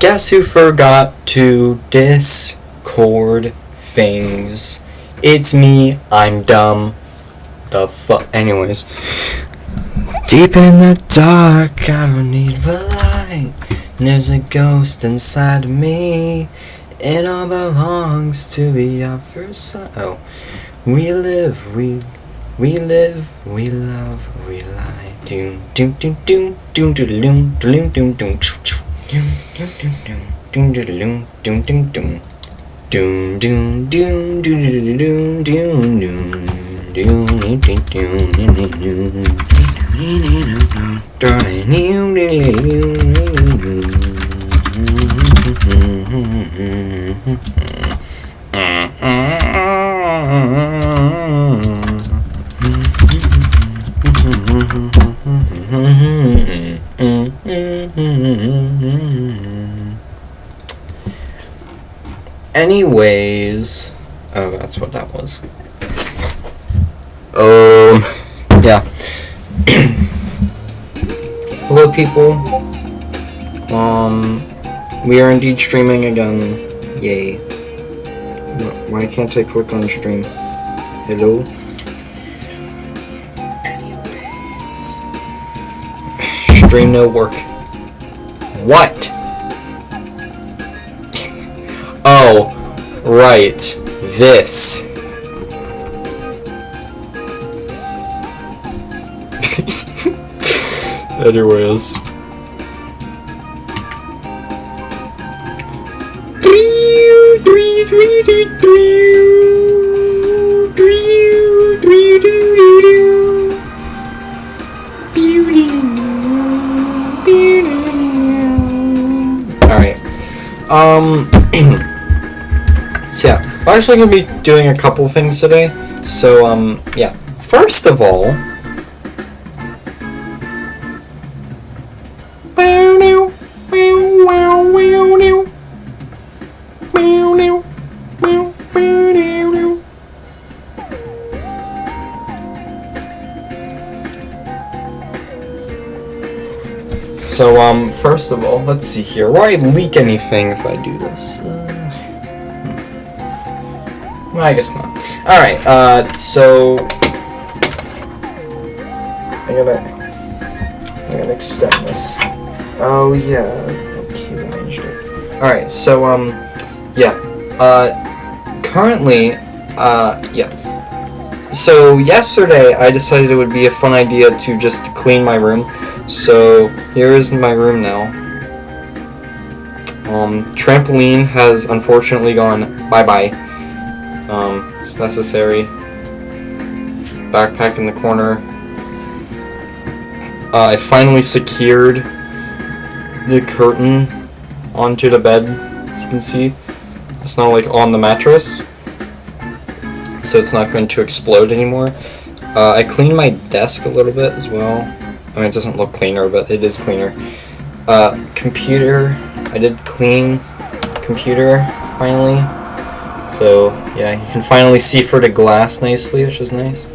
Guess who forgot to Discord things? It's me, I'm dumb. The fuck? Anyways. Deep in the dark, I don't need the light. There's a ghost inside of me. It all belongs to the other side. Oh. We live, we live, we love, we lie. Doom, doom, doom, doom, doom, doom, doom, doom, doom, doom, doom, doom, doom, doom, doom, doom. Doom, doom, doom, doom, doom, doom, doom, Anyways, oh, that's what that was. Yeah. Hello, people. We are indeed streaming again. Yay. Why can't I click on stream? Hello? Anyways. Stream no work. What? Oh, right. This. Anyways. Alright. So yeah, we're actually gonna be doing a couple things today. So yeah. First of all, first of all, let's see here. Will I leak anything if I do this? Well, I guess not. Alright, so I gotta extend this. Oh yeah. Okay, managed it. Alright, so yeah. Currently, yeah. So yesterday I decided it would be a fun idea to just clean my room. So here is my room now. Trampoline has unfortunately gone bye-bye. It's necessary. Backpack in the corner. I finally secured the curtain onto the bed, as you can see. It's not like on the mattress, so it's not going to explode anymore. I cleaned my desk a little bit as well. I mean, it doesn't look cleaner, but it is cleaner. Computer, I did clean computer finally. So yeah, you can finally see through the glass nicely, which is nice.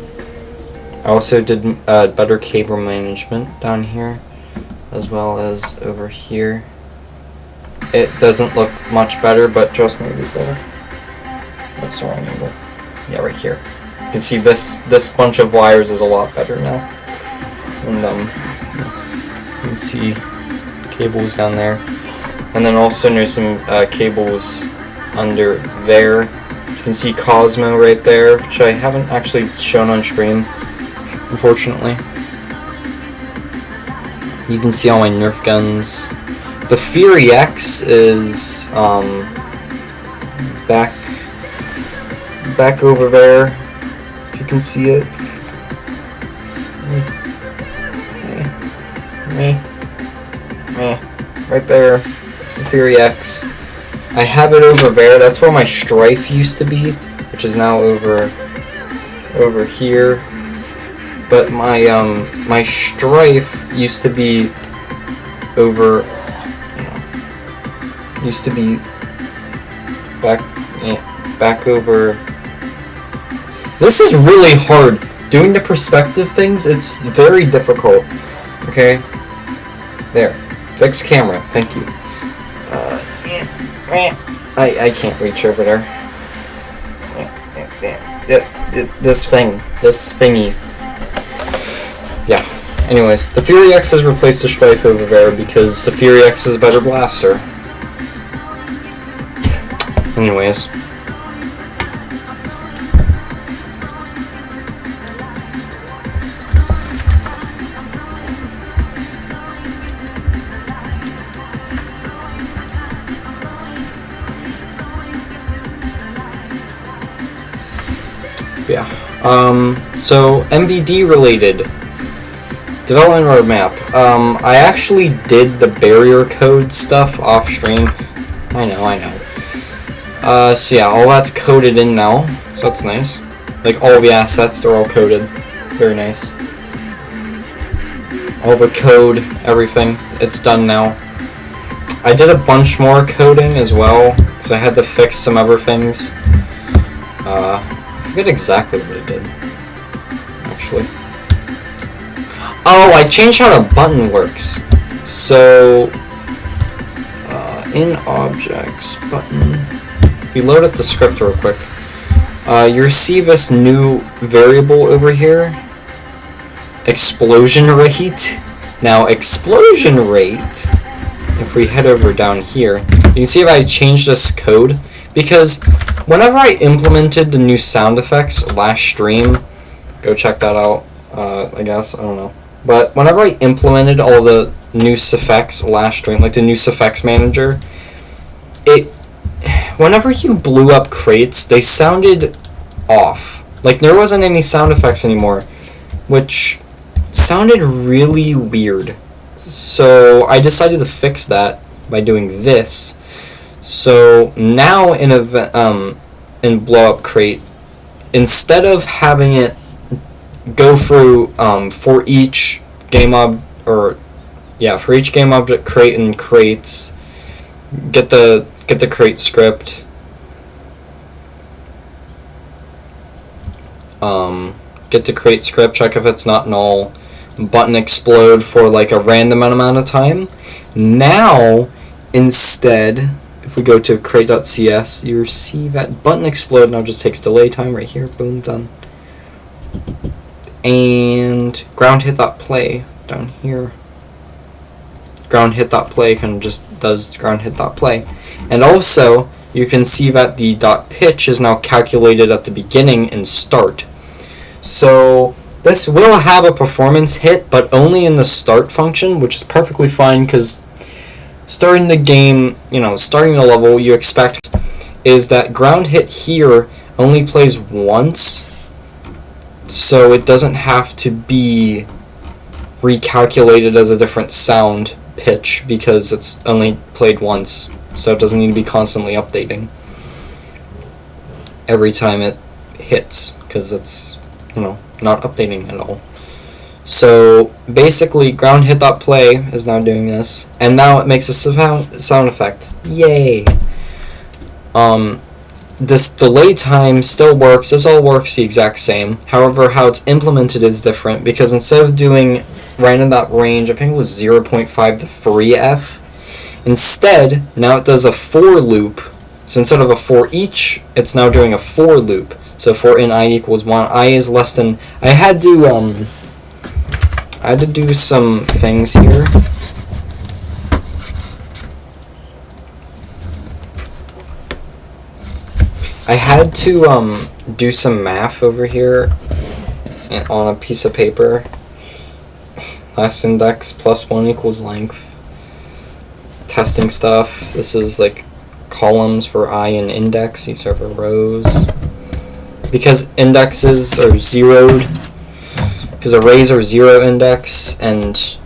I also did better cable management down here, as well as over here. It doesn't look much better, but trust me, it'll be better. That's the wrong angle. Yeah, right here. You can see this bunch of wires is a lot better now. And you can see cables down there. And then also there's some cables under there. You can see Cosmo right there, which I haven't actually shown on stream, unfortunately. You can see all my Nerf guns. The Fury X is back over there, if you can see it. Right there. It's the Fury X. I have it over there. That's where my Strife used to be, which is now over here. But my Strife used to be over. Used to be back over. This is really hard. Doing the perspective things, it's very difficult. Okay? There. Fixed camera. Thank you. I can't reach over there. This thingy. Yeah. Anyways, the Fury X has replaced the Strife over there because the Fury X is a better blaster. Anyways. Yeah. So MBD related development roadmap. I actually did the barrier code stuff off stream. I know. So yeah, all that's coded in now. So that's nice. Like all the assets, they're all coded. Very nice. All the code, everything, it's done now. I did a bunch more coding as well, because I had to fix some other things. I forget exactly what I did, actually. Oh, I changed how the button works. So, in objects, button, if you load up the script real quick, you see this new variable over here, explosion rate. Now, explosion rate, if we head over down here, you can see if I changed this code, because whenever I implemented the new sound effects last stream, go check that out, I guess, I don't know. But whenever I implemented all the new effects last stream, like the new effects manager, whenever you blew up crates, they sounded off. Like there wasn't any sound effects anymore, which sounded really weird. So I decided to fix that by doing this. So now in blow up crate, instead of having it go through for each game for each game object crate and crates, get the crate script, get the crate script, check if it's not null, button explode for like a random amount of time. Now instead, if we go to crate.cs, you see that button explode now just takes delay time right here. Boom, done. And ground hit.play down here. Ground hit.play kind of just does ground hit.play. And also, you can see that the .pitch is now calculated at the beginning and start. So this will have a performance hit, but only in the start function, which is perfectly fine because starting the game, starting the level, you expect is that ground hit here only plays once, so it doesn't have to be recalculated as a different sound pitch because it's only played once, so it doesn't need to be constantly updating every time it hits because it's, not updating at all. So basically, ground hit.play is now doing this, and now it makes a sound effect. Yay! This delay time still works. This all works the exact same. However, how it's implemented is different because instead of doing random.range, I think it was 0.5 to 3f, instead now it does a for loop. So instead of a for each, it's now doing a for loop. So for in I equals 1, I is less than. I had to do some things here. I had to do some math over here on a piece of paper. Last index plus 1 equals length. Testing stuff. This is like columns for I and index. These are the rows. Because indexes are zeroed. Because arrays are 0 index and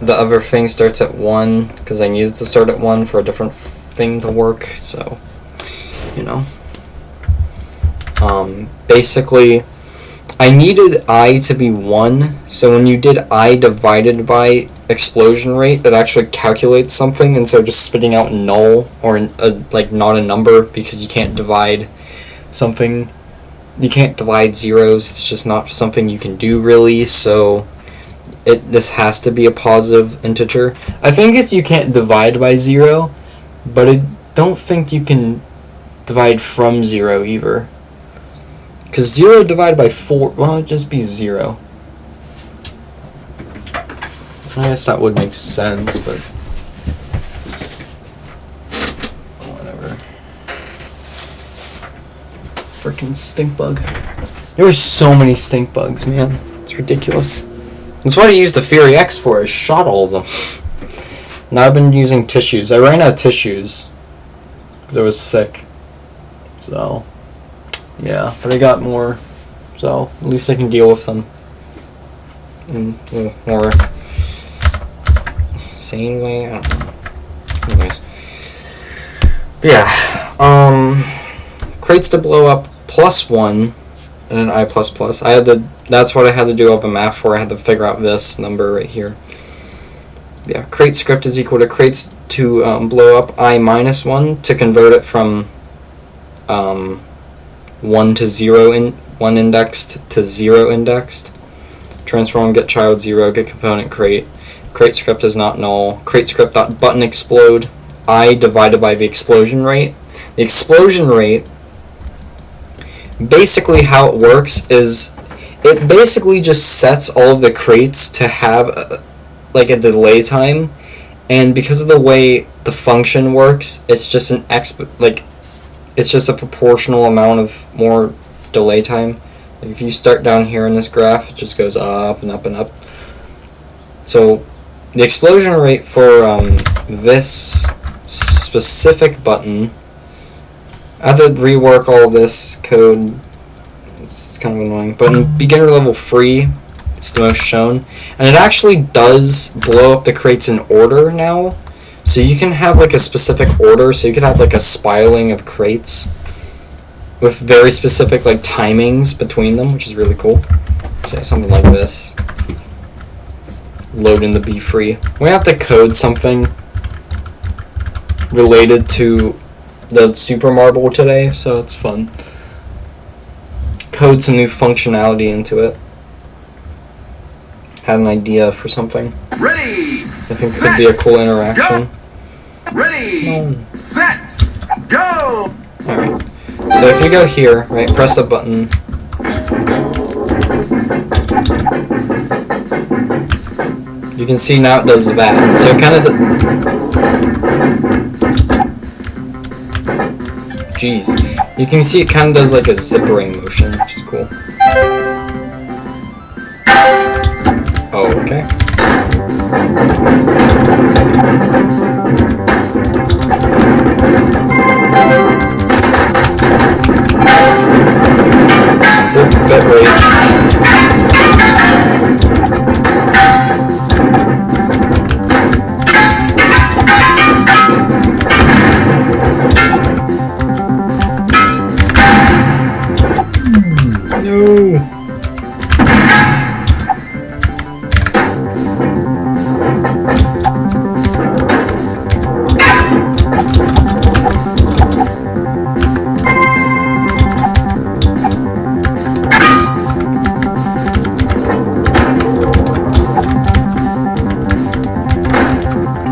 the other thing starts at 1 because I needed to start at 1 for a different thing to work, so basically I needed I to be 1, so when you did I divided by explosion rate, it actually calculates something instead of just spitting out null or not a number, because you can't divide something. You can't divide zeros. It's just not something you can do really. So this has to be a positive integer. I think you can't divide by 0, but don't think you can divide from 0 either. Because 0 divided by 4, well, it'd just be 0. I guess that would make sense, but whatever. Freaking stink bug. There are so many stink bugs, man. It's ridiculous. That's what I used the Fury X for. I shot all of them. Now I've been using tissues. I ran out of tissues because I was sick. So, yeah. But I got more. So, at least I can deal with them. In a more sane way? I don't know. Anyways. But yeah. Crates to blow up +1 and an I++. That's what I had to do all the math for. I had to figure out this number right here. Yeah, crate script is equal to crates to blow up I-1 to convert it from 1 to 0 1 indexed to 0 indexed. Transform get child 0, get component crate. Crate script is not null. Crate script dot button explode I divided by the explosion rate. The explosion rate, basically how it works is it basically just sets all of the crates to have like a delay time, and because of the way the function works, it's just it's just a proportional amount of more delay time. Like if you start down here in this graph, it just goes up and up and up. So the explosion rate for this specific button, I have to rework all this code. It's kind of annoying, but in beginner level free, it's the most shown, and it actually does blow up the crates in order now. So you can have like a specific order, so you could have like a spiraling of crates with very specific like timings between them, which is really cool. So yeah, something like this. Load in the be free. We have to code something related to the Super Marble today, so it's fun. Code some new functionality into it. Had an idea for something. Ready. I think it could be a cool interaction. Go. Ready. Set. Go. Alright. So if you go here, right, press a button. You can see now it does that. So it kind of jeez. You can see it kind of does like a zippering motion, which is cool. Oh, okay. Bit rate. No.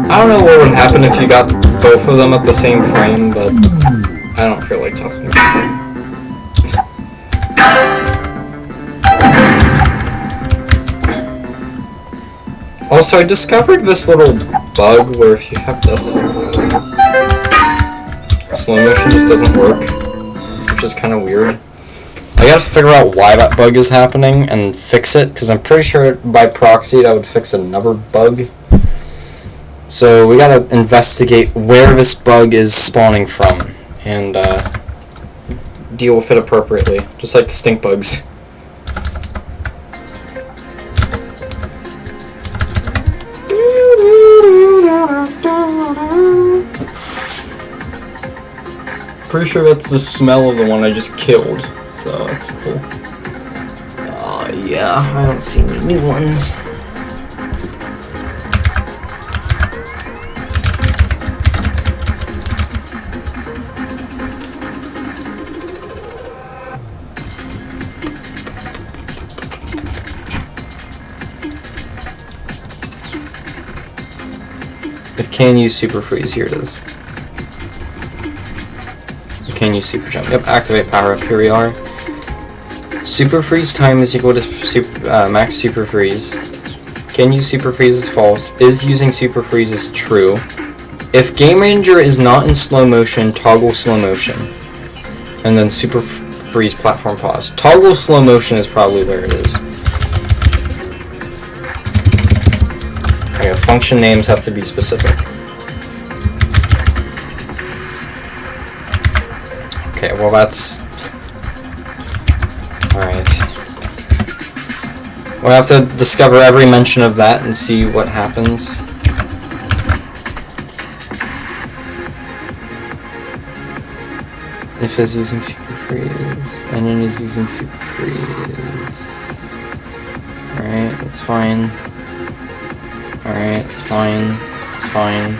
I don't know what would happen if you got both of them at the same frame, but I don't feel like tossing it. Also, I discovered this little bug where if you have this, slow motion just doesn't work, which is kind of weird. I gotta figure out why that bug is happening and fix it, because I'm pretty sure by proxy that would fix another bug. So we gotta investigate where this bug is spawning from and deal with it appropriately, just like the stink bugs. Pretty sure that's the smell of the one I just killed, so that's cool. Yeah, I don't see any new ones. If can use super freeze, here it is. can use Super Jump. Yep, activate power up. Here we are. Super Freeze time is equal to max Super Freeze. Can use Super Freeze is false. Is using Super Freeze is true. If Game Ranger is not in slow motion, toggle slow motion. And then Super Freeze platform pause. Toggle slow motion is probably where it is. Okay, function names have to be specific. Okay, well that's... Alright. We'll have to discover every mention of that and see what happens. If is using Super Freeze, and then is using Super Freeze. Alright, that's fine. Alright, it's fine. It's fine.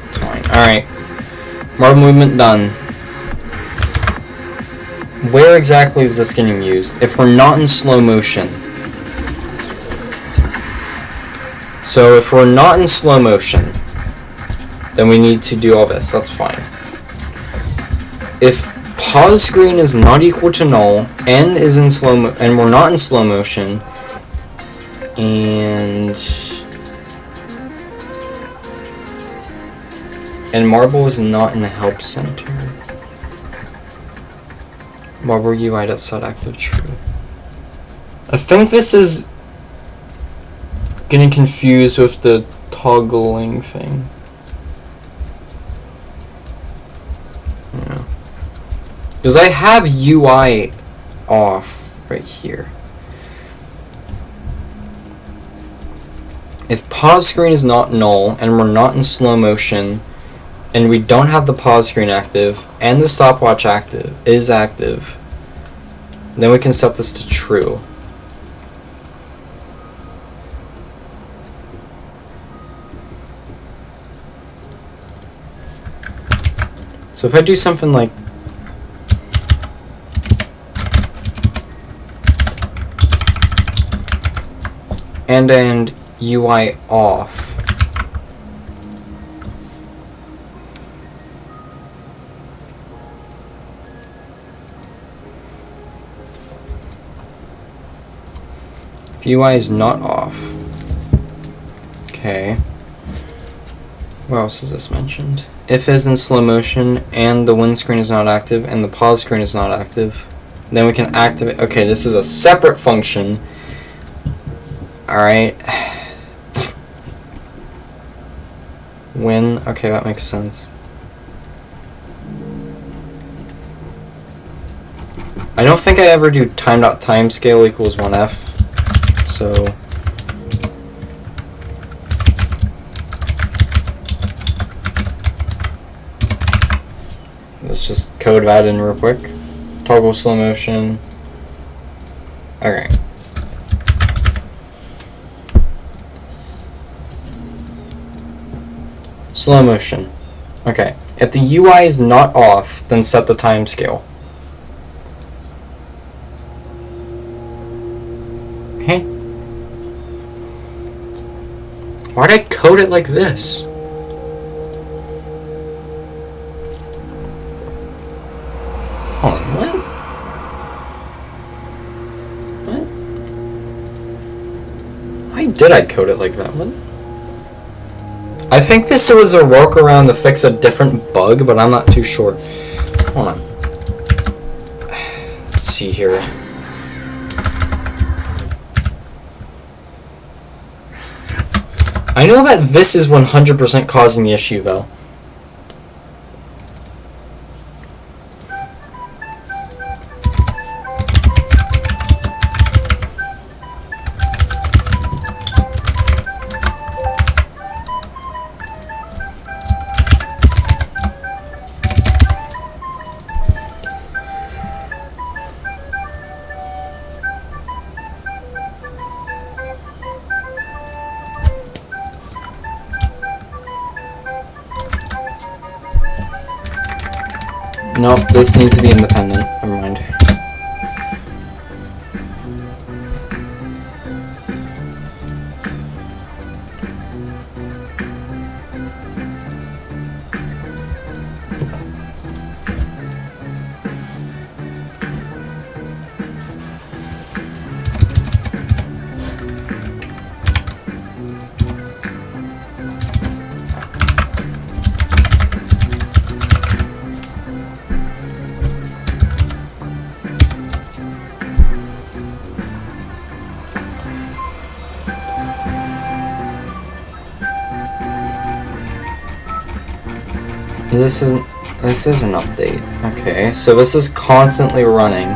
It's fine. Alright. Marble movement done. Where exactly is this getting used? If we're not in slow motion. So if we're not in slow motion, then we need to do all this. That's fine. If pause screen is not equal to null and is in and we're not in slow motion, and Marble is not in the help center. Marble UI.setActive true. I think this is getting confused with the toggling thing. Yeah. Because I have UI off right here. If pause screen is not null and we're not in slow motion and we don't have the pause screen active and the stopwatch is active, then we can set this to true. So if I do something like and UI off, if UI is not off, okay, what else is this mentioned? If is in slow motion and the windscreen is not active and the pause screen is not active, then we can activate. Okay, this is a separate function. Alright. When, okay, that makes sense. I don't think I ever do time.timescale equals 1f, so let's just code that in real quick. Toggle slow motion. Okay. Slow motion. Okay. If the UI is not off, then set the timescale. Hey. Why'd I code it like this? Hold on, what? What? Why did I code it like that? What? I think this was a workaround to fix a different bug, but I'm not too sure. Hold on. Let's see here. I know that this is 100% causing the issue, though. Nope, this needs to be independent. Never mind. This is an update. Okay, so this is constantly running.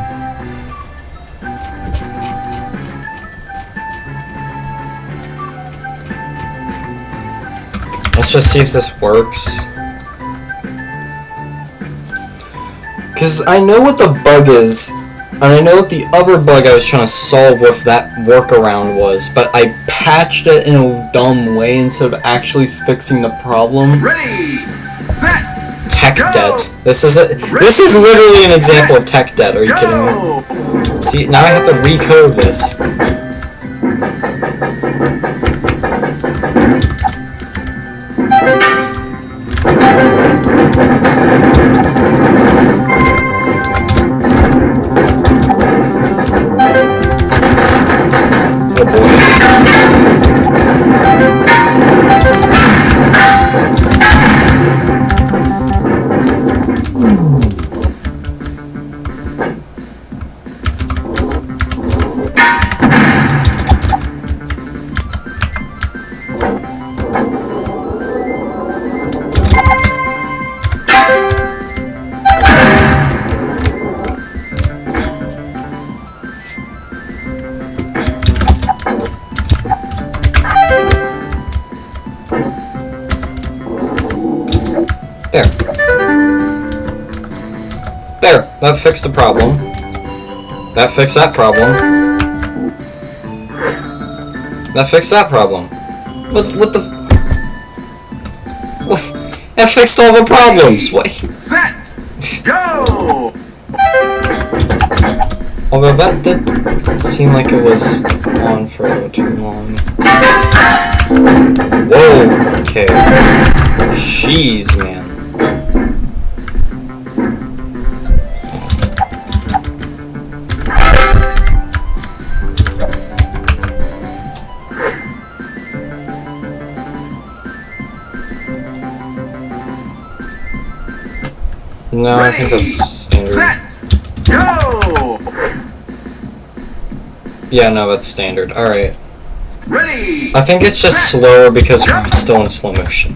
Let's just see if this works. Because I know what the bug is, and I know what the other bug I was trying to solve with that workaround was, but I patched it in a dumb way instead of actually fixing the problem. Ready, set, Tech go. debt. This is literally an example of tech debt. Are you kidding me? Go. See, now I have to recode this. Oh boy. There, that fixed the problem. That fixed that problem. That fixed that problem. What the? What? That fixed all the problems. What? Set, go. Although that did seem like it was on for a little too long. Whoa. Okay. Jeez, man. No, I think that's standard. Set, go. Yeah, no, that's standard. Alright. Ready. I think it's just slower because it's still in slow motion.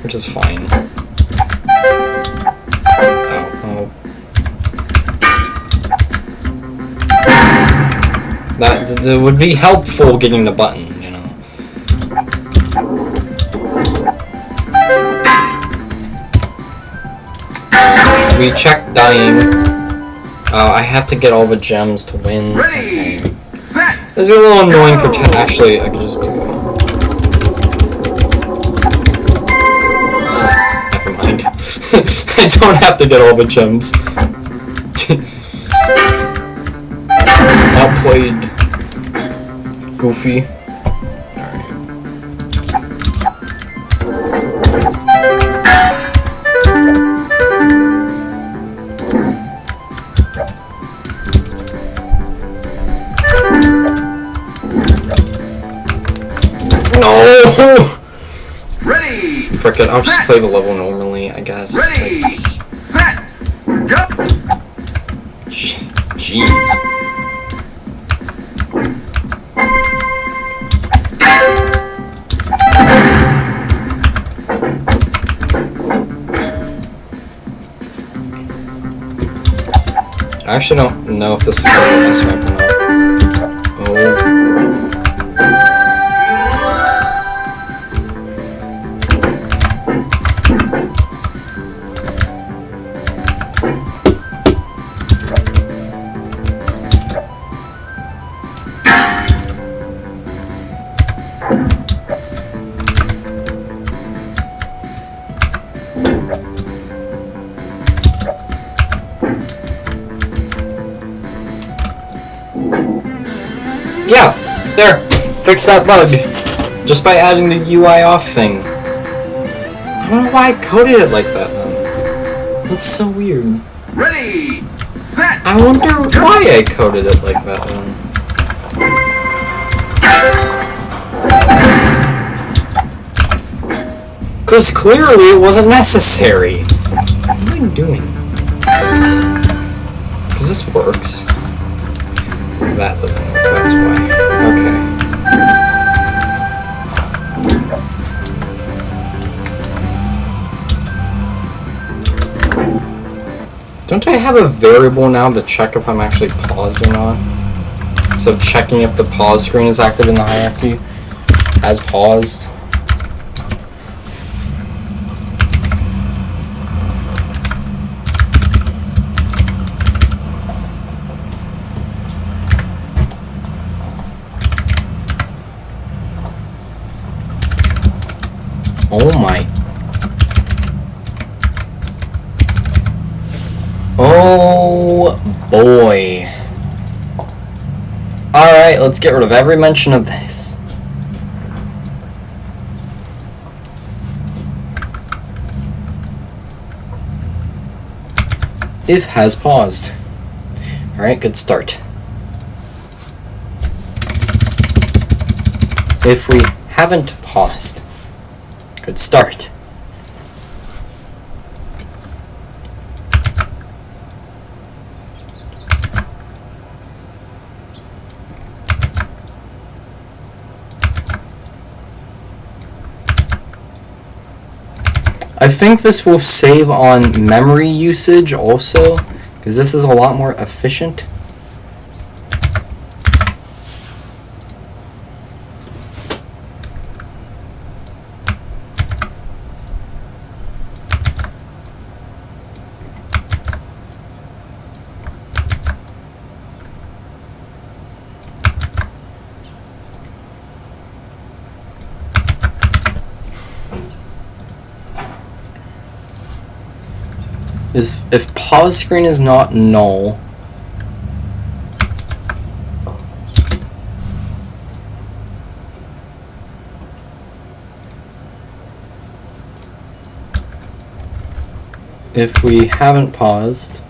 Which is fine. Oh. That would be helpful getting the button, you know. We checked dying. I have to get all the gems to win. Ready, Okay. set. This is a little annoying for actually, I could just do it. Never mind. I don't have to get all the gems. Outplayed. Goofy. No! Ready. Frick it, I'll just play the level normally, I guess. Ready, set, go. Jeez. I actually don't know if this is going to mess up or not. Oh. Yeah, there, fix that bug. Just by adding the UI off thing. I don't know why I coded it like that then. That's so weird. Ready, set. I wonder why I coded it like that then. Because clearly it wasn't necessary. What am I doing? Because this works. That doesn't work, that's why. Okay. Don't I have a variable now to check if I'm actually paused or not? So checking if the pause screen is active in the hierarchy as paused. Oh my. Oh boy. Alright, let's get rid of every mention of this. If has paused. Alright, good start. If we haven't paused. Good start. I think this will save on memory usage also, because this is a lot more efficient. If pause screen is not null, if we haven't paused,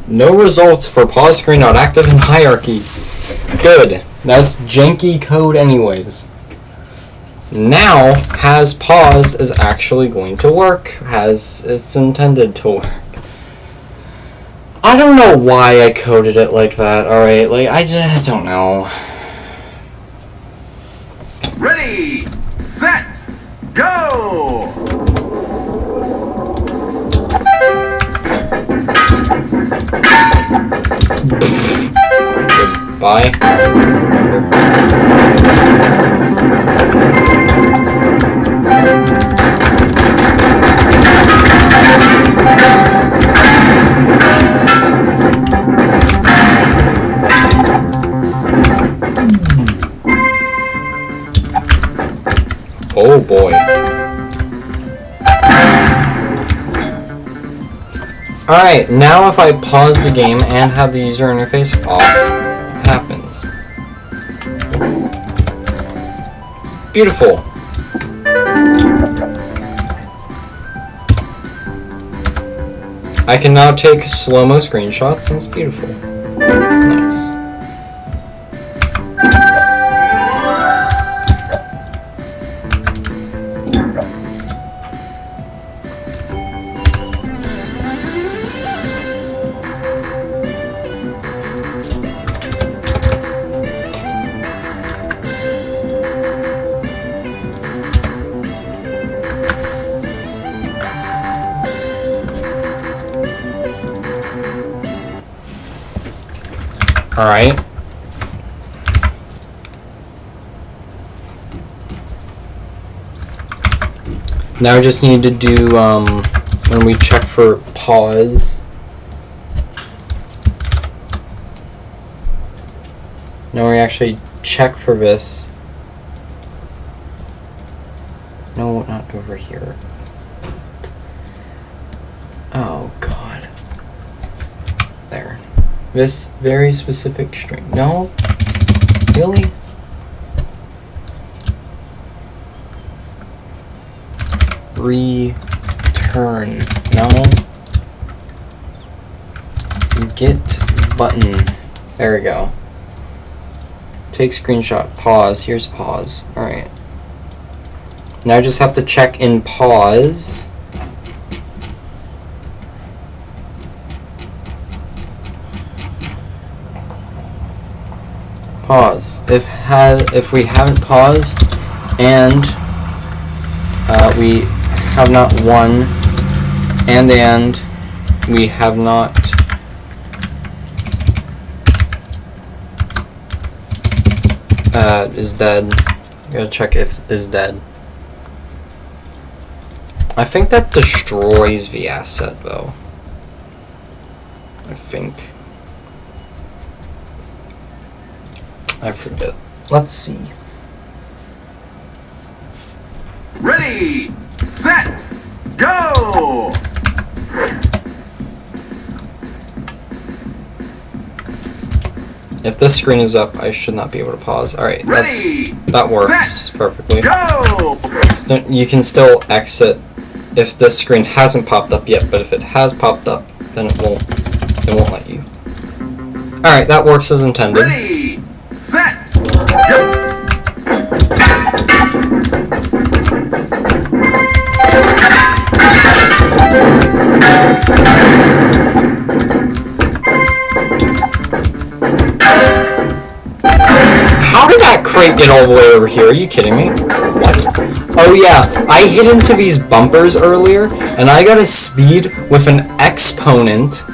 no results for pause screen not active in hierarchy. Good. That's janky code anyways. Now, has pause is actually going to work as it's intended to work. I don't know why I coded it like that, alright? Like, I just don't know. Ready, set, go! Bye. Oh boy. Alright, now if I pause the game and have the user interface off, what happens? Beautiful. I can now take slow-mo screenshots and it's beautiful. Nice. Alright. Now I just need to do, when we check for pause. Now we actually check for this. No, not over here. Oh, God. There. This very specific string. No? Really? Return. No? Get button. There we go. Take screenshot. Pause. Here's pause. Alright. Now I just have to check in pause. Pause. If we haven't paused and we have not won and we have not is dead. Gotta check if is dead. I think that destroys the asset though. I think. I forget. Let's see. Ready, set, go! If this screen is up, I should not be able to pause. Alright, that works set, perfectly. Go! So you can still exit if this screen hasn't popped up yet, but if it has popped up, then it won't let you. Alright, that works as intended. Ready, set, go! How did that crate get all the way over here? Are you kidding me? What? Oh yeah, I hit into these bumpers earlier, and I got a speed with an exponent,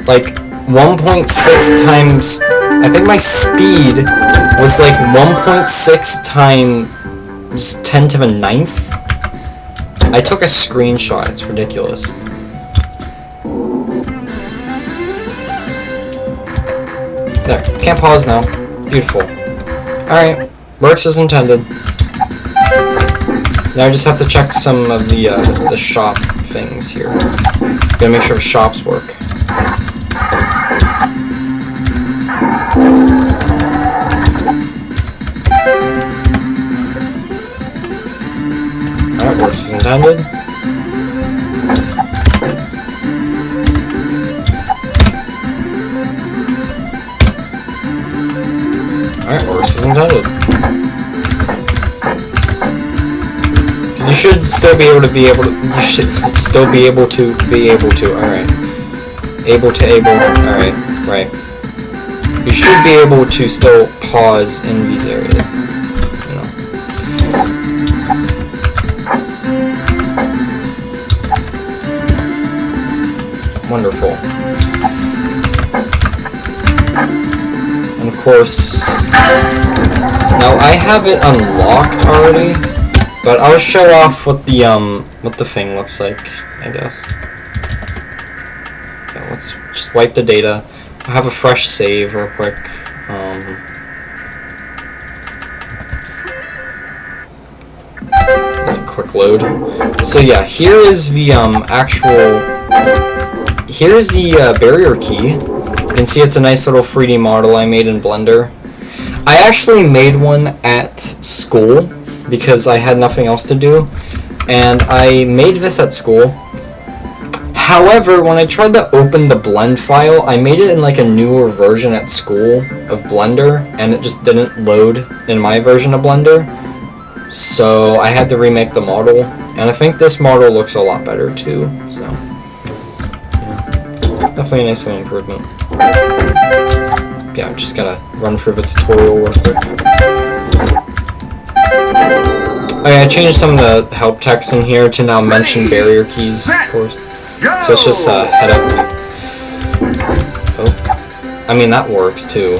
like 1.6 times, I think my speed was like 1.6 times 10 to the 9th. I took a screenshot, it's ridiculous. There, can't pause now. Beautiful. Alright, works as intended. Now I just have to check some of the shop things here. Gotta make sure the shops work. Alright, works as intended. Alright, works as intended. Because you should still be able to you should still be able to alright. Alright, right. You should be able to still pause in these areas. You know. Wonderful. And of course, now I have it unlocked already, but I'll show off what the thing looks like, I guess. Okay, let's just wipe the data. I'll have a fresh save real quick. It's a quick load. So yeah, here is the here's the barrier key. You can see it's a nice little 3D model I made in Blender. I actually made one at school because I had nothing else to do, and I made this at school. However, when I tried to open the blend file, I made it in like a newer version at school of Blender, and it just didn't load in my version of Blender. So I had to remake the model, and I think this model looks a lot better too. So yeah, definitely a nice little improvement. Yeah, I'm just gonna run through the tutorial real quick. Oh yeah, I changed some of the help text in here to now mention barrier keys, of course. So it's just head up. Oh, I mean that works too.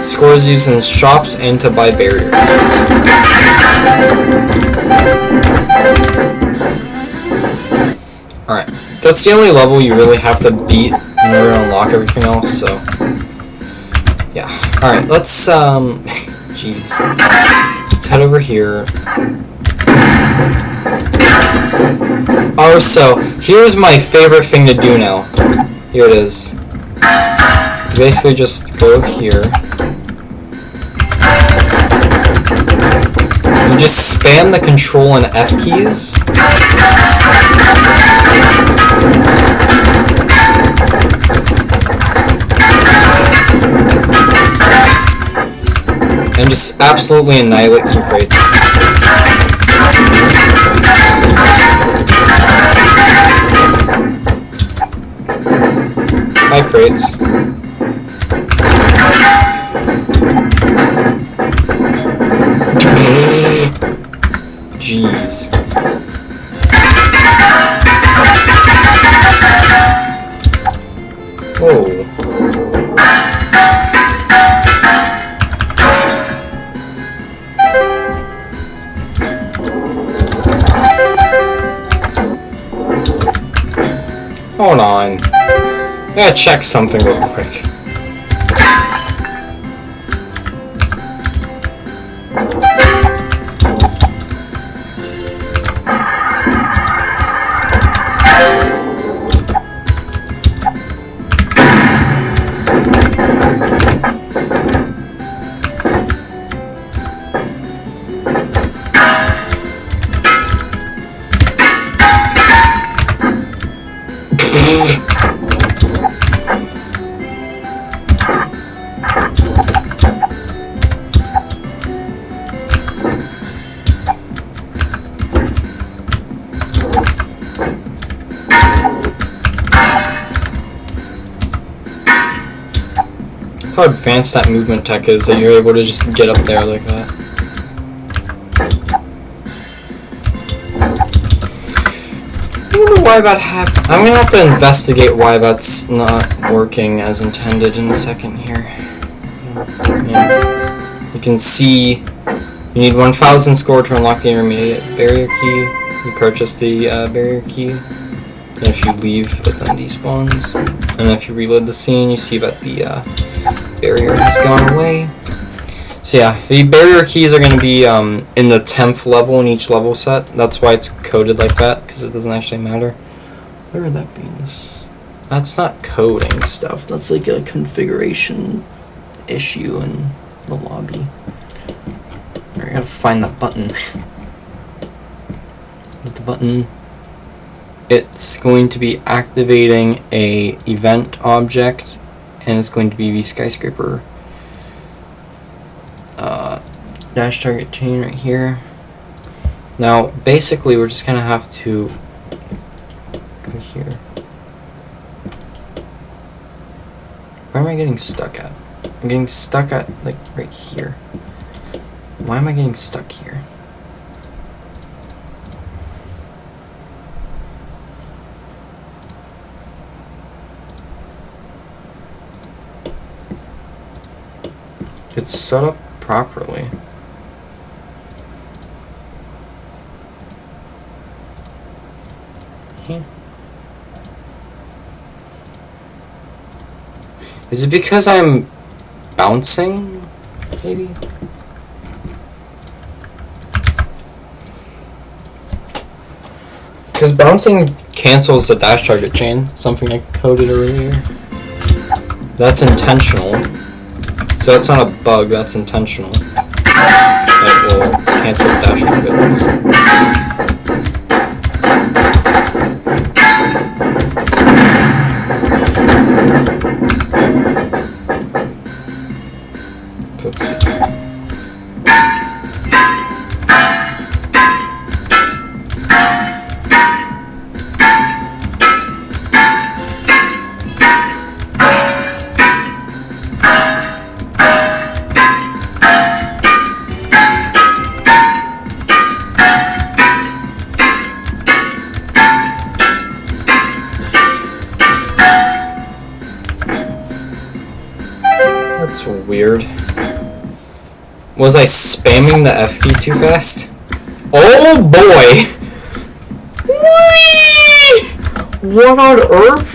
Scores used in shops and to buy barrier keys. Alright, that's the only level you really have to beat in order to unlock everything else, so yeah. Alright, let's jeez. Let's head over here. Oh, so here's my favorite thing to do now. Here it is. You basically just go here. You just spam the Control and F keys. And just absolutely annihilate some crates. Hi, crates. Jeez. Whoa. Hold on. I gotta check something real quick. How advanced that movement tech is that you're able to just get up there like that. I don't know why that happened. I'm gonna have to investigate why that's not working as intended in a second here. Yeah. You can see you need 1,000 score to unlock the intermediate barrier key. You purchase the barrier key. And if you leave, it then despawns. And if you reload the scene, you see that the barrier has gone away. So yeah, the barrier keys are going to be in the 10th level in each level set. That's why it's coded like that, because it doesn't actually matter. Where would that be? That's not coding stuff. That's like a configuration issue in the lobby. I gotta find that button. What's the button? It's going to be activating a event object, and it's going to be the skyscraper dash target chain right here. Now basically we're just gonna have to go here. Where am I getting stuck at? I'm getting stuck at like right here. Why am I getting stuck here? It's set up properly. Is it because I'm bouncing? Maybe? Because bouncing cancels the dash target chain, something I coded earlier. That's intentional. So that's not a bug, that's intentional. That will cancel the dash targets. So let's see. That's weird. Was I spamming the F key too fast? Oh boy! Whee! What on earth?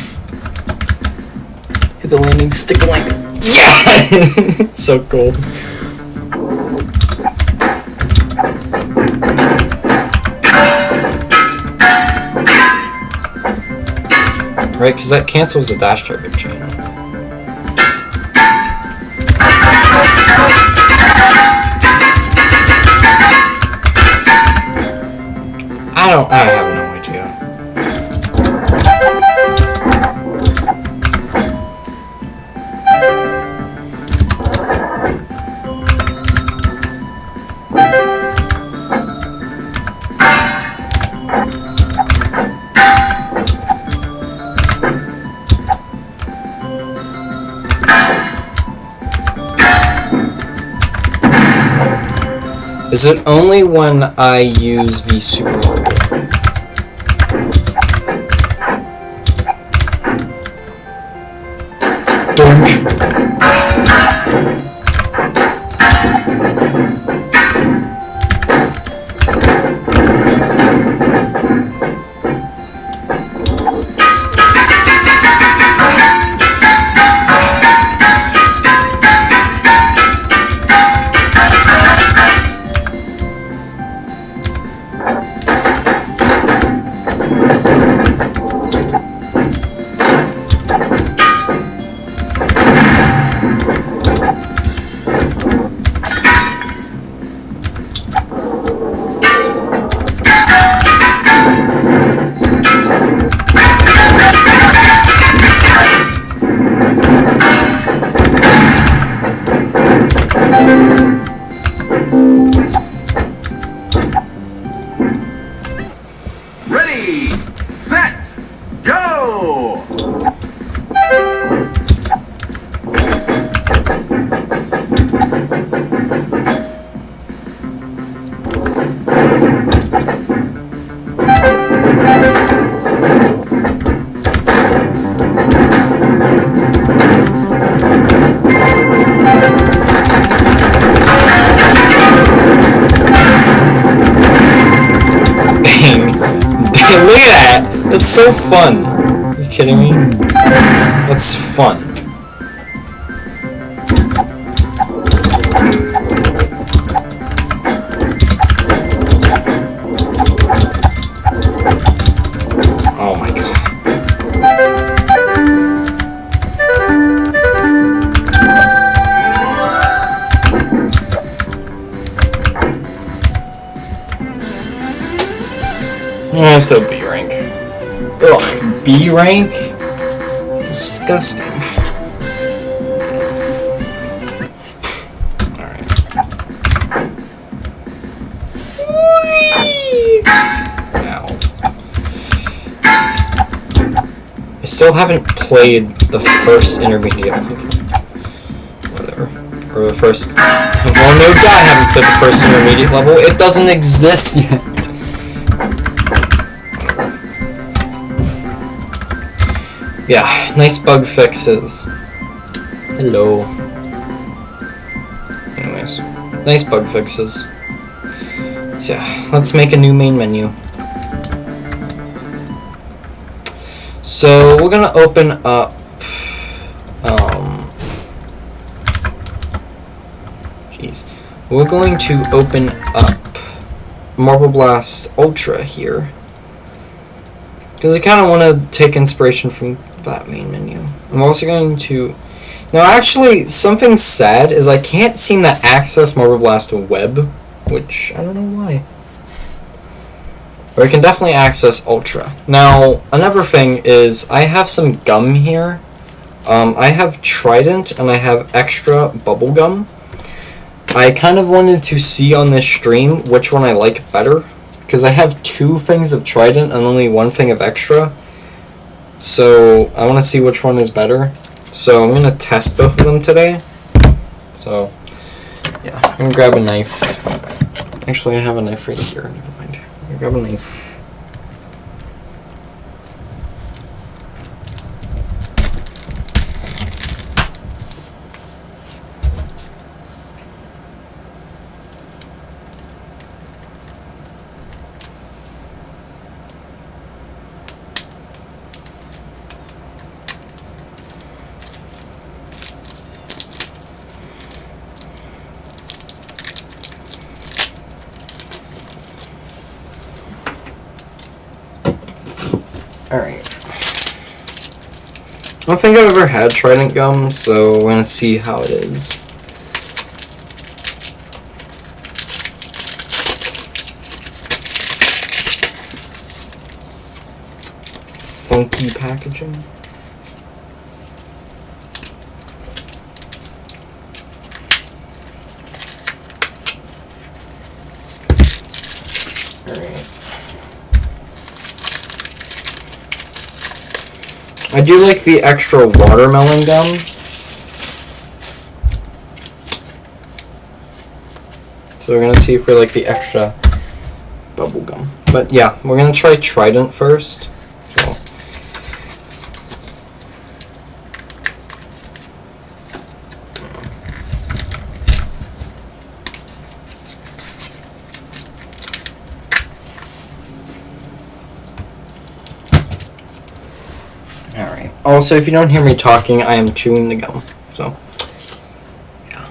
Hit the landing, stick a landing. Yeah! It's so cool. Right, because that cancels the dash target chain. I have no idea. Is it only when I use the Super Mario? Dunk. Ready, set, go! Look at that! That's so fun. Are you kidding me? That's fun. Oh my god. Yeah, still B rank. Ugh, B rank? Disgusting. Alright. Ow. I still haven't played the first intermediate level. Whatever. Or the first... Well, no doubt I haven't played the first intermediate level. It doesn't exist yet. Yeah, nice bug fixes. Hello. Anyways, nice bug fixes. So yeah, let's make a new main menu. So we're gonna open up we're going to open up Marble Blast Ultra here. Because I kind of want to take inspiration from that main menu. I'm also going to... Now actually, something sad is I can't seem to access Marble Blast Web, which I don't know why. But I can definitely access Ultra. Now, another thing is I have some gum here. I have Trident and I have extra bubble gum. I kind of wanted to see on this stream which one I like better. Because I have 2 things of Trident and only 1 thing of extra. So I want to see which one is better. So I'm going to test both of them today. So yeah, I'm going to grab a knife. Actually, I have a knife right here. Never mind. I'm going to grab a knife. Alright. I don't think I've ever had Trident gum, so we're gonna see how it is. funky packaging. I do like the extra watermelon gum. So we're gonna see if we like the extra bubble gum. But yeah, we're gonna try Trident first. So. Alright. Also, if you don't hear me talking, I am chewing the gum. So. Yeah.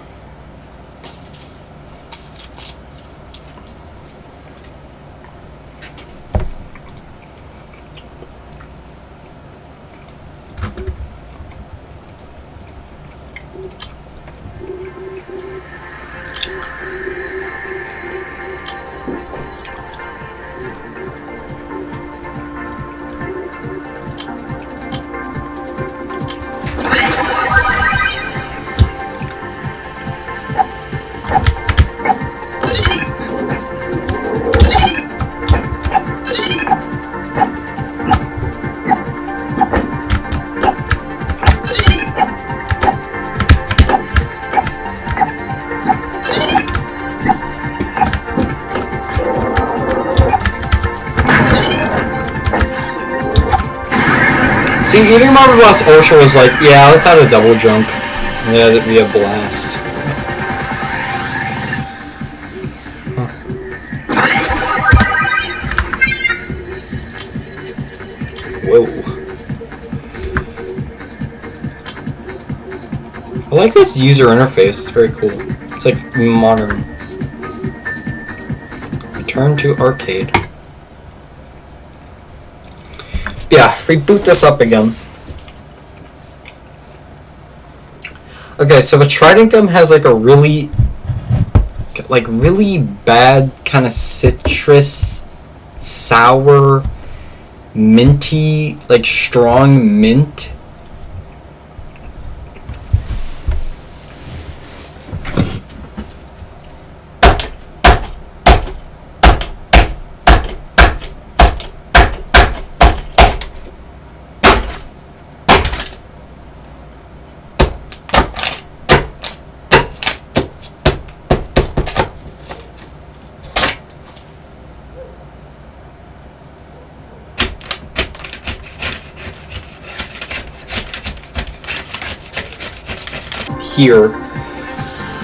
See, even Marble Blast Ultra was like, yeah, let's add a double jump. Yeah, that'd be a blast. Huh. Whoa. I like this user interface, it's very cool. It's like modern. Return to arcade. Yeah, reboot this up again. Okay, so the Trident gum has like a really bad kind of citrus, sour, minty, like strong mint. Here,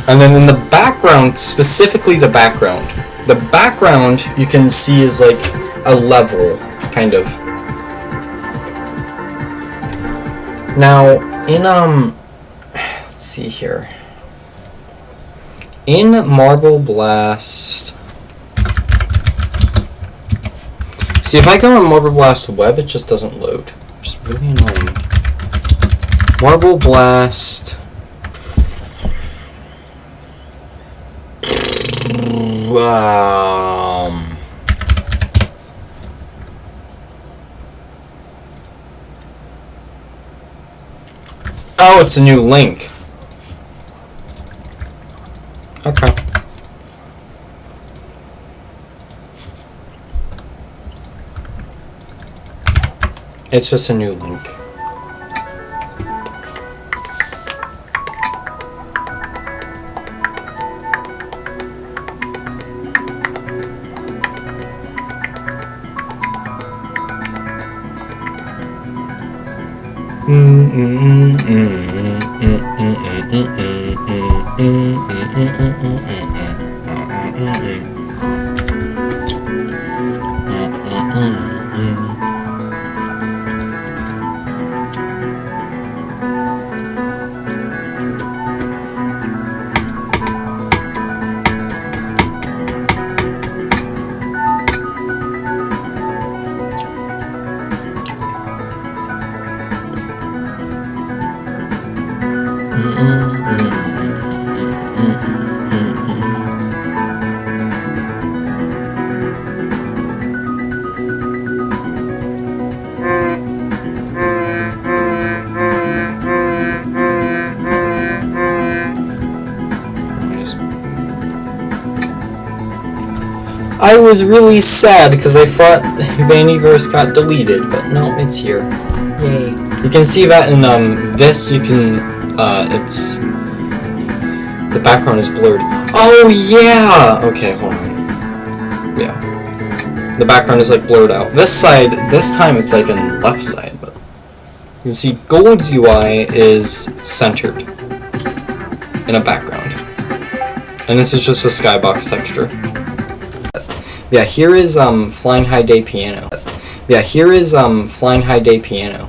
and then in the background, specifically the background you can see is like a level, kind of. Now in let's see here, in Marble Blast, see if I go on Marble Blast web, it just doesn't load, which is really annoying. Marble Blast. Oh, it's a new link. Okay. It's just a new link. I was really sad because I thought Vaniverse got deleted, but no, it's here. Yay. You can see that in this, you can, it's, the background is blurred. Oh yeah! Okay, hold on. Yeah. The background is like blurred out. This side, this time it's like in left side, but you can see Gold's UI is centered in a background. And this is just a skybox texture. Yeah, here is Flying High Day Piano. Yeah, here is Flying High Day Piano.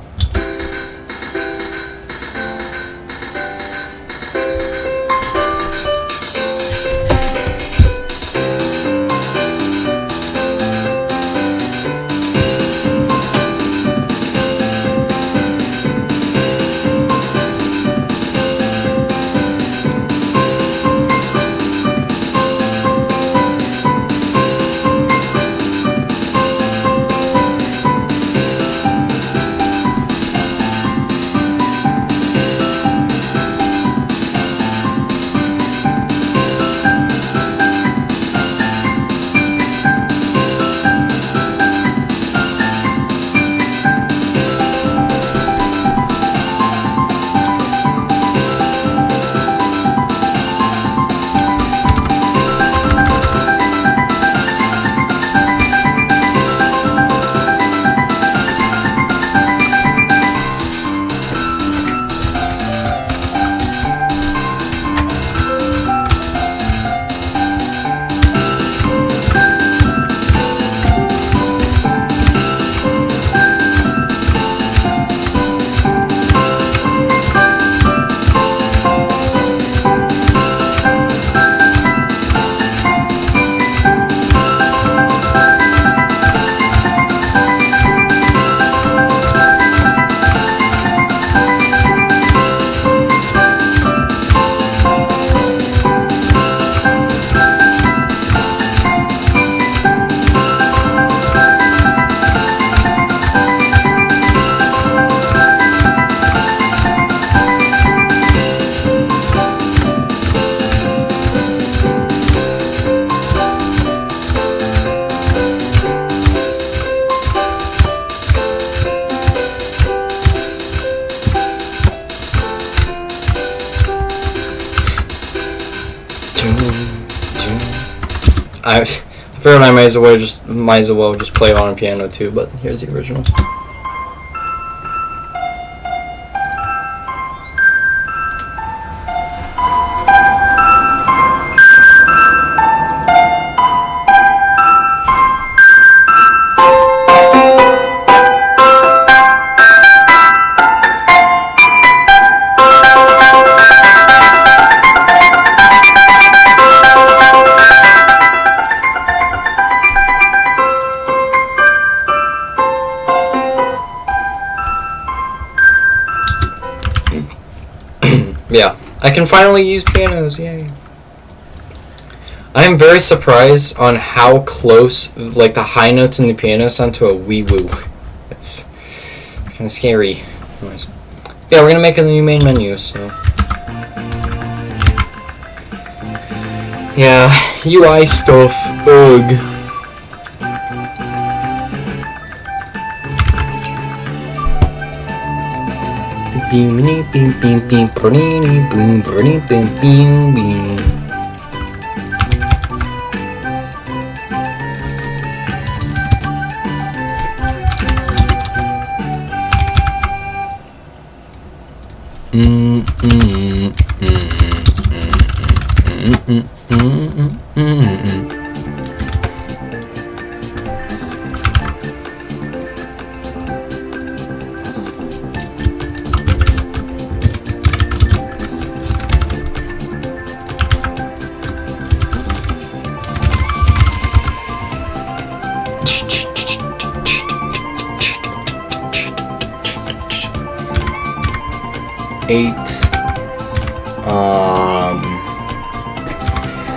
I figured I might as well just play it on a piano too, but here's the original. Yeah, I can finally use pianos, yay. I am very surprised on how close, like, the high notes in the piano sound to a wee woo. It's kind of scary. Anyways. Yeah, we're gonna make a new main menu, so. Yeah, UI stuff, ugh. Beam beam beam beam boom boom beam beam beam.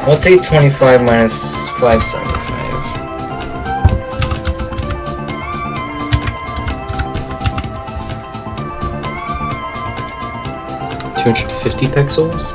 What's 825 minus 575? 250 pixels?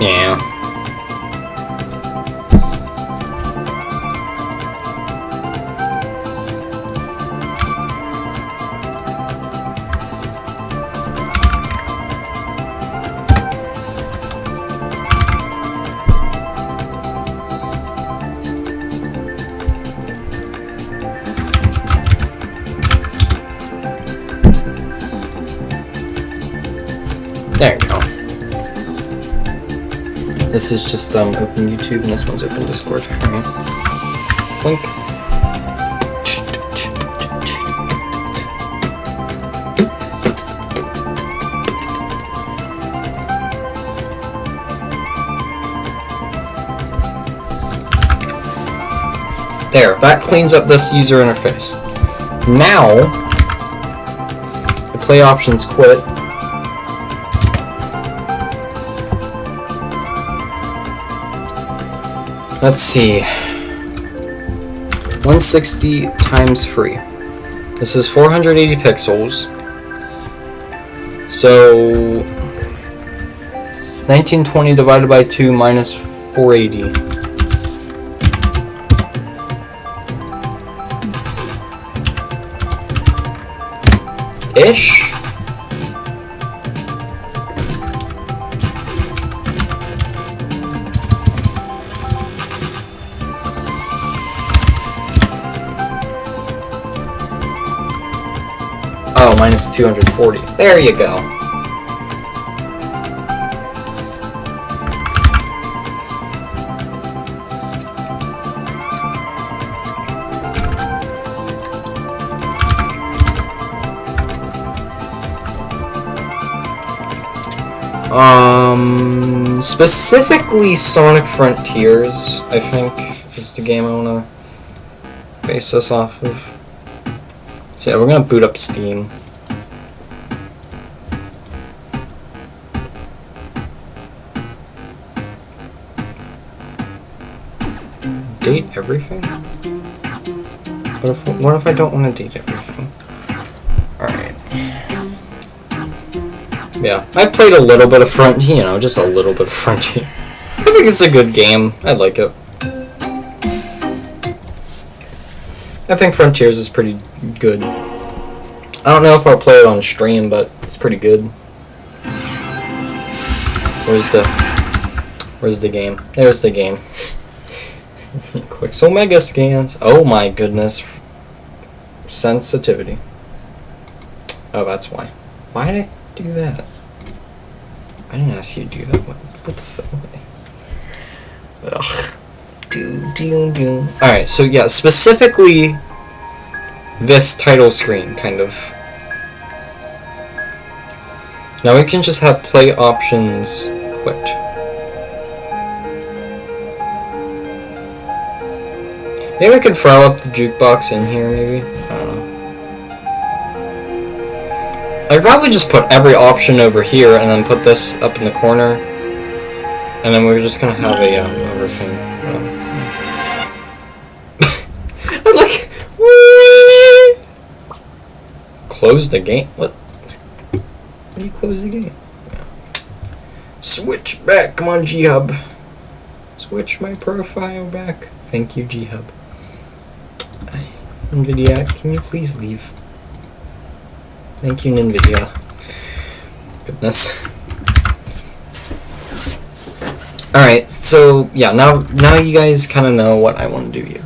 Yeah. There you go. This is just open YouTube, and this one's open Discord. Alright. Blink. There, that cleans up this user interface. Now, the play options quit. Let's see. 160 times free. This is 480 pixels. So 1920 divided by 2 minus 480. Ish. Oh, minus 240. There you go. Specifically Sonic Frontiers, I think, is the game I want to base this off of. So yeah, we're gonna boot up Steam. Date everything? What if I don't want to date everything? Alright. Yeah, I've played a little bit of just a little bit of Frontier. I think it's a good game. I like it. I think Frontiers is pretty good. I don't know if I'll play it on stream, but it's pretty good. Where's the game? There's the game. Quixel Mega Scans. Oh my goodness. Sensitivity. Oh, that's why. Why did I do that? I didn't ask you to do that. What the fuck? Ugh. Do. Alright, so yeah, specifically this title screen, kind of. Now we can just have play options quit. Maybe we could throw up the jukebox in here, maybe? I don't know. I'd probably just put every option over here and then put this up in the corner. And then we're just gonna have a everything. I'm like, whee! Close the game. What? How do you close the game? Yeah. Switch back. Come on, G-Hub. Switch my profile back. Thank you, G-Hub. NVIDIA, can you please leave? Thank you, NVIDIA. Goodness. Alright, so yeah, now you guys kind of know what I want to do here.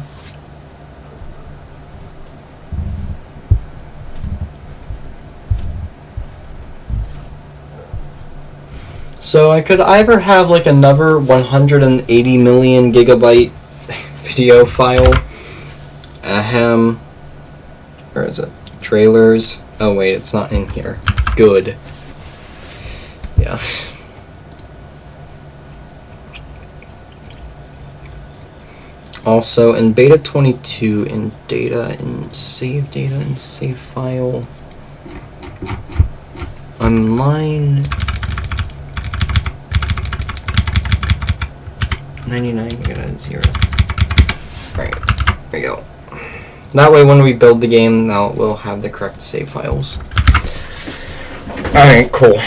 So I could either have like another 180 million gigabyte video file. Ahem. Where is it? Trailers. Oh wait, it's not in here. Good. Yeah. Also, in beta 22, in data, in save file, online 99, we got a 0. Alright, there we go. That way when we build the game, now we'll have the correct save files. Alright, cool.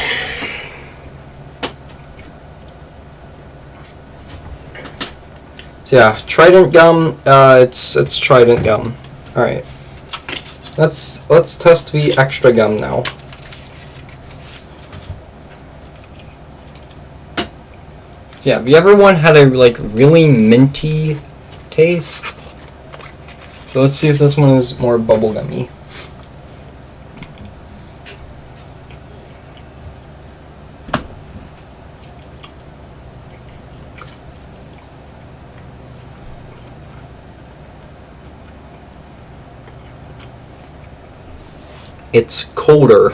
So yeah, Trident gum. It's Trident gum. All right. Let's test the extra gum now. So yeah, have you ever had a like really minty taste? So let's see if this one is more bubblegummy. It's colder.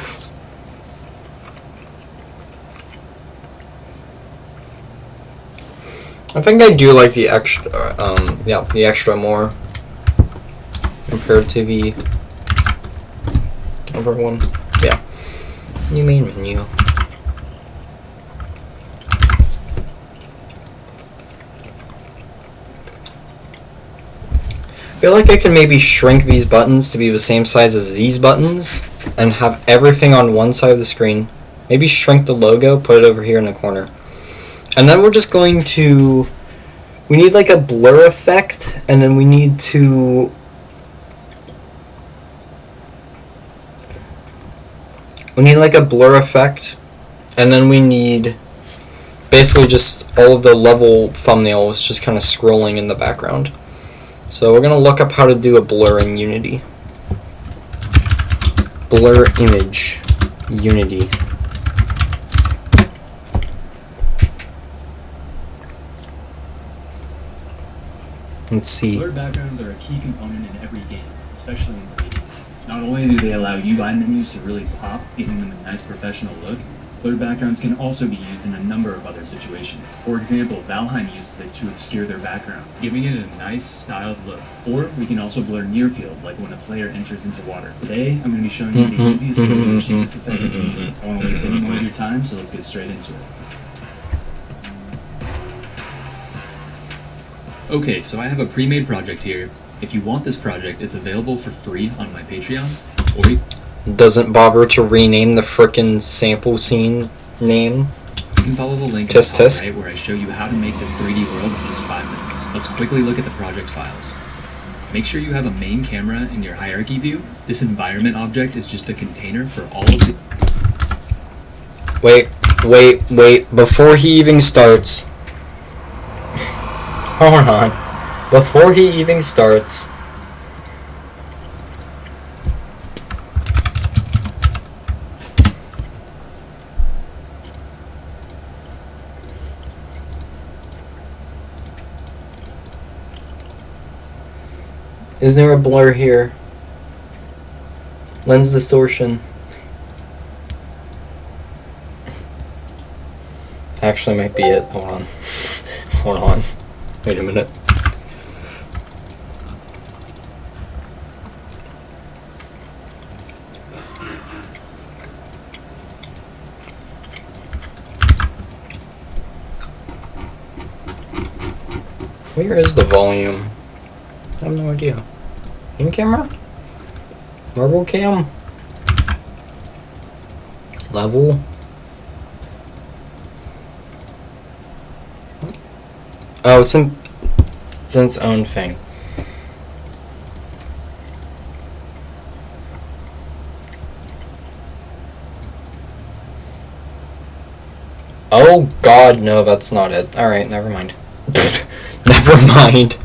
I think I do like the extra, the extra more compared to the other one. Yeah, new main menu. I feel like I can maybe shrink these buttons to be the same size as these buttons and have everything on one side of the screen. Maybe shrink the logo, put it over here in the corner. And then we're just going to... We need like a blur effect, and then we need to... We need like a blur effect, and then we need basically just all of the level thumbnails just kind of scrolling in the background. So we're going to look up how to do a blur in Unity. Blur image, Unity. Let's see. Blur backgrounds are a key component in every game, especially in 3D. Not only do they allow UI menus to really pop, giving them a nice professional look, blur backgrounds can also be used in a number of other situations. For example, Valheim uses it to obscure their background, giving it a nice styled look. Or we can also blur near field, like when a player enters into water. Today, I'm going to be showing you the easiest way to achieve this effect in Unity. I won't waste any more of your time, so let's get straight into it. Okay, so I have a pre-made project here. If you want this project, it's available for free on my Patreon, or you Doesn't bother to rename the frickin' sample scene name. can follow the link Test, in the top test. right where I show you how to make this 3D world in just 5 minutes. Let's quickly look at the project files. Make sure you have a main camera in your hierarchy view. This environment object is just a container for all of the... Wait, before he even starts. Hold on. Before he even starts. Is there a blur here? Lens distortion. Actually might be it. Hold on. Hold on. Wait a minute. Where is the volume? I have no idea. In camera? Marble cam? Level? Oh, it's in its own thing. Oh god, no, that's not it. Alright, never mind. Never mind.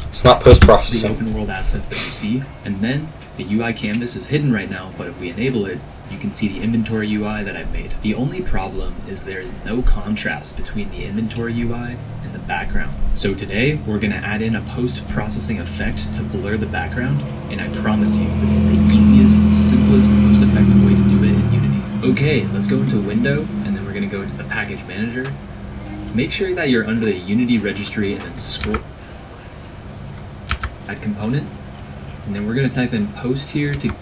It's not the post-processing. open world assets that you see, and then the UI canvas is hidden right now, but if we enable it, you can see the inventory UI that I've made. The only problem is there's no contrast between the inventory UI and the background. So today, we're going to add in a post-processing effect to blur the background, and I promise you, this is the easiest, simplest, most effective way to do it in Unity. Okay, let's go into Window, and then we're going to go into the Package Manager. Make sure that you're under the Unity registry and then scroll add component, and then we're going to type in post here to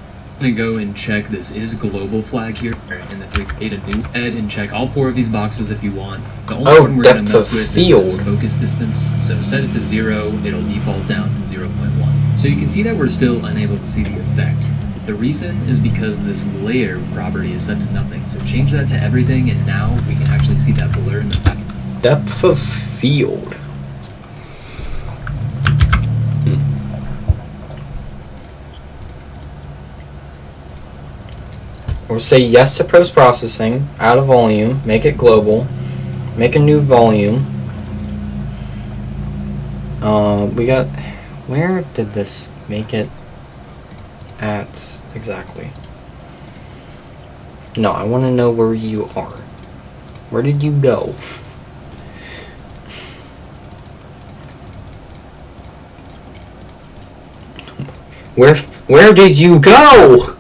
go and check this is global flag here, and then create a new ed and check all 4 of these boxes if you want. The only one we're going to mess with is this focus distance, so set it to 0, it'll default down to 0.1. So you can see that we're still unable to see the effect. The reason is because this layer property is set to nothing, so change that to everything, and now we can actually see that blur in the back. Depth of field. We'll say yes to post-processing, add a volume, make it global, make a new volume. We got, where did this make it at exactly? No, I want to know where you are. Where did you go? Where did you go?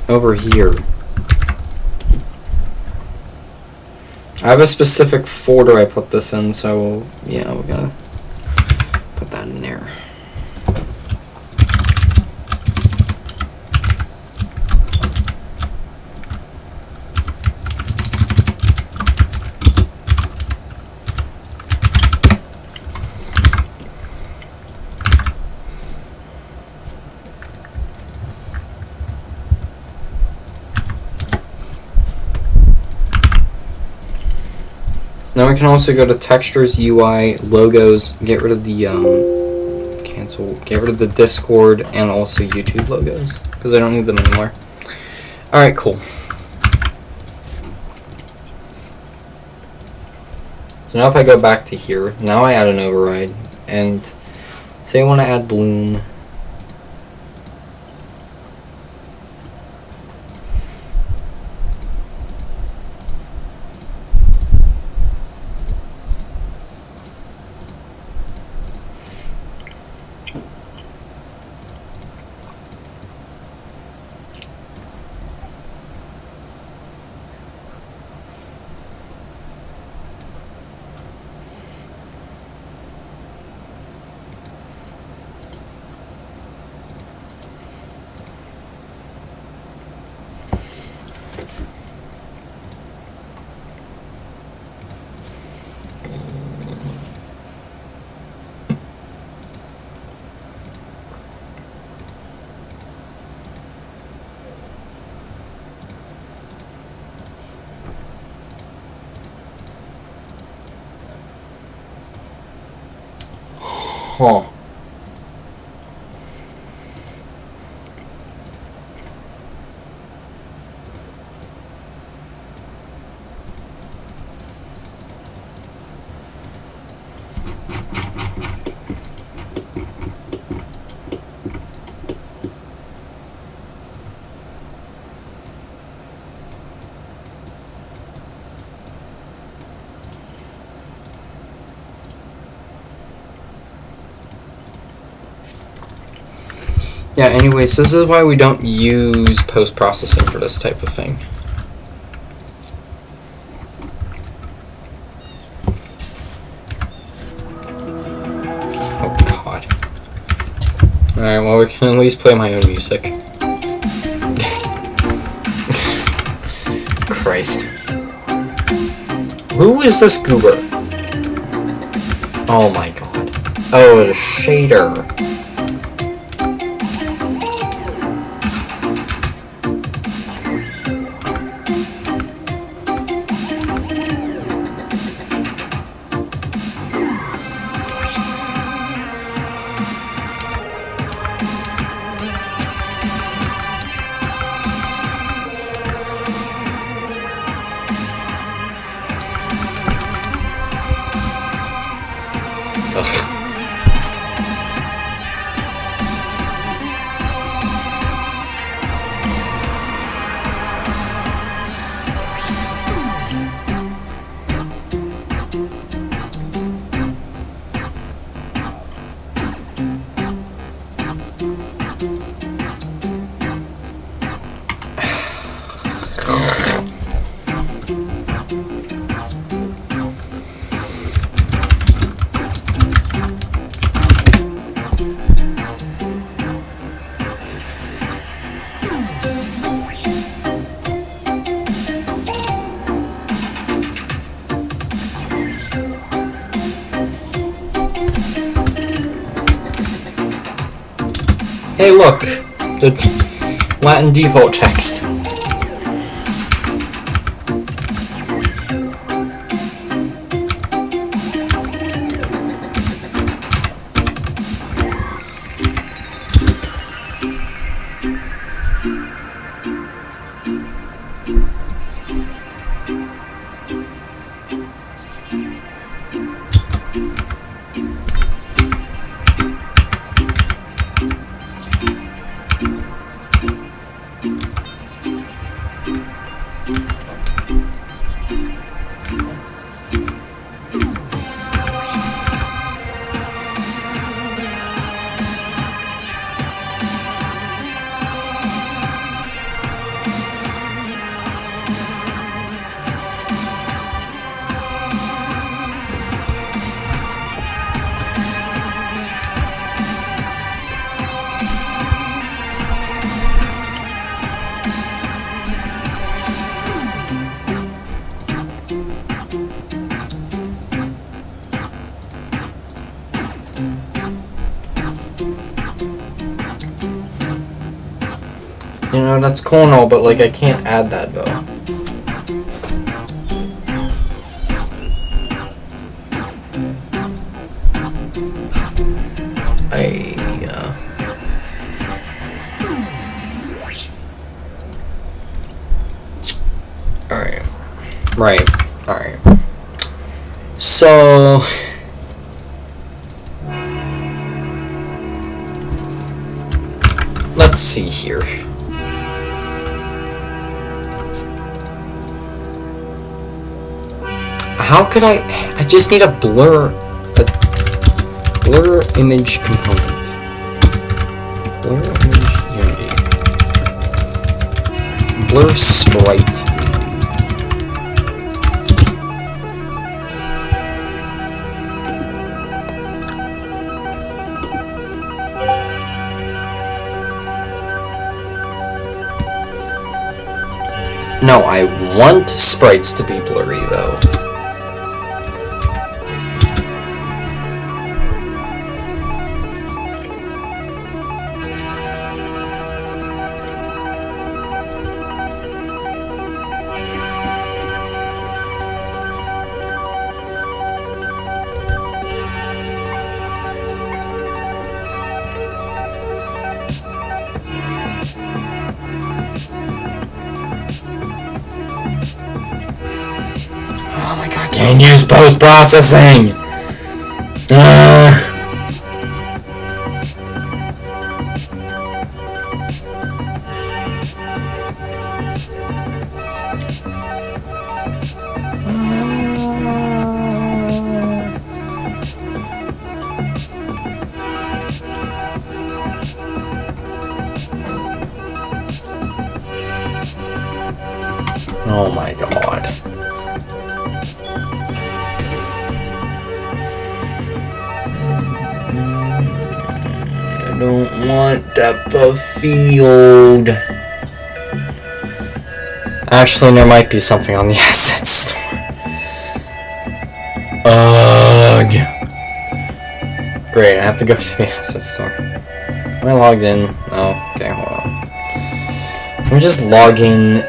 Over here. I have a specific folder I put this in, so yeah, we're gonna put that in there. Now we can also go to textures, UI, logos, get rid of the get rid of the Discord and also YouTube logos because I don't need them anymore. All right, cool. So now if I go back to here, now I add an override and say I want to add bloom. Huh. Yeah, anyways, this is why we don't use post-processing for this type of thing. Oh, God. Alright, well, we can at least play my own music. Christ. Who is this goober? Oh my God. Oh, a shader. Hey, look, the Latin default text. You know, that's cool and all, but like I can't add that though. Alright. So let's see here. How could I just need a blur image component. Blur image unity. Blur sprite. No, I want sprites to be blurry though. Can't use post-processing! Oh my god. I don't want depth of field. Actually, there might be something on the asset store. Ugh. Great, I have to go to the asset store. Am I logged in? No. Okay, hold on. I'm just logging.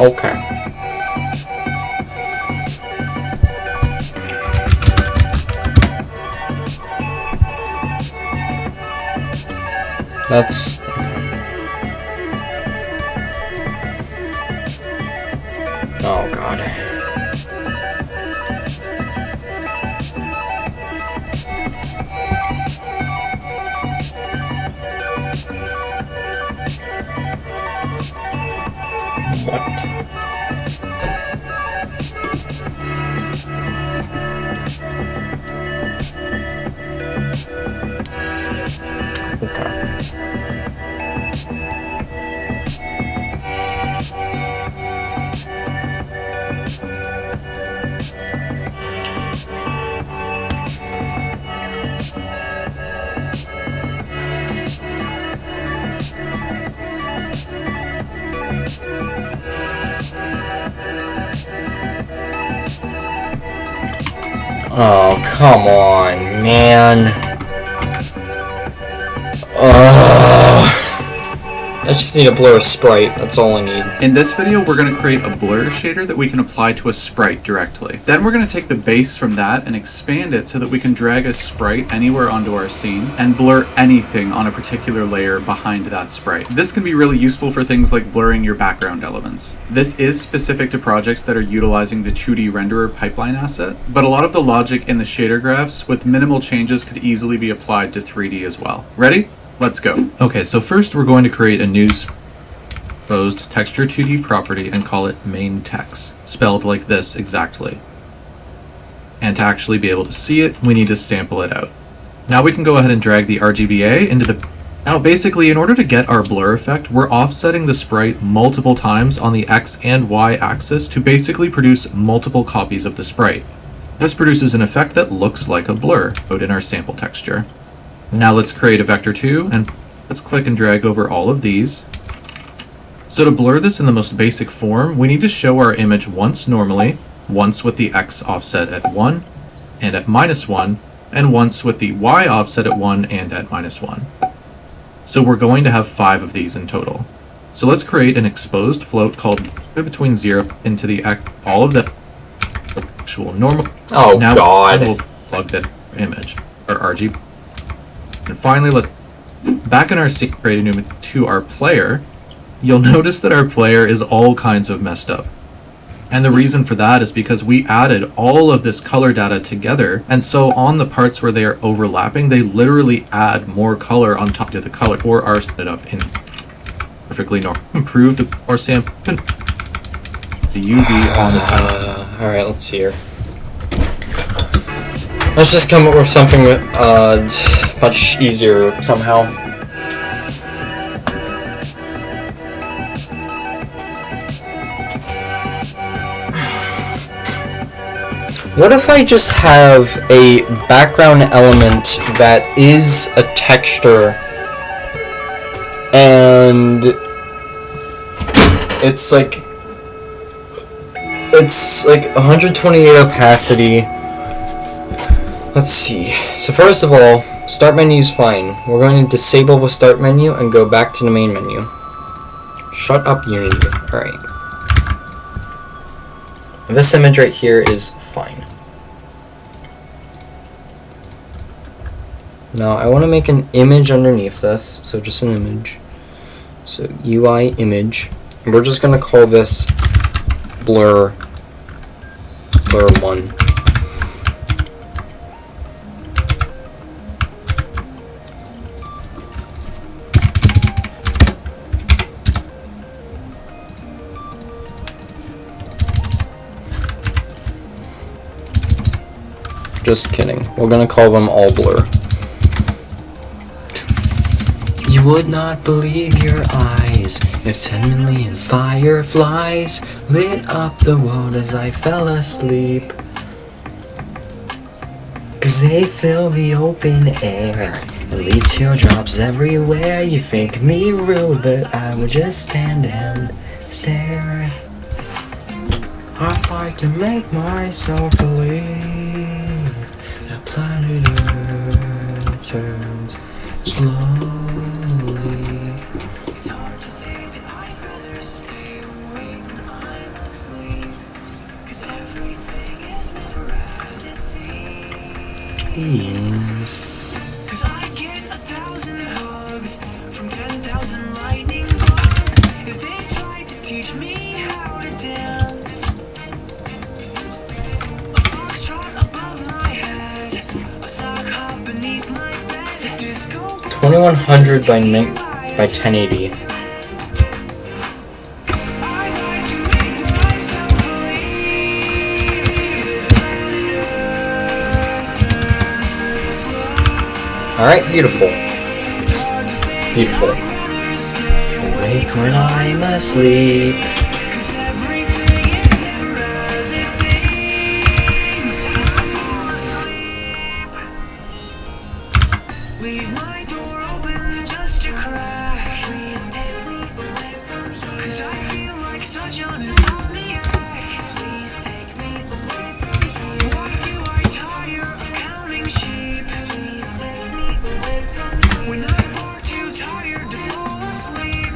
Okay. That's okay. Oh god. What? Oh, come on, man. I just need a blur sprite, that's all I need. In this video, we're going to create a blur shader that we can apply to a sprite directly. Then we're going to take the base from that and expand it so that we can drag a sprite anywhere onto our scene and blur anything on a particular layer behind that sprite. This can be really useful for things like blurring your background elements. This is specific to projects that are utilizing the 2D renderer pipeline asset, but a lot of the logic in the shader graphs with minimal changes could easily be applied to 3D as well. Ready? Let's go. Okay, so first we're going to create a new exposed texture 2D property and call it main text, spelled like this exactly. And to actually be able to see it, we need to sample it out. Now we can go ahead and drag the RGBA into the... Now basically, in order to get our blur effect, we're offsetting the sprite multiple times on the X and Y axis to basically produce multiple copies of the sprite. This produces an effect that looks like a blur, out in our sample texture. Now let's create a vector 2 and let's click and drag over all of these. So to blur this in the most basic form, we need to show our image once normally, once with the X offset at 1 and at -1, and once with the Y offset at 1 and at -1. So we're going to have 5 of these in total. So let's create an exposed float called between 0 into the X, all of the actual normal. Oh, now God. We'll plug that image, or RGB. And finally, back in our scene, create a new image to our player. You'll notice that our player is all kinds of messed up. And the reason for that is because we added all of this color data together, and so on the parts where they are overlapping, they literally add more color on top of the color for our set up in perfectly normal. Improve the core sample, the UV on the title. Alright, let's see here. Let's just come up with something much easier somehow. What if I just have a background element that is a texture and it's like 128 opacity. Let's see. So first of all, start menu is fine. We're going to disable the start menu and go back to the main menu. Shut up, Unity. Alright. This image right here is fine. Now I want to make an image underneath this, so just an image. So UI image. And we're just going to call this blur 1. Just kidding. We're gonna call them all blur. You would not believe your eyes if 10 million fireflies lit up the world as I fell asleep. 'Cause they fill the open air and leave teardrops everywhere. You think me rude, but I would just stand and stare. I'd like to make myself believe that planet Earth turns slowly. It's hard to say that I'd rather stay awake when I'm asleep, 'cause everything is never as it seems. 'Cause I get 1,000 hugs from 10,000 lightning bugs as they try to teach me how to dance. 2100 by 1080. Alright, beautiful. Beautiful. Awake when I'm asleep. Leave my door open just a crack. Please take me away from you, 'cause I feel like such an insomniac. Please take me away from you. Why do I tire of counting sheep? Please take me away from you. When I'm far too tired to fall asleep.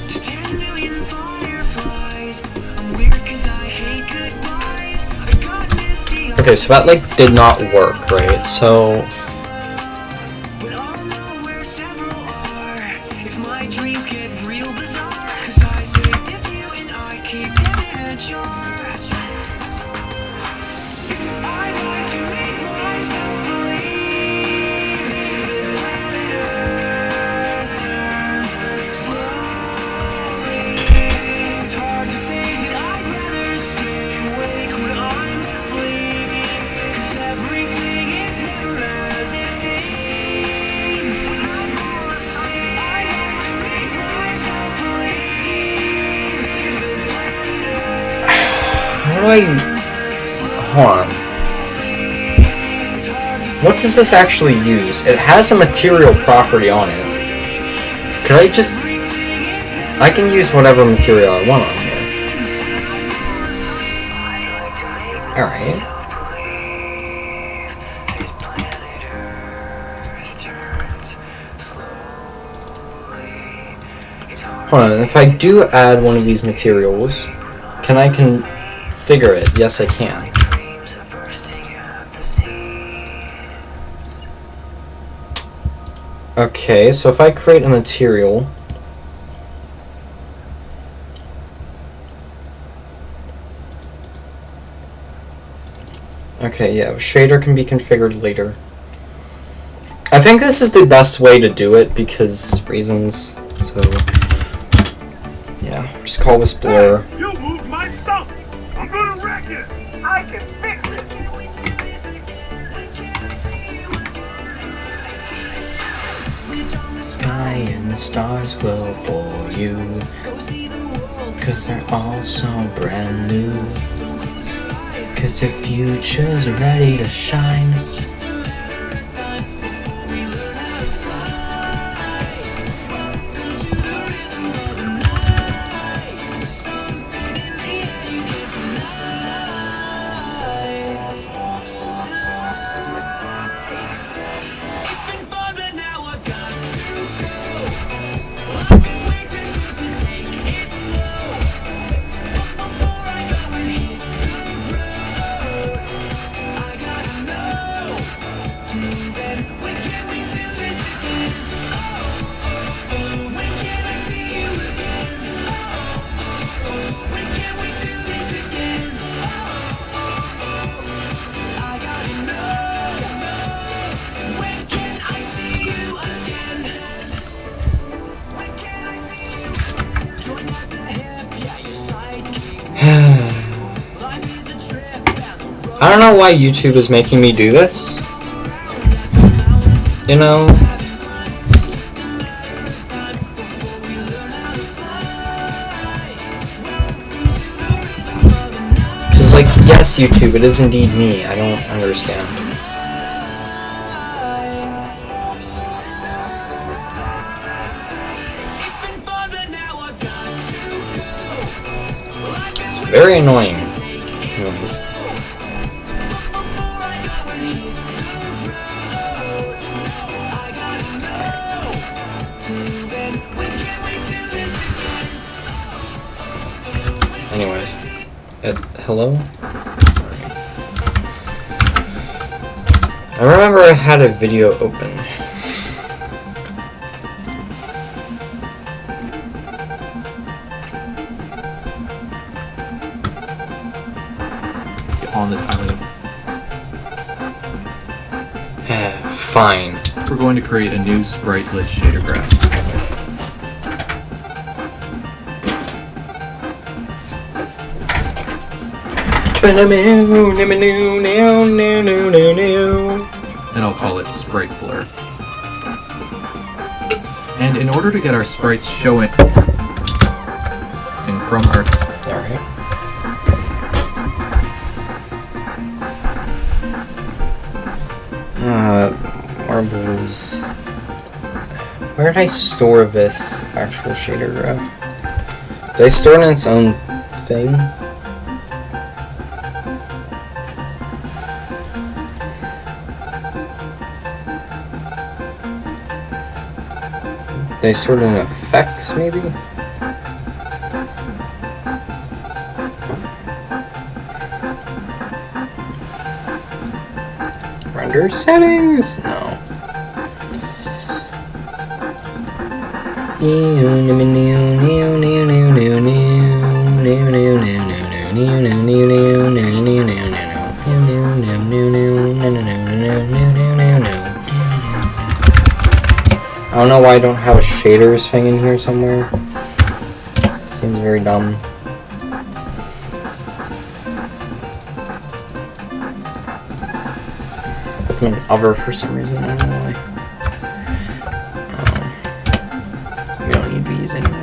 To 10 million fireflies. I'm weird 'cause I hate goodbyes. I got misty. Okay, so that did not work, right? So but I'll know where several are if my dreams get real bizarre, 'cause I saved a few and I keep them in a jar. I like to make myself believe that Earth turns slowly. It's hard to say that I'd rather stay awake when I'm asleep, 'cause everything is never as it seems. I like to make myself believe how do I... Hold on. What does this actually use? It has a material property on it. Could I just I can use whatever material I want on here. Alright. Hold on, if I do add one of these materials, can I configure it? Yes, I can. Okay, so if I create a material, okay, yeah, shader can be configured later. I think this is the best way to do it because reasons, so yeah, just call this blur. You moved my stuff! I'm gonna wreck it! I can fix it! Sky and the stars glow for you, 'cause they're all so brand new. 'Cause your future's ready to shine. I don't know why YouTube is making me do this. You know? Because, like, yes, YouTube, it is indeed me. I don't understand. It's very annoying. Anyways. Anyways, hello? I remember I had a video open. On the timeline. Fine. We're going to create a new sprite-lit shader graph. And I'll call it sprite blur. And in order to get our sprites showing in Chrome Art, Alright. Marbles. Where did I store this actual shader graph? Did I store it in its own thing? They stored it in effects, maybe? Render settings? No. I don't know why I don't have a shaders thing in here somewhere. Seems very dumb. Put them in other for some reason, I don't know why. We don't need these anymore.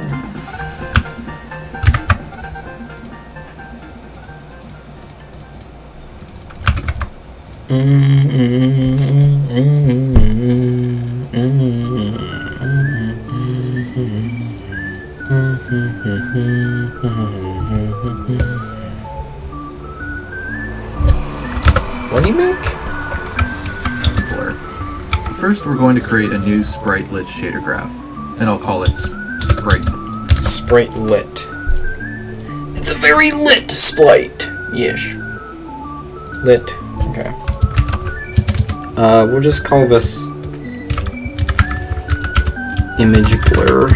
What do you make? Blur. First, we're going to create a new sprite lit shader graph, and I'll call it sprite. Sprite lit. It's a very lit sprite. Yes. Lit. Okay. We'll just call this image blur.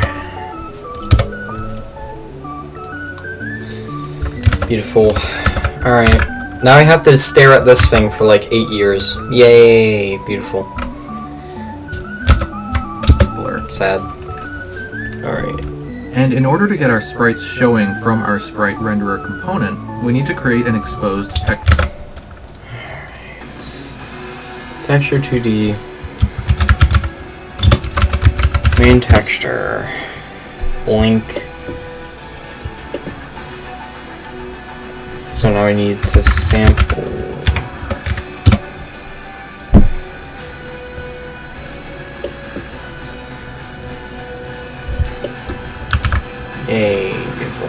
Beautiful. Alright. Now I have to stare at this thing for like 8 years. Yay! Beautiful. Blur. Sad. Alright. And in order to get our sprites showing from our sprite renderer component, we need to create an exposed texture. Texture 2D. Main texture. Blink. So now I need to sample. Yay, beautiful.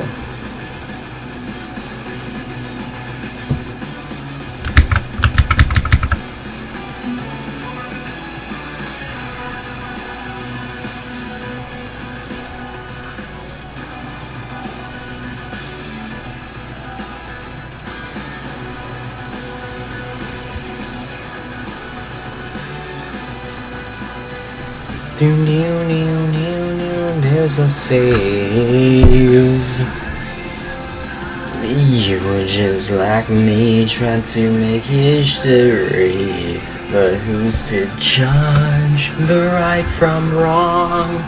There's a save. You were just like me, trying to make history. But who's to judge the right from wrong?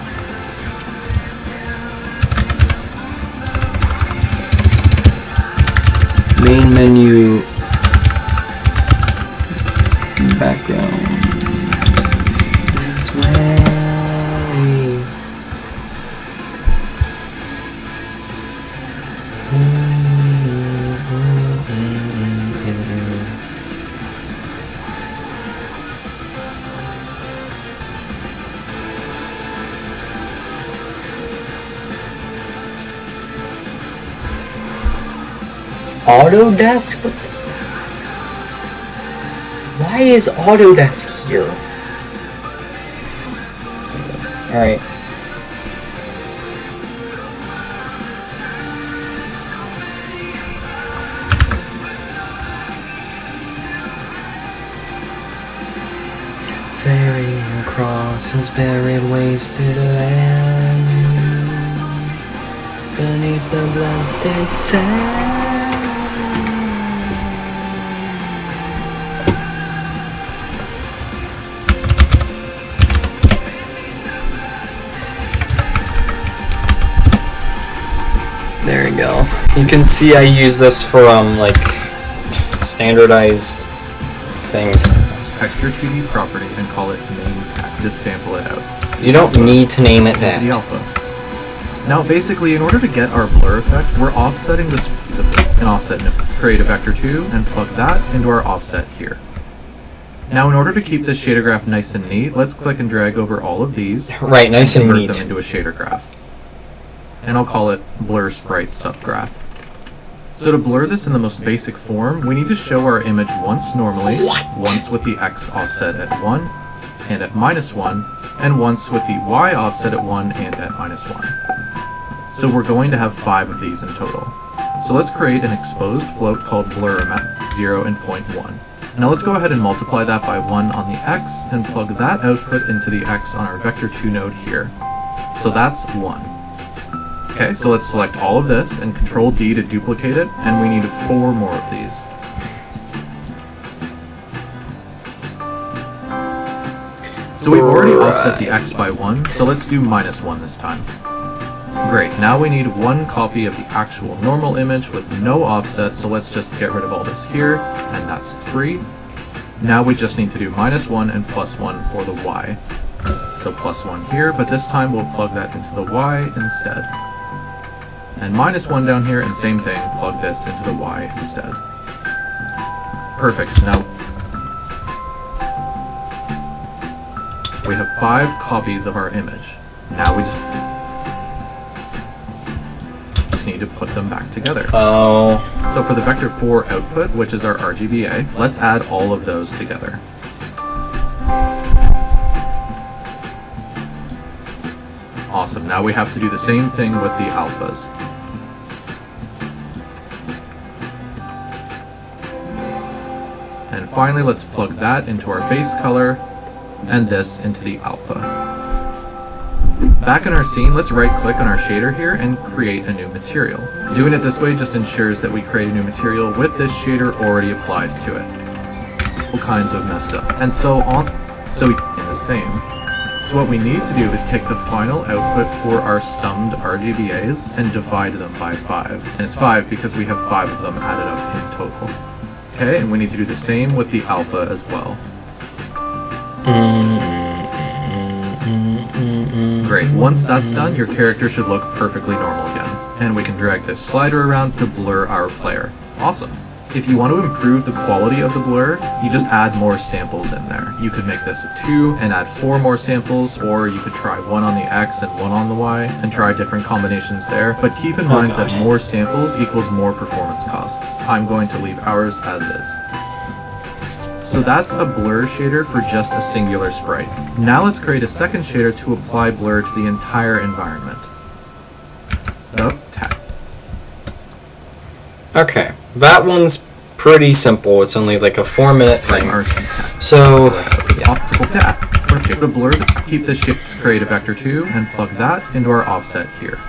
Main menu. Background. This way. Autodesk? What the... Why is Autodesk here? Alright. Ferrying across his buried, wasted land beneath the blasted sand. There we go. You can see I use this for like standardized things. Texture 2D property and call it main text. Just sample it out. You don't need to name it The that. alpha. Now basically, in order to get our blur effect, we're offsetting the speeds of an offset node. Create a vector 2 and plug that into our offset here. Now in order to keep this shader graph nice and neat, let's click and drag over all of these. Right, nice and convert neat. them into a shader graph. And I'll call it blur sprite subgraph. So to blur this in the most basic form, we need to show our image once normally, once with the X offset at 1 and at -1, and once with the Y offset at 1 and at -1. So we're going to have 5 of these in total. So let's create an exposed float called blur at 0 and 0.1. Now let's go ahead and multiply that by 1 on the X and plug that output into the X on our vector 2 node here. So that's 1. Okay, so let's select all of this and Control D to duplicate it, and we need 4 more of these. So we've already offset the X by 1, so let's do -1 this time. Great, now we need 1 copy of the actual normal image with no offset, so let's just get rid of all this here, and that's 3. Now we just need to do -1 and +1 for the Y. So +1 here, but this time we'll plug that into the Y instead. And -1 down here, and same thing, plug this into the Y instead. Perfect, so now we have 5 copies of our image. Now we just... need to put them back together. Oh. So for the vector 4 output, which is our RGBA, let's add all of those together. Awesome, now we have to do the same thing with the alphas. And finally, let's plug that into our base color, and this into the alpha. Back in our scene, let's right-click on our shader here and create a new material. Doing it this way just ensures that we create a new material with this shader already applied to it. All kinds of messed up. And so on, so we in the same. So what we need to do is take the final output for our summed RGBAs and divide them by 5. And it's 5 because we have 5 of them added up in total. Okay, and we need to do the same with the alpha as well. Great, once that's done, your character should look perfectly normal again. And we can drag this slider around to blur our player. Awesome. If you want to improve the quality of the blur, you just add more samples in there. You could make this a 2 and add 4 more samples, or you could try 1 on the X and 1 on the Y and try different combinations there. But keep in mind that more samples equals more performance costs. I'm going to leave ours as is. So that's a blur shader for just a singular sprite. Now let's create a second shader to apply blur to the entire environment. Tap. Okay, that one's pretty simple. It's only like a 4-minute thing. RT. So, Optical tap. We're going to blur, keep this shape, create a vector 2, and plug that into our offset here.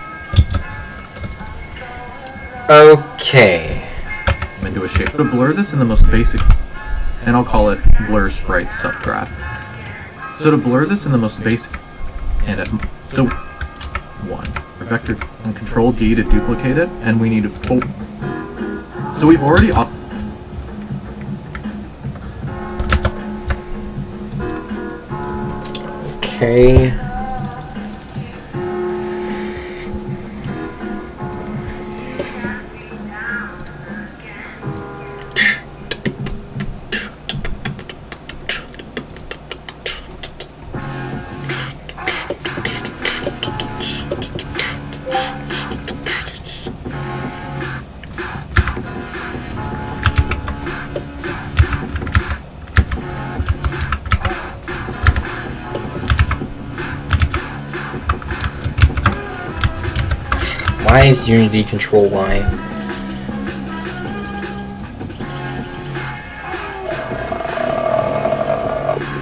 okay. Into a shape. To blur this in the most basic, and I'll call it blur sprite subgraph. So to blur this in the most basic, and so 1 for vector and Control D to duplicate it, and we need to. So we've already Okay. Why is Unity Control Y?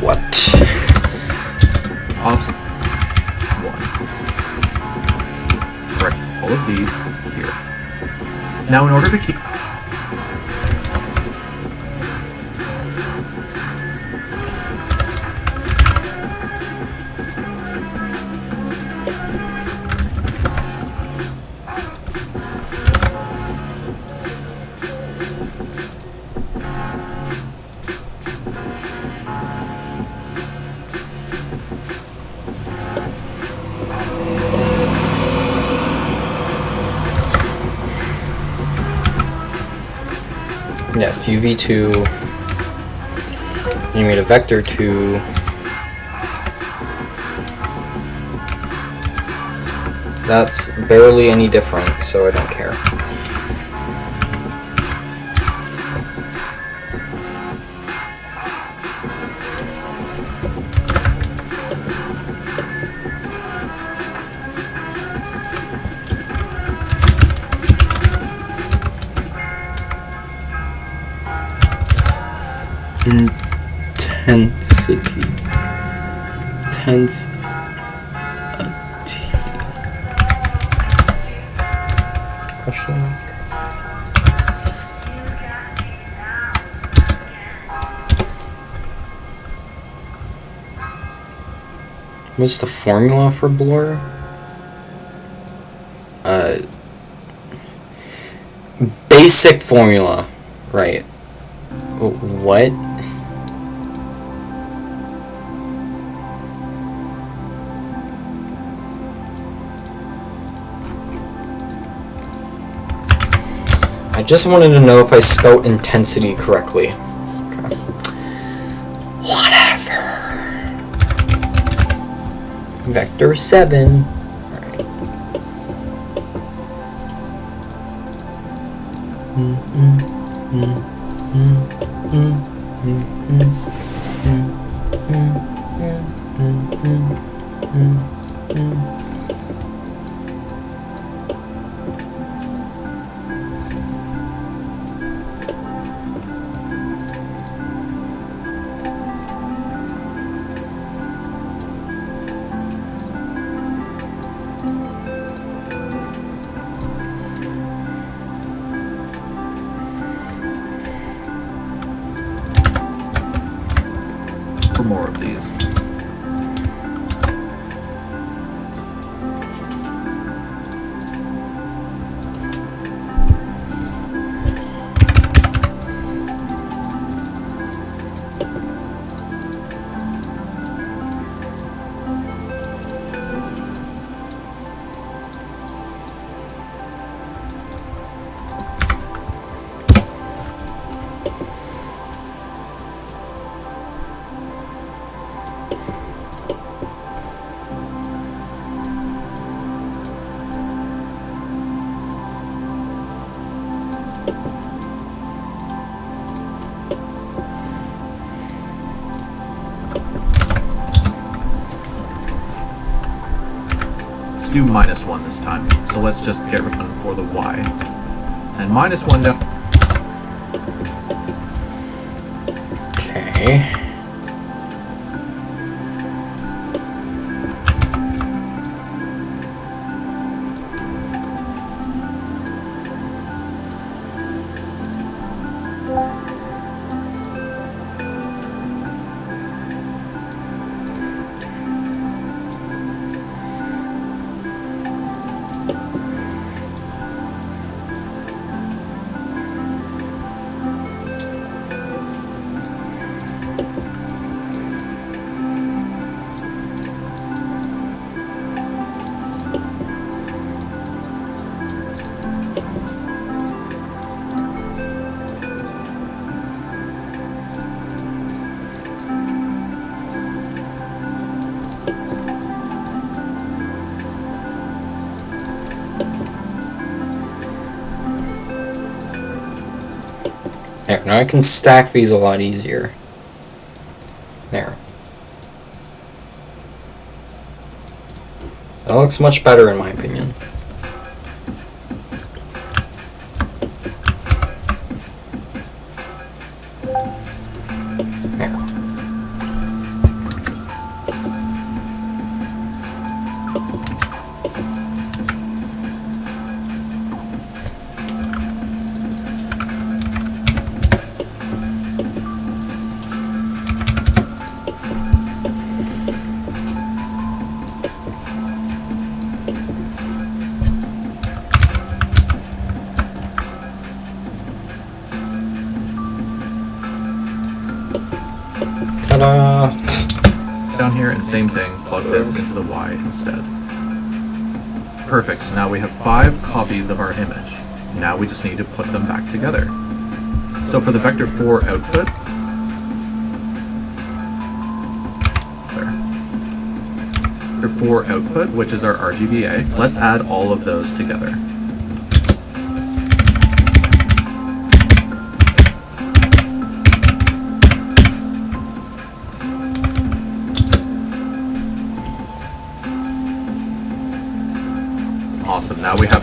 What? Option 1. Correct all of these here. Now in order to keep Yes, UV2. You made a vector 2. That's barely any different, so I don't care. Intensity. Question mark. What's the formula for blur? Basic formula. Right. What? I just wanted to know if I spelled intensity correctly. Okay. Whatever. Vector 7. Alright. For more of these. Let's do -1 this time. So let's just get rid of 1 for the y. And -1 down. Okay. There, now I can stack these a lot easier. There. That looks much better in my opinion. There. Ta-da! Down here, and same thing, plug this into the y instead. Perfect, so now we have 5 copies of our image. Now we just need to put them back together. So for the vector 4 output, vector 4 output, which is our RGBA, let's add all of those together. Awesome, now we have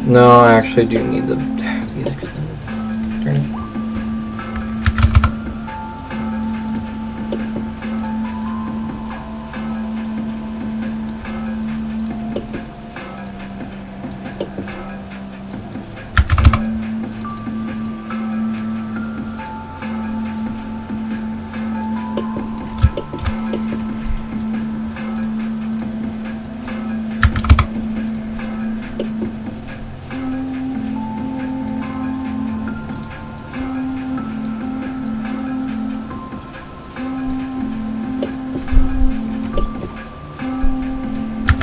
No, I actually do need the these extended. Darn it.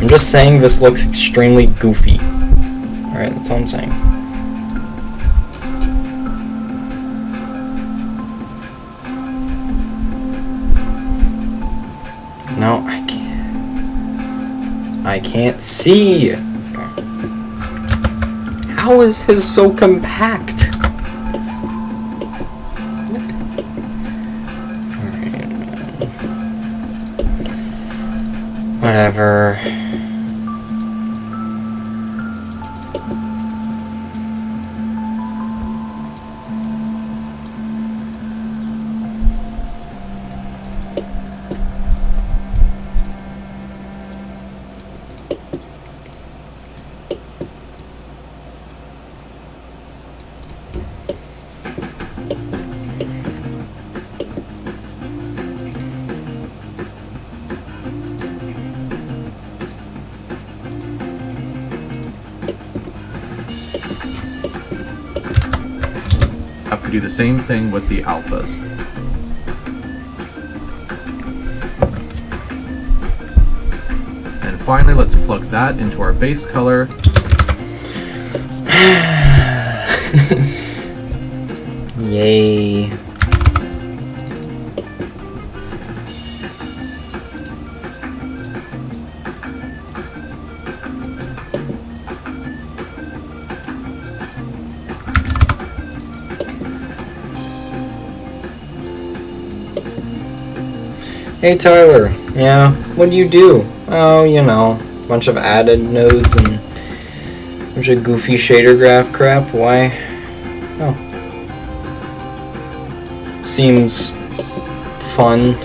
I'm just saying this looks extremely goofy. Alright, that's all I'm saying. No, I can't. I can't see. How is his so compact? Whatever. Have to do the same thing with the alphas. And finally, let's plug that into our base color. Yay. Hey Tyler, yeah, what do you do? Oh, you know, bunch of added nodes and bunch of goofy shader graph crap. Why? Oh. Seems fun.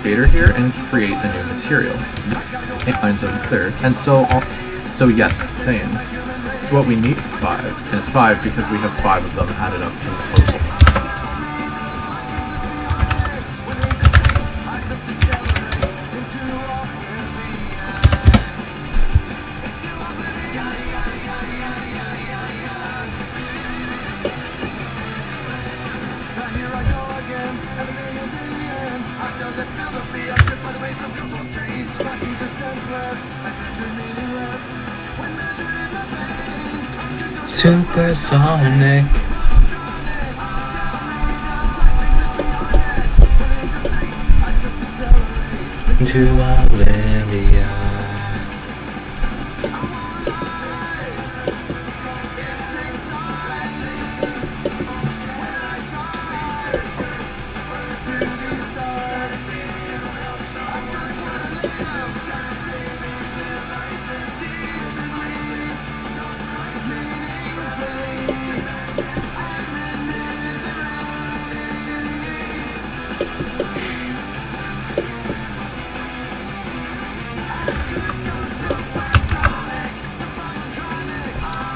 Shader here and create a new material. Lines over there. And so yes, same. So what we need 5, and it's 5 because we have 5 of them added up from the total. Supersonic. To Oblivion.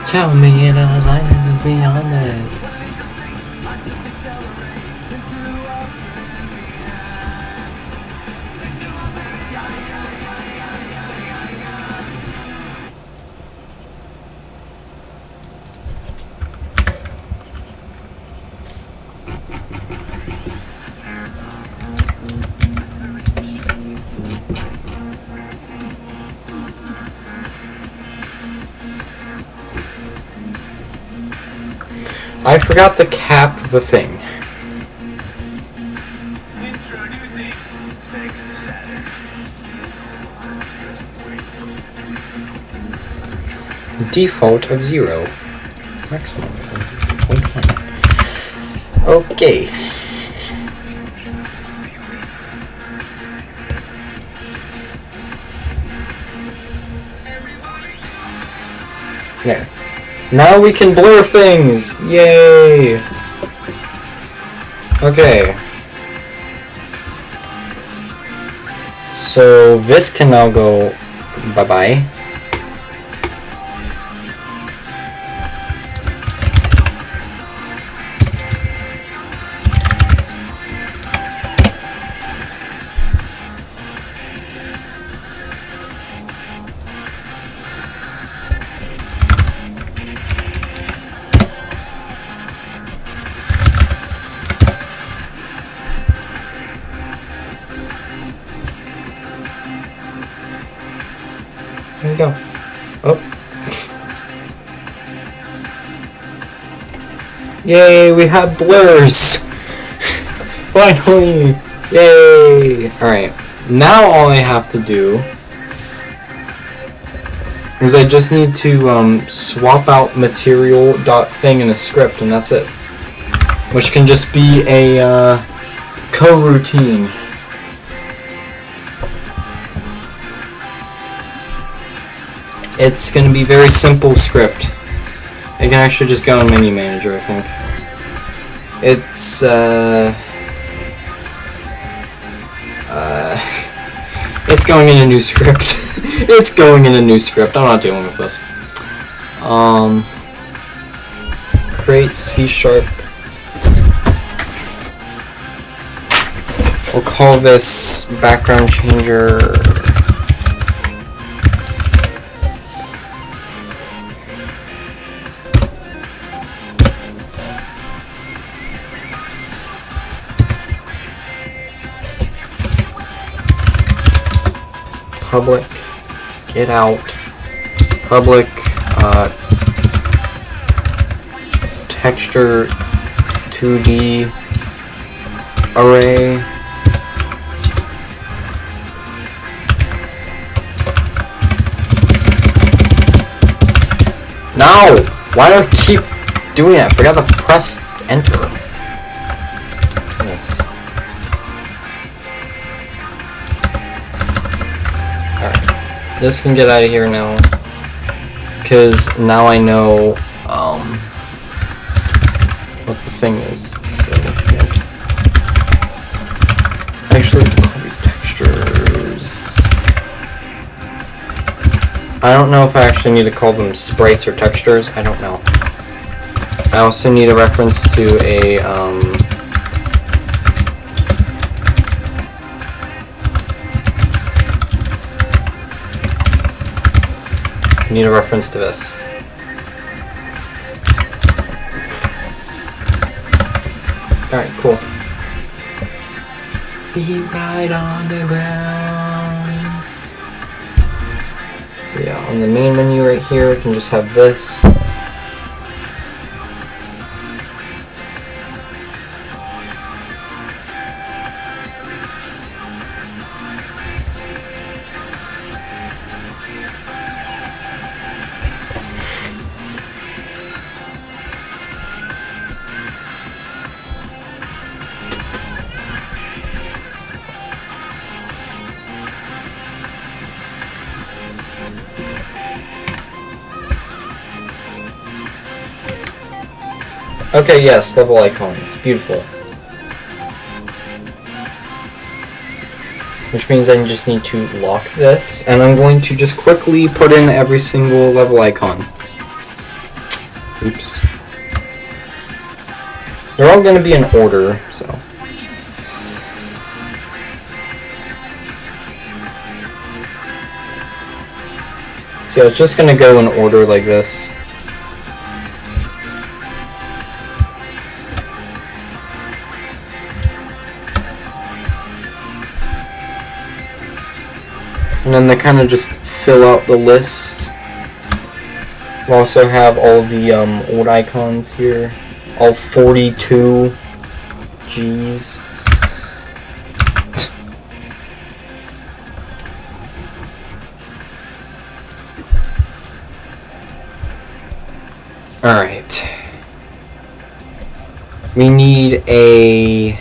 Tell me it was like this is beyond it. I forgot to cap the thing. Introducing Sega Saturn. Default of 0. Maximum of 0.1. Okay. There. Now we can blur things! Yay! Okay. So this can now go bye-bye. There we go. Oh. Yay, we have blurs! Finally! Yay! Alright, now all I have to do is I just need to swap out material.thing in a script, and that's it. Which can just be a coroutine. It's going to be very simple script. I can actually just go in Menu Manager, I think. It's, it's going in a new script. It's going in a new script. I'm not dealing with this. Create C#. We'll call this background changer. Public, get out, public, texture 2D array, no! Why do I keep doing it? I forgot to press enter. Yes. This can get out of here now, because now I know what the thing is. So actually, all these textures. I don't know if I actually need to call them sprites or textures. I don't know. I also need a reference to a need a reference to this. Alright, cool. Be right on the ground. So yeah, on the main menu right here, we can just have this. Okay, yes, level icons. Beautiful. Which means I just need to lock this, and I'm going to just quickly put in every single level icon. Oops. They're all going to be in order, so. So yeah, it's just going to go in order like this. And then they kind of just fill out the list. We'll also have all the old icons here. All 42 G's. Alright. We need a...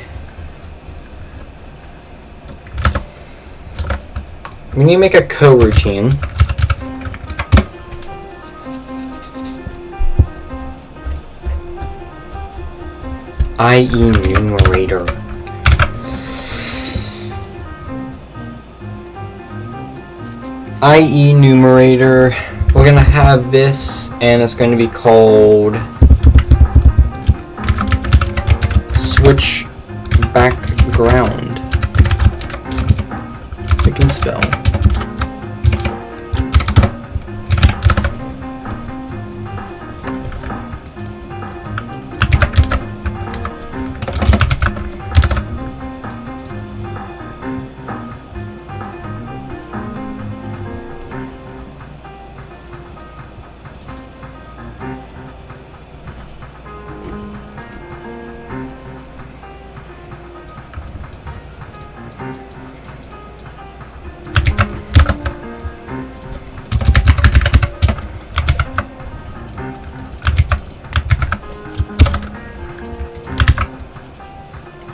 We need to make a coroutine. IE numerator. IE numerator. We're gonna have this, and it's going to be called switch background. I can spell.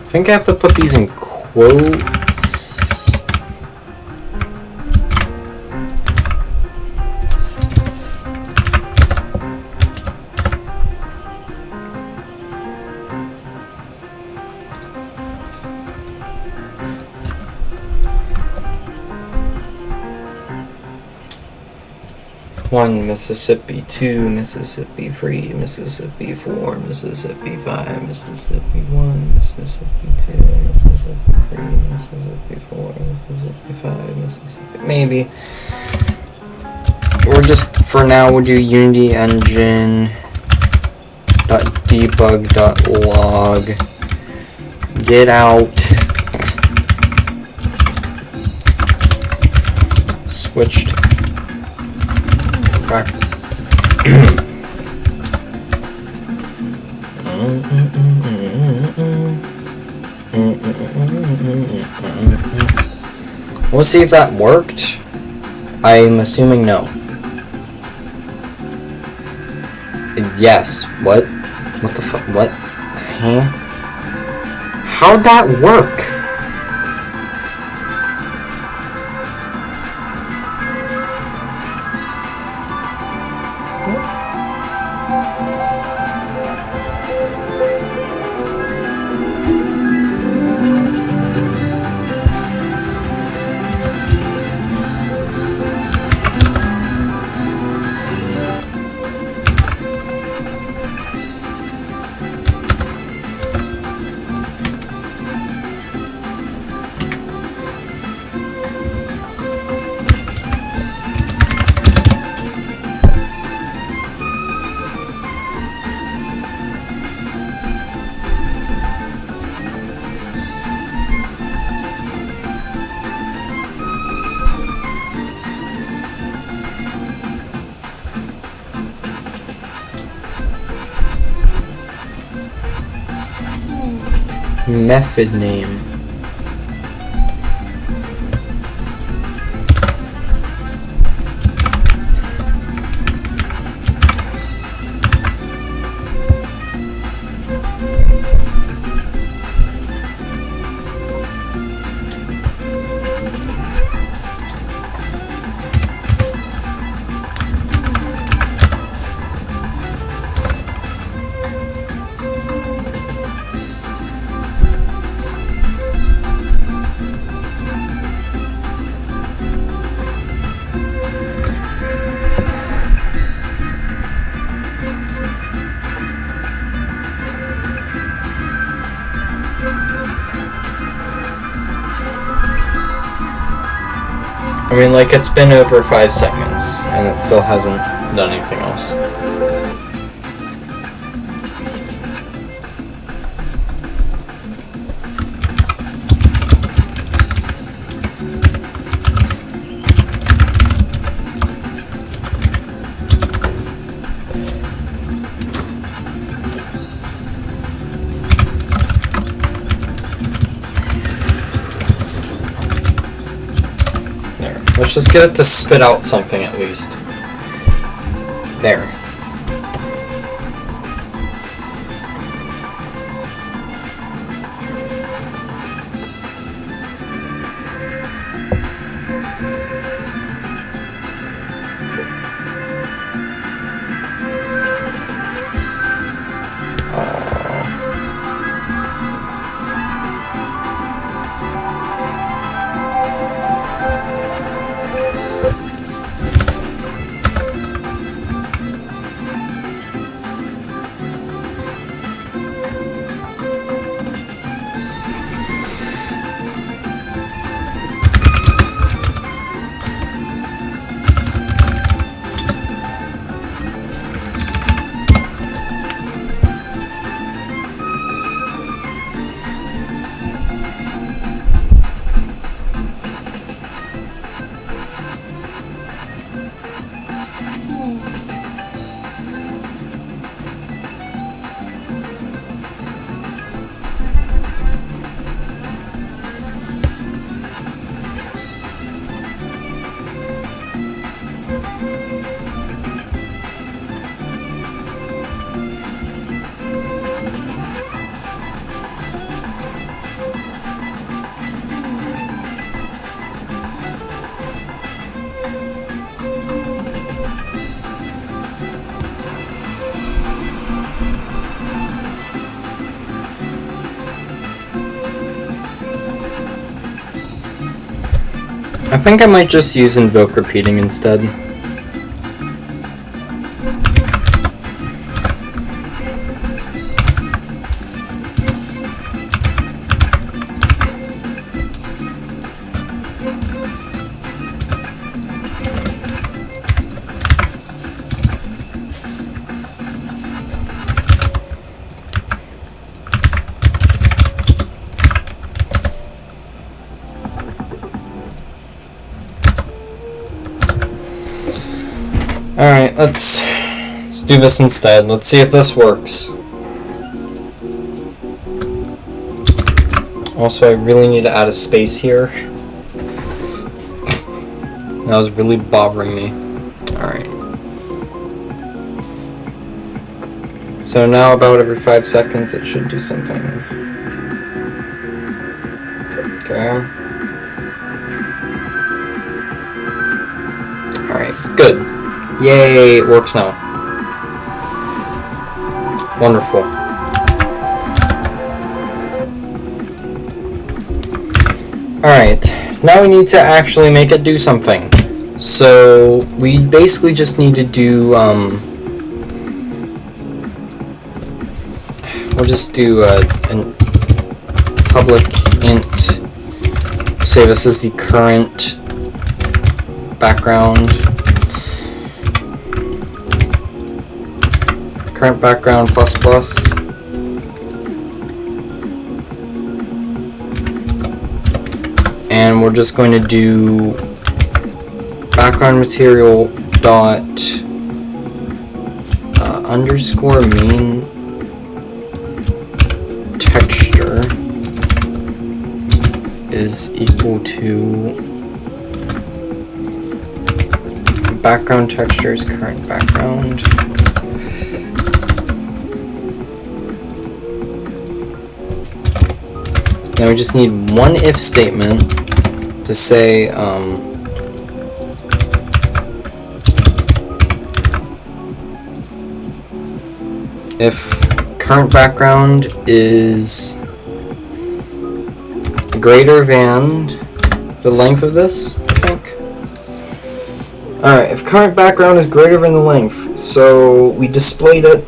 I think I have to put these in quotes. One Mississippi, 2 Mississippi, 3 Mississippi, 4 Mississippi, 5 Mississippi, 1 Mississippi, 2 Mississippi, 3 Mississippi, 4 Mississippi, 5 Mississippi. Maybe. Or just for now we'll do Unity Engine .debug.log. Get out. Switched. We'll see if that worked. I'm assuming no. Yes. What? What the fuck? What? Huh? How'd that work? Method name. I mean, like, it's been over 5 seconds, and it still hasn't done anything else. Let's just get it to spit out something at least. There. I think I might just use invoke repeating instead. Alright, let's do this instead. Let's see if this works. Also, I really need to add a space here. That was really bothering me. Alright. So now about every 5 seconds it should do something. Okay. Alright, good. Yay, it works now. Wonderful. Alright, now we need to actually make it do something. So, we basically just need to do, we'll just do a public int, say this is the current background. Current background plus plus. And we're just going to do background material dot underscore mean texture is equal to background texture is current background. Now we just need one if statement to say if current background is greater than the length of this, I think. Alright, if current background is greater than the length, so we displayed it,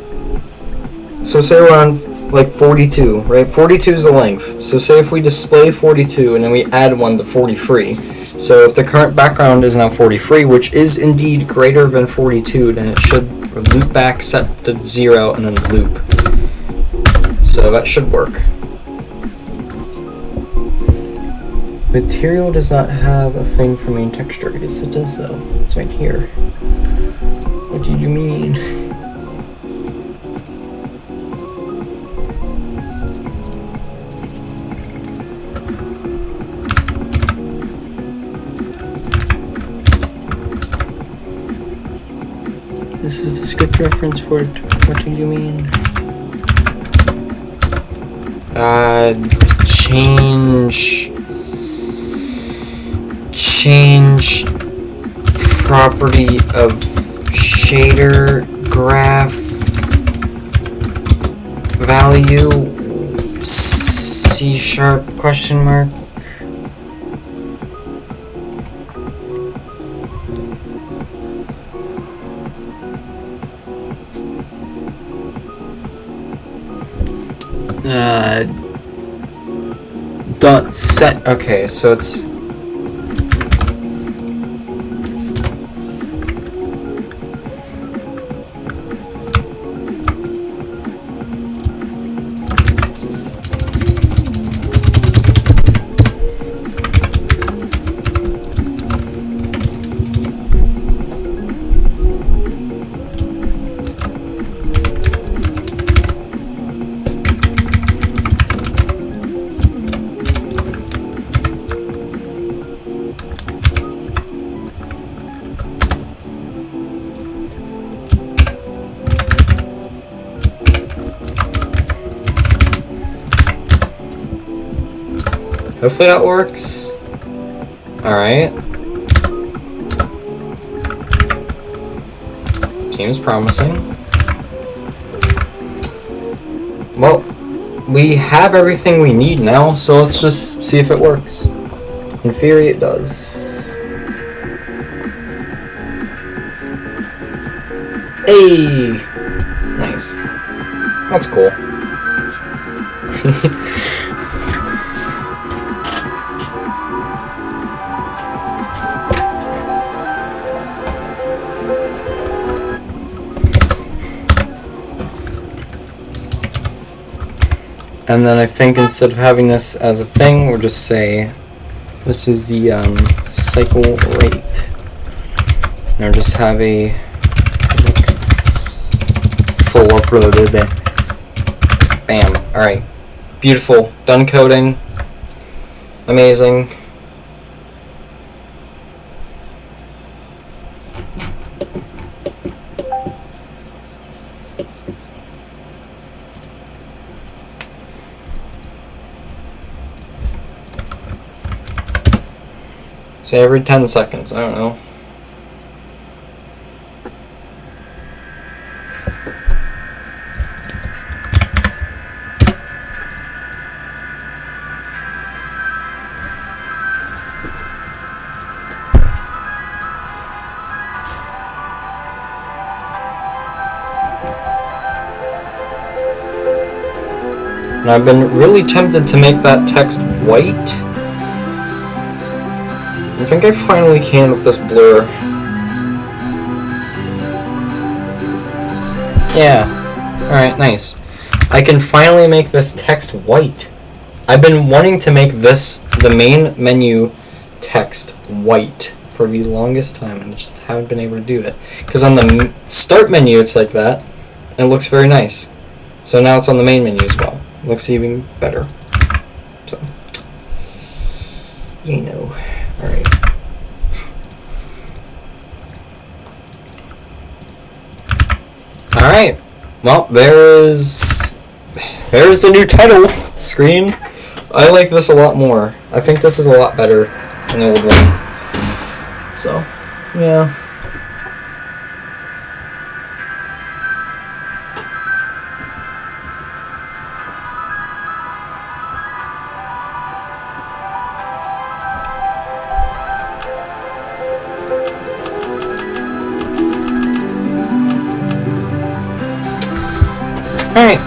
so say we're on like 42, right? 42 is the length. So say if we display 42 and then we add one to 43. So if the current background is now 43, which is indeed greater than 42, then it should loop back, set to 0, and then loop. So that should work. Material does not have a thing for main texture. Yes, it does though. It's right here. What do you mean? This is the script reference for it. What do you mean? Change property of shader graph value C# question mark. Dot set. Okay, so it's hopefully that works. Alright. Seems promising. Well, we have everything we need now, so let's just see if it works. In theory, it does. Hey! Nice. That's cool. And then I think instead of having this as a thing, we'll just say this is the cycle rate. And I'll just have a full uploaded. Bam. Alright. Beautiful. Done coding. Amazing. Say every 10 seconds, I don't know. And I've been really tempted to make that text white. I think I finally can with this blur. Yeah. Alright, nice. I can finally make this text white. I've been wanting to make this, the main menu text, white for the longest time, and I just haven't been able to do it. Because on the start menu it's like that, and it looks very nice. So now it's on the main menu as well. It looks even better. So, you know. Alright. Alright. Well, there's the new title screen. I like this a lot more. I think this is a lot better than the old one. So, yeah. Alright.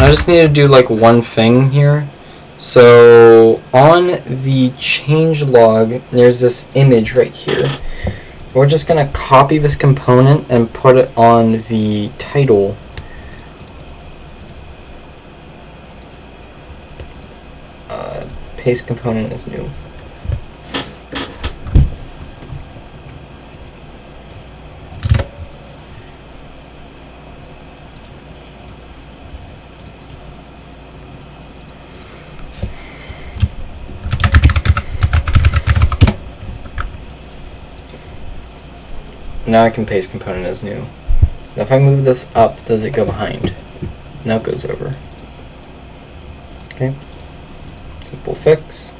I just need to do like one thing here. So on the change log, there's this image right here. We're just gonna copy this component and put it on the title. Paste component is new. Now I can paste component as new. Now if I move this up, does it go behind? Now it goes over. Okay. Simple fix.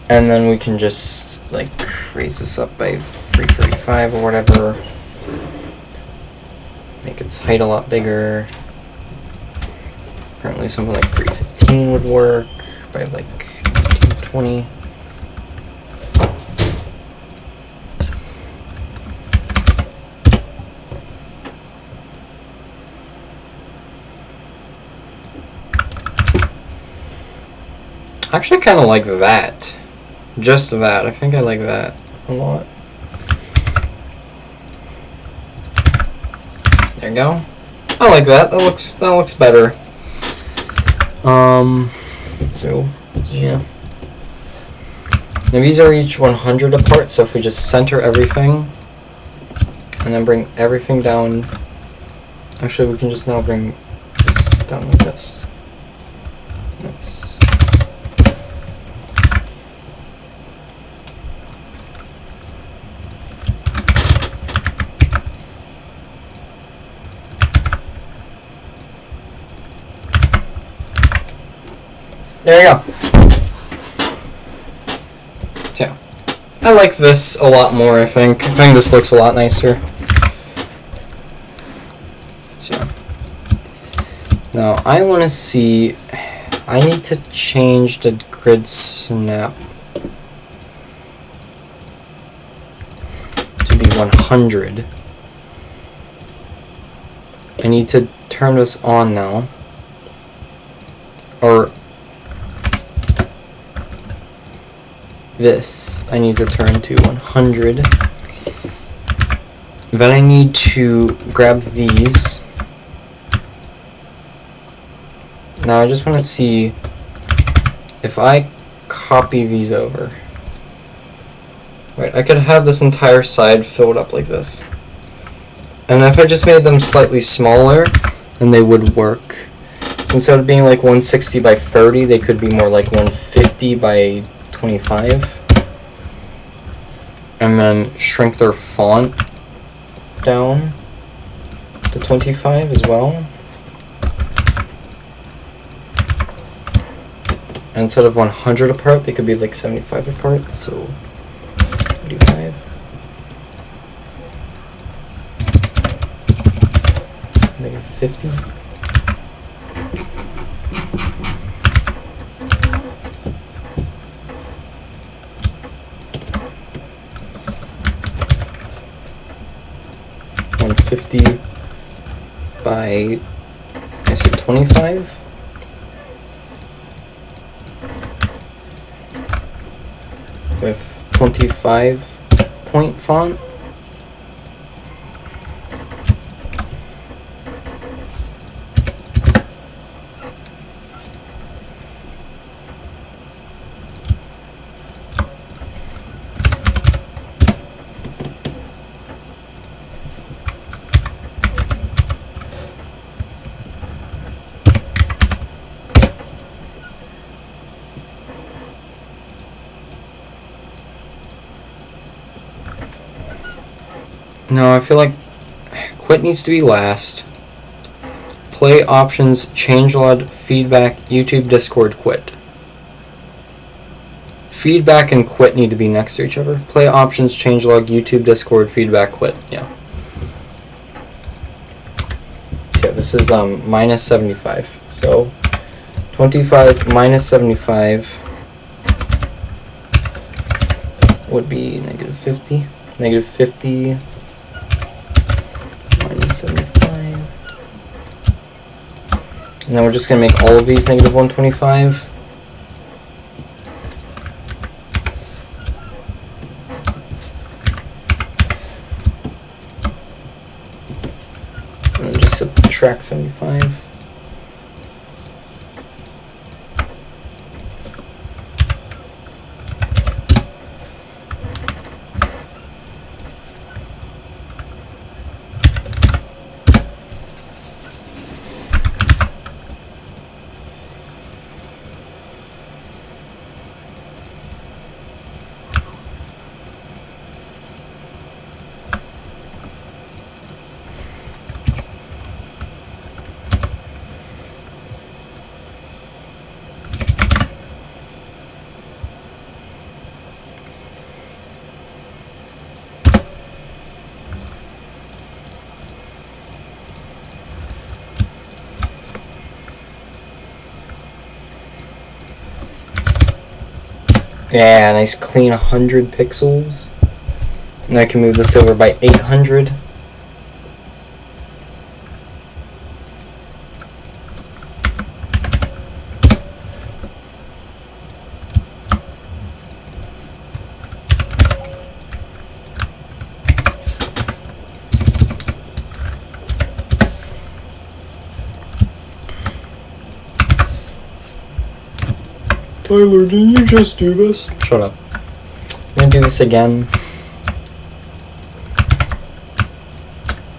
And then we can just like raise this up by 335 or whatever. Make its height a lot bigger. Apparently something like 315 would work by like 1920. Actually, I kind of like that. Just that. I think I like that a lot. There you go. I like that. That looks better. So yeah. Now these are each 100 apart. So if we just center everything, and then bring everything down. Actually, we can just now bring this down like this. Nice. There you go. So, I like this a lot more, I think. I think this looks a lot nicer. So, now I want to see, I need to change the grid snap. 100. I need to turn this on now. Or this I need to turn to 100. Then I need to grab these. Now I just want to see if I copy these over. Right, I could have this entire side filled up like this. And if I just made them slightly smaller, then they would work. So instead of being like 160 by 30, they could be more like 150 by 25. And then shrink their font down to 25 as well. And instead of 100 apart, they could be like 75 apart, so 25. -50. $150 by, I said 25. With 25 point font. No, I feel like quit needs to be last. Play options, changelog, feedback, YouTube, Discord, quit. Feedback and quit need to be next to each other. Play options, changelog, YouTube, Discord, feedback, quit. Yeah. So yeah, this is minus 75. So 25 minus 75 would be -50. -50. Minus 75. And then we're just going to make all of these -125. And then just subtract 75. Yeah, nice clean 100 pixels. And I can move this over by 800. Tyler, didn't you just do this? Shut up. I'm gonna do this again.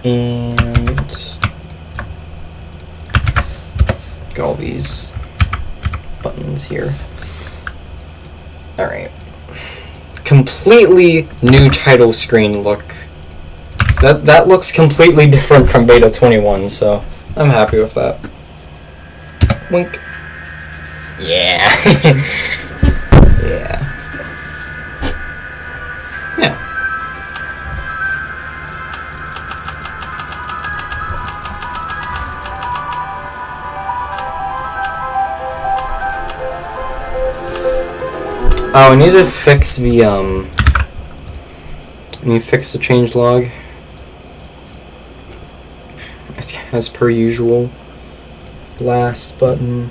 And got all these buttons here. Alright. Completely new title screen look. That looks completely different from beta 21, so I'm happy with that. Wink. Yeah. Yeah. Yeah. Oh, I need to fix the me fix the changelog. As per usual. Last button.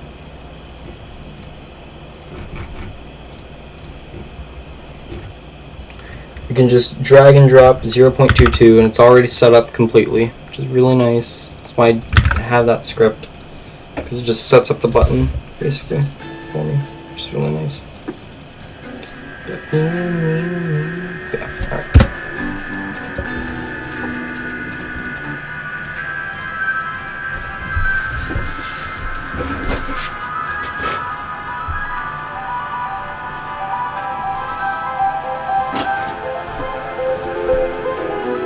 You can just drag and drop 0.22 and it's already set up completely, which is really nice. That's why I have that script, because it just sets up the button basically for me, which is really nice. Yeah, alright.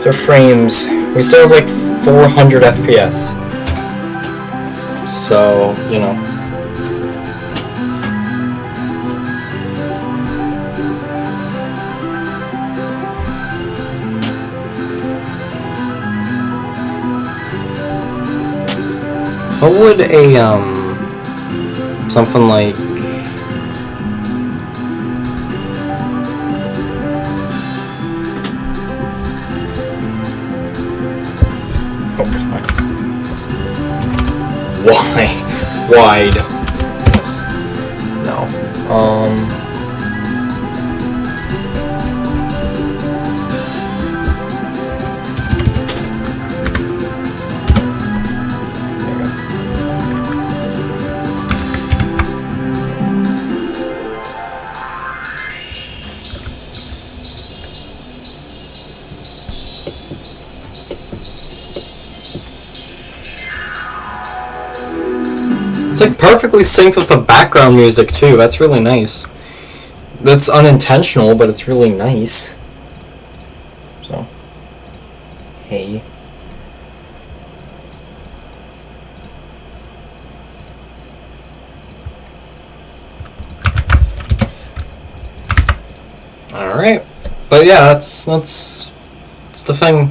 So frames, we still have like 400 FPS. So, you know. What would a, something like, wide. Yes. No. It's like perfectly synced with the background music too. That's really nice. That's unintentional, but it's really nice. So, hey. All right, but yeah, that's the thing.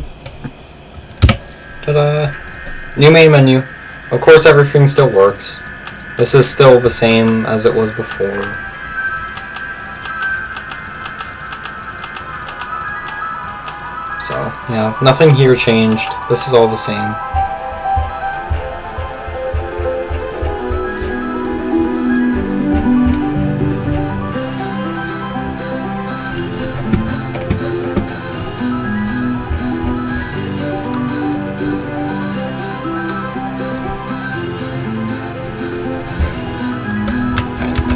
Ta-da! New main menu. Of course, everything still works. This is still the same as it was before. So, yeah, nothing here changed. This is all the same.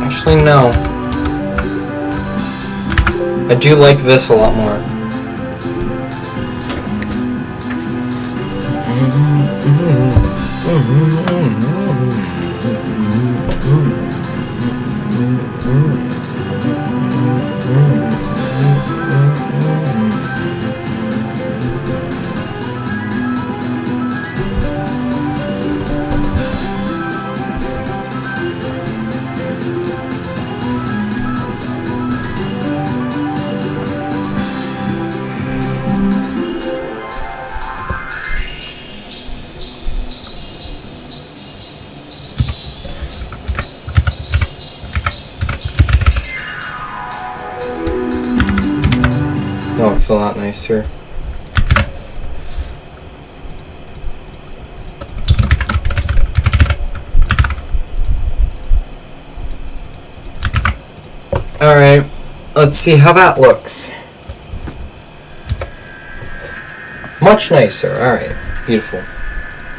Actually, no. I do like this a lot more. Oh, it's a lot nicer. Alright, let's see how that looks. Much nicer, alright, beautiful.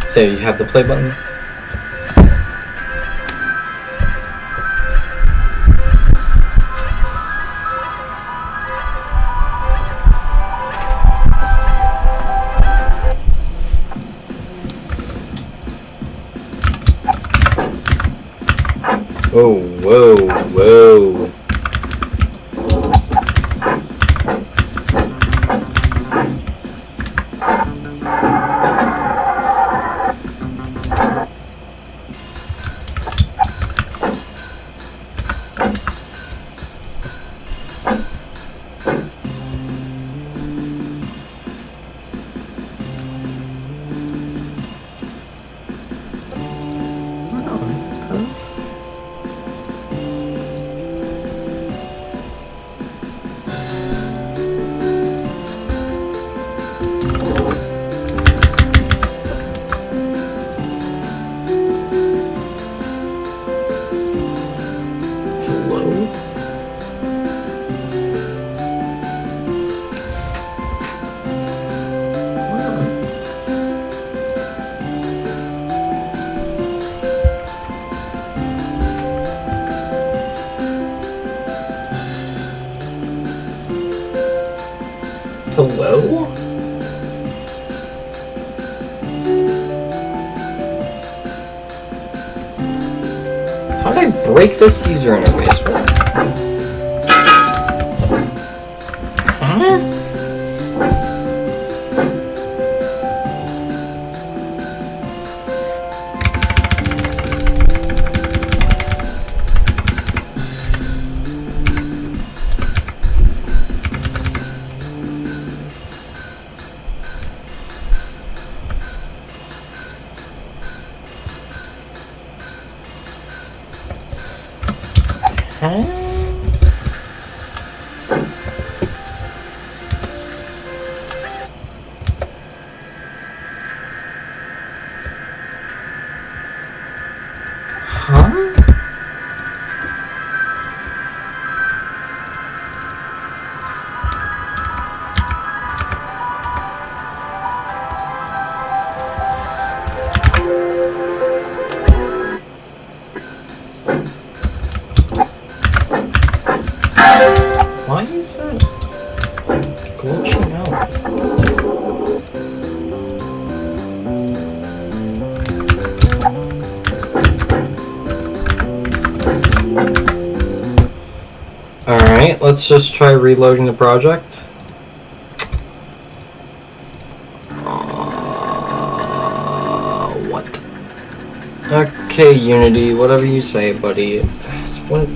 So you have the play button. Whoa, whoa, whoa. How did I break this user interface? What? Huh? Why is that glitching out? Alright, let's just try reloading the project. What? Okay, Unity, whatever you say, buddy. What?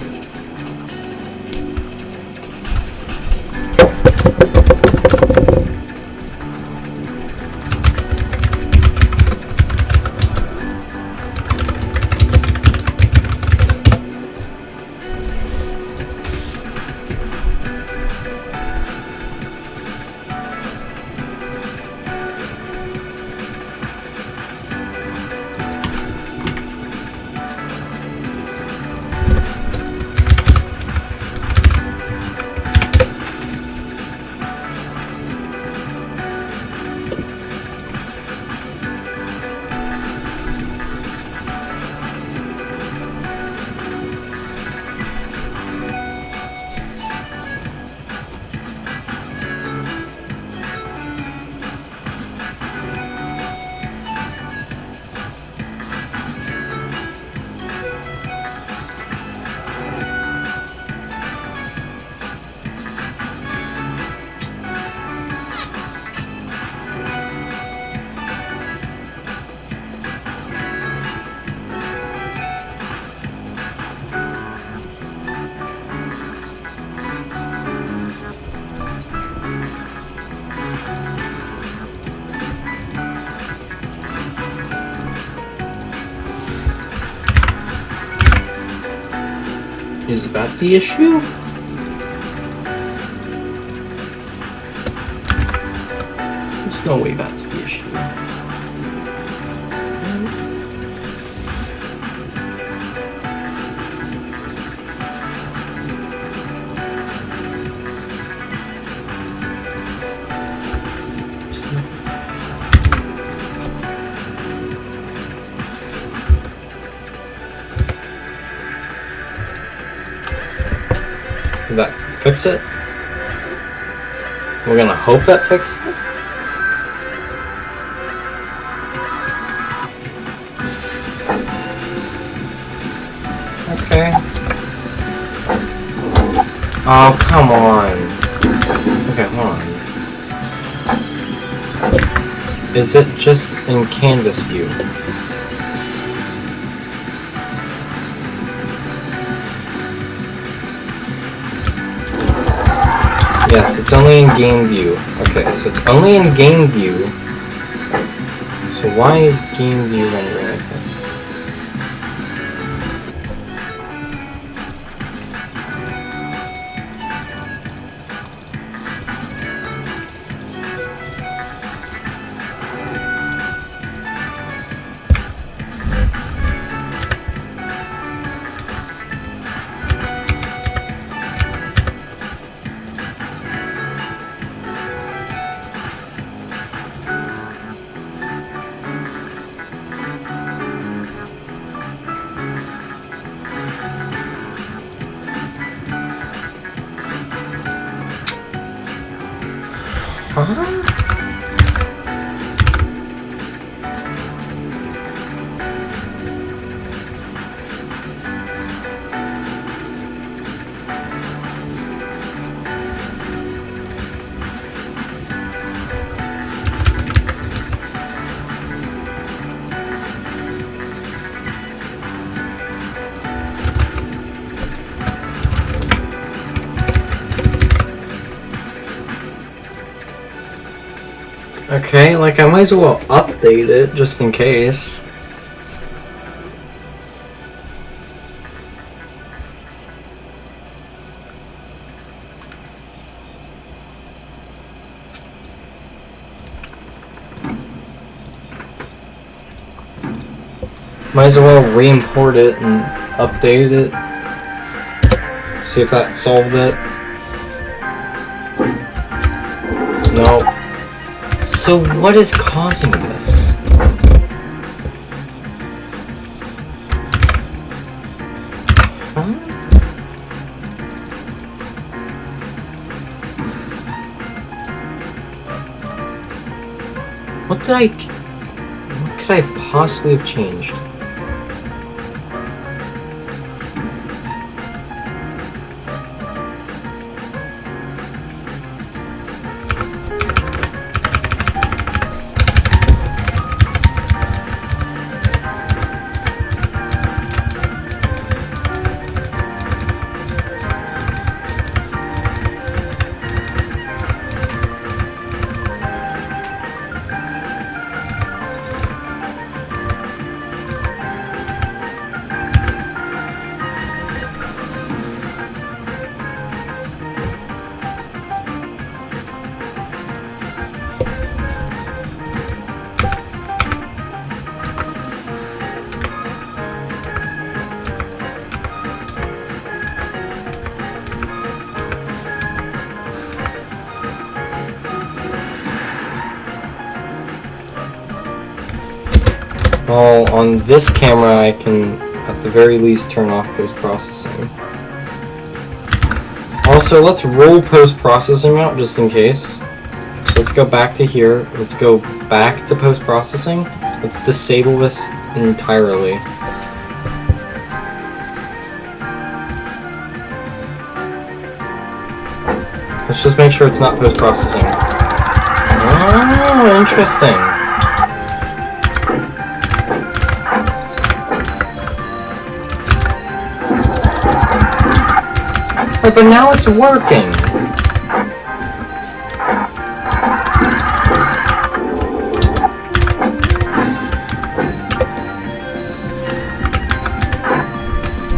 Is that the issue? There's no way that's the issue. Did that fix it? We're gonna hope that fixes it? Okay. Oh, come on. Okay, hold on. Is it just in Canvas view? Yes, it's only in game view. Okay, so it's only in game view. So why is game view rendering like this? Okay, like I might as well update it just in case. Might as well re-import it and update it. See if that solved it. No. So what is causing this? Huh? What could I possibly have changed? Well, on this camera I can at the very least turn off post-processing. Also, let's roll post-processing out just in case. So let's go back to here. Let's go back to post-processing. Let's disable this entirely. Let's just make sure it's not post-processing. Oh, interesting. But now it's working.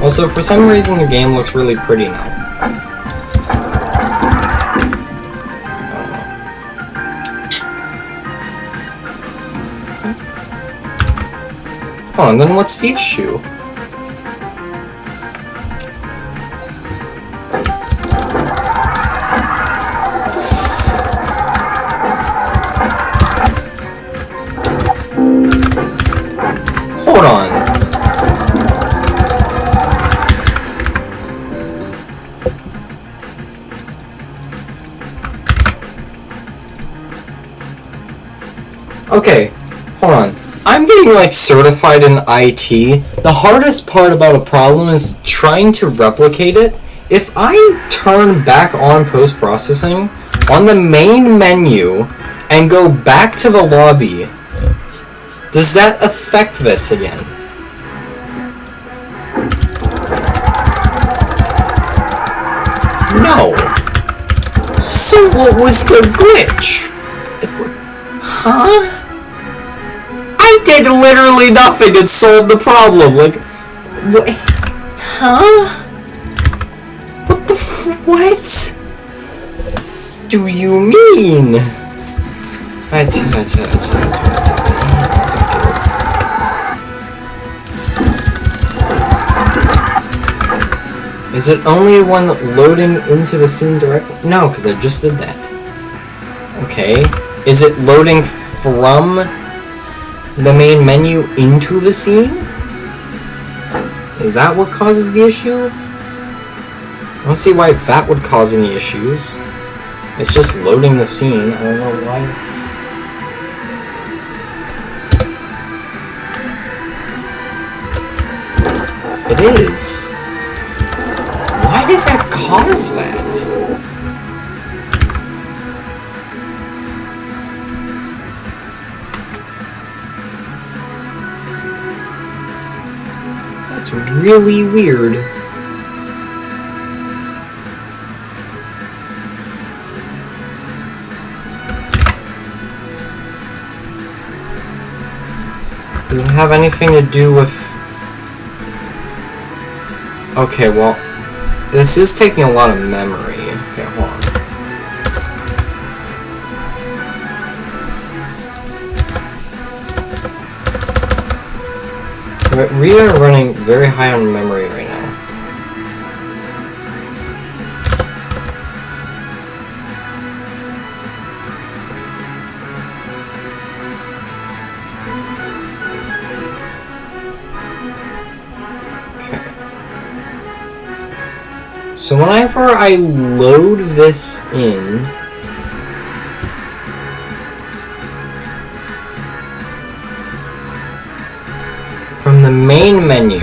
Also, for some reason the game looks really pretty now. Oh, and then what's the issue? Hold on. Okay, hold on. I'm getting like certified in IT. The hardest part about a problem is trying to replicate it. If I turn back on post-processing on the main menu and go back to the lobby, does that affect this again? No. So what was the glitch? Huh? I did literally nothing and solved the problem. Like, what? Huh? What the what? Do you mean? Is it only when loading into the scene directly? No, because I just did that. Okay. Is it loading from the main menu into the scene? Is that what causes the issue? I don't see why that would cause any issues. It's just loading the scene. I don't know why it's... It is. Why does that cause that? That's really weird. have anything to do with... Okay, well, this is taking a lot of memory. Okay, hold on. We are running very high on memory right now. So whenever I load this in, from the main menu,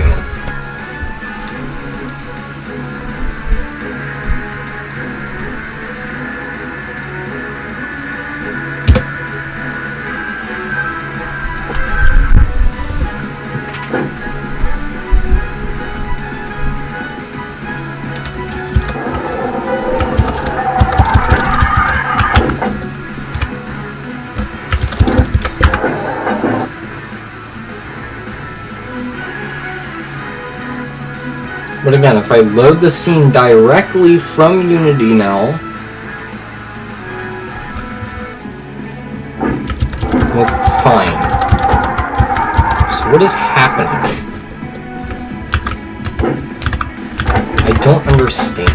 but again, if I load the scene directly from Unity now, it's fine. So what is happening? I don't understand.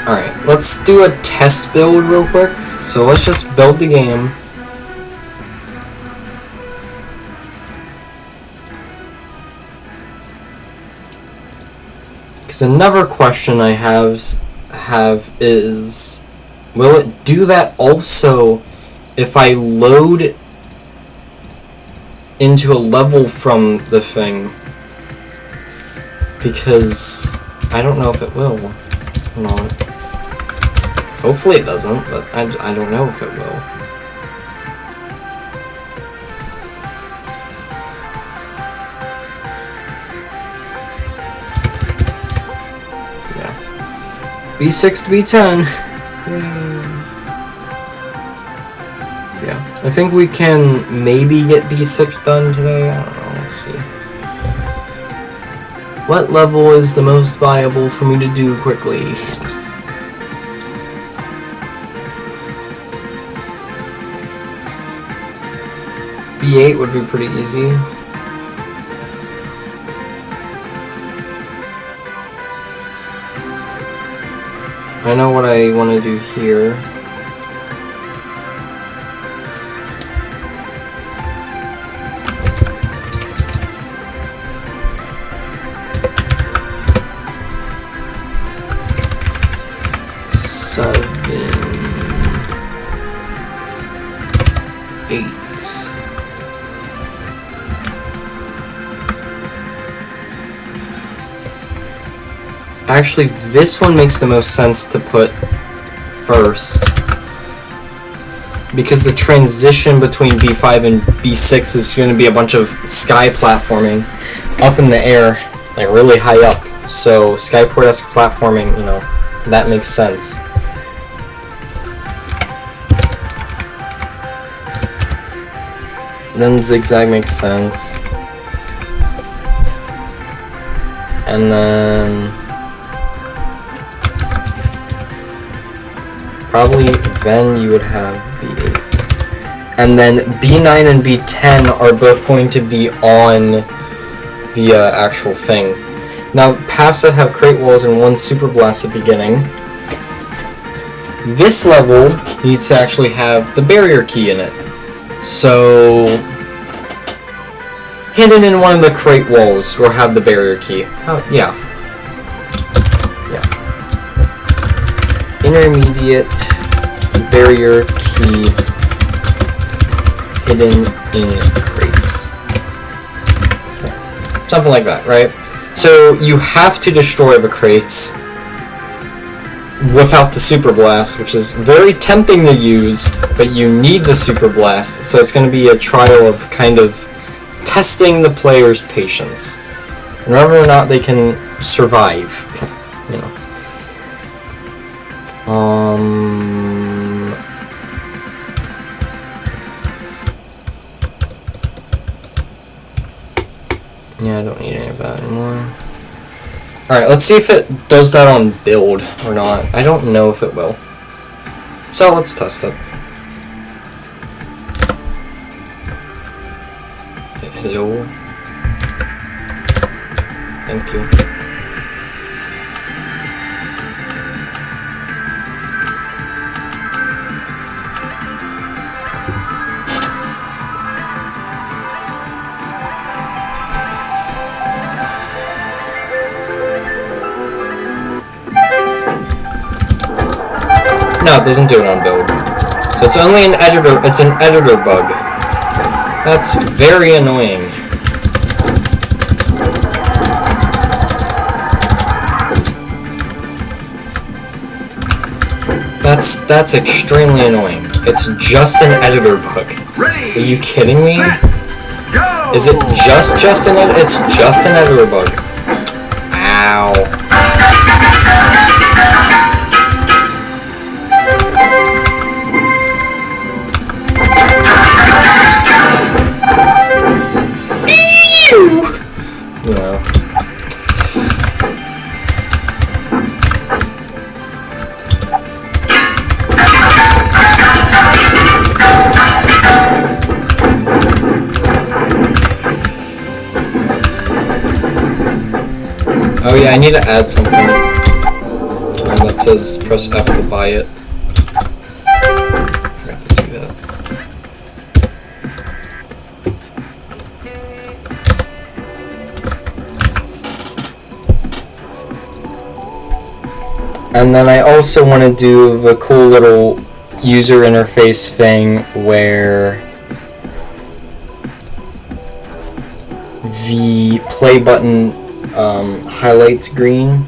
Alright, let's do a test build real quick. So let's just build the game. Another question I have is, will it do that also if I load into a level from the thing? Because I don't know if it will or not. Hopefully it doesn't, but I don't know if it will. B6 to B10. Yeah, I think we can maybe get B6 done today. I don't know. Let's see. What level is the most viable for me to do quickly? B8 would be pretty easy. I know what I want to do here. Actually, this one makes the most sense to put first, because the transition between B5 and B6 is going to be a bunch of sky platforming up in the air, like really high up. So Skyport-esque platforming, you know, that makes sense. Then Zigzag makes sense. And then probably then you would have B8. And then B9 and B10 are both going to be on the actual thing. Now, paths that have crate walls and one super blast at the beginning. This level needs to actually have the barrier key in it. So, hidden in one of the crate walls will have the barrier key. Oh, yeah. Intermediate barrier key hidden in crates. Okay. Something like that, right? So you have to destroy the crates without the Super Blast, which is very tempting to use, but you need the Super Blast, so it's going to be a trial of kind of testing the player's patience and whether or not they can survive, you know. Yeah, I don't need any of that anymore. Alright, let's see if it does that on build or not. I don't know if it will. So let's test it. Hello. Thank you. No, it doesn't do it on build. So it's only an editor, it's an editor bug. That's very annoying. That's extremely annoying. It's just an editor bug. Are you kidding me? Is it just an editor? It's just an editor bug. Ow. Yeah. Oh yeah, I need to add something. That says press F to buy it. I have to do that. And then I also want to do the cool little user interface thing where the play button highlights green.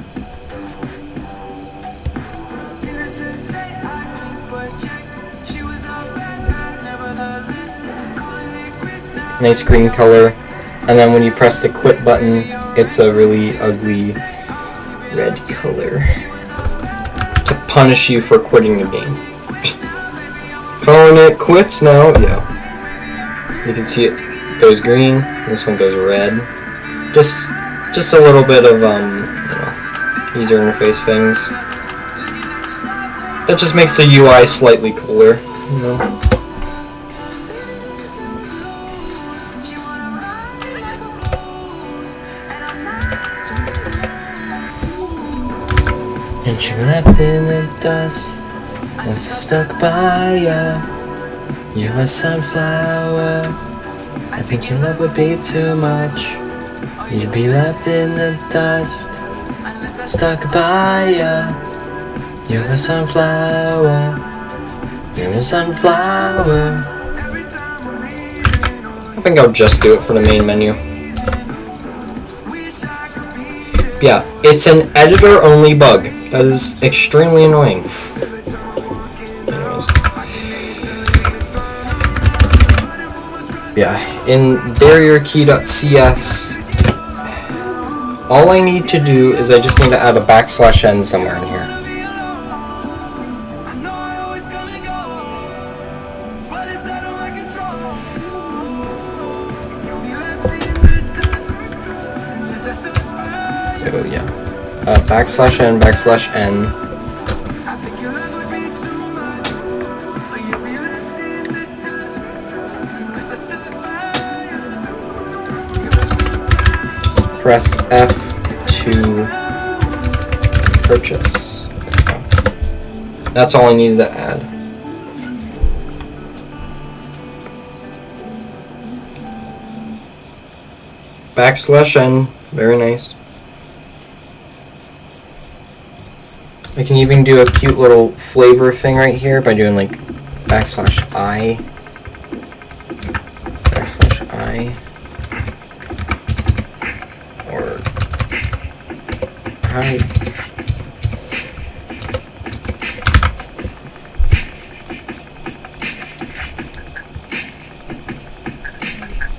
Nice green color. And then when you press the quit button, it's a really ugly red color. To punish you for quitting the game. Calling it quits now. Yeah. You can see it goes green. This one goes red. Just a little bit of user interface things. It just makes the UI slightly cooler, you know. And you left in the dust, as I stuck by ya. You're a sunflower. I think your love would be too much. You'd be left in the dust, stuck by ya. You're a sunflower. You're a sunflower. I think I'll just do it for the main menu. Yeah, it's an editor-only bug. That is extremely annoying. Anyways. Yeah, in barrierkey.cs, all I need to do is I just need to add a \n somewhere in here. So yeah, \n. Press F to purchase. That's all I needed to add. \n, very nice. I can even do a cute little flavor thing right here by doing like \i. Or how?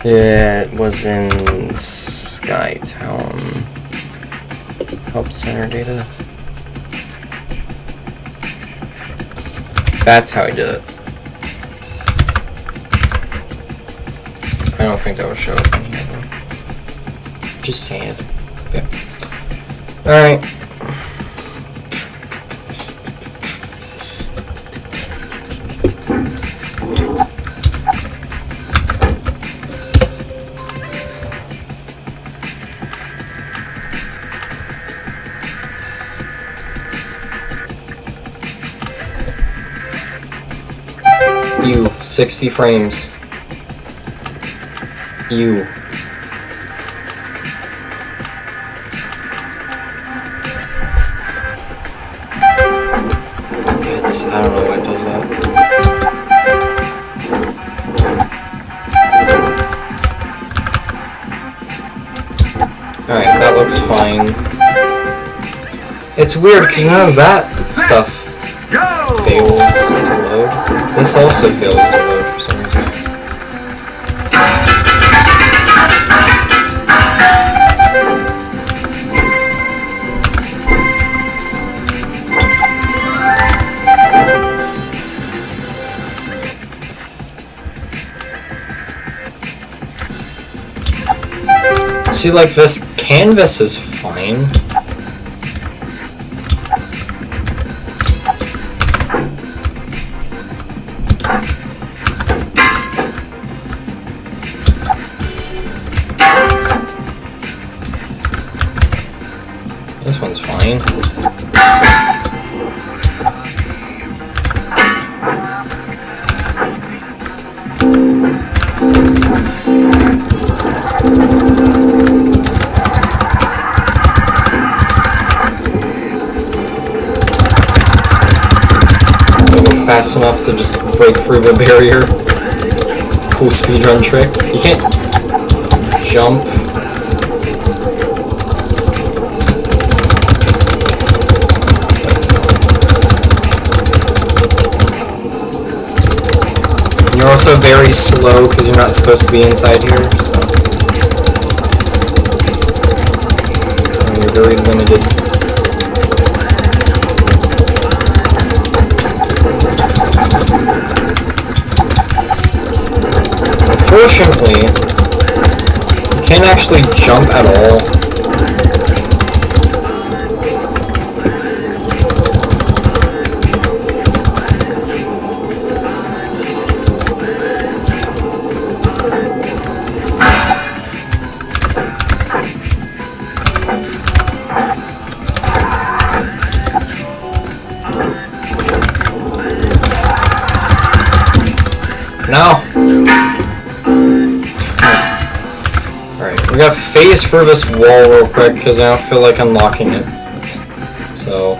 It was in Skytown Help Center data. That's how I did it. I don't think that will show up in here though. Just saying. Okay. Alright. You, 60 frames. You. I don't know why it does that. Alright, that looks fine. It's weird because none of that stuff fails to load. This also fails to load for some reason. See, like, this canvas is fine. This one's fine. Fast enough to just break through the barrier. Cool speedrun trick. You can't jump. And you're also very slow because you're not supposed to be inside here, so. And you're very limited. Unfortunately, you can't actually jump at all. No! We gotta phase through this wall real quick because I don't feel like unlocking it. So,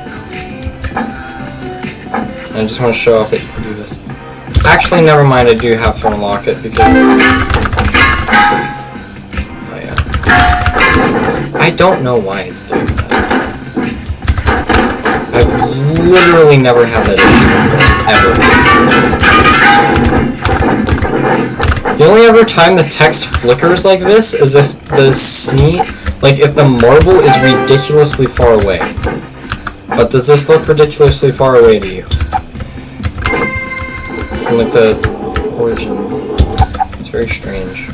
I just want to show off that you can do this. Actually, never mind, I do have to unlock it because... Oh yeah. I don't know why it's doing that. I've literally never had that issue before, ever. The only other time the text flickers like this is if the scene, like if the marble is ridiculously far away. But does this look ridiculously far away to you? From like the origin. It's very strange.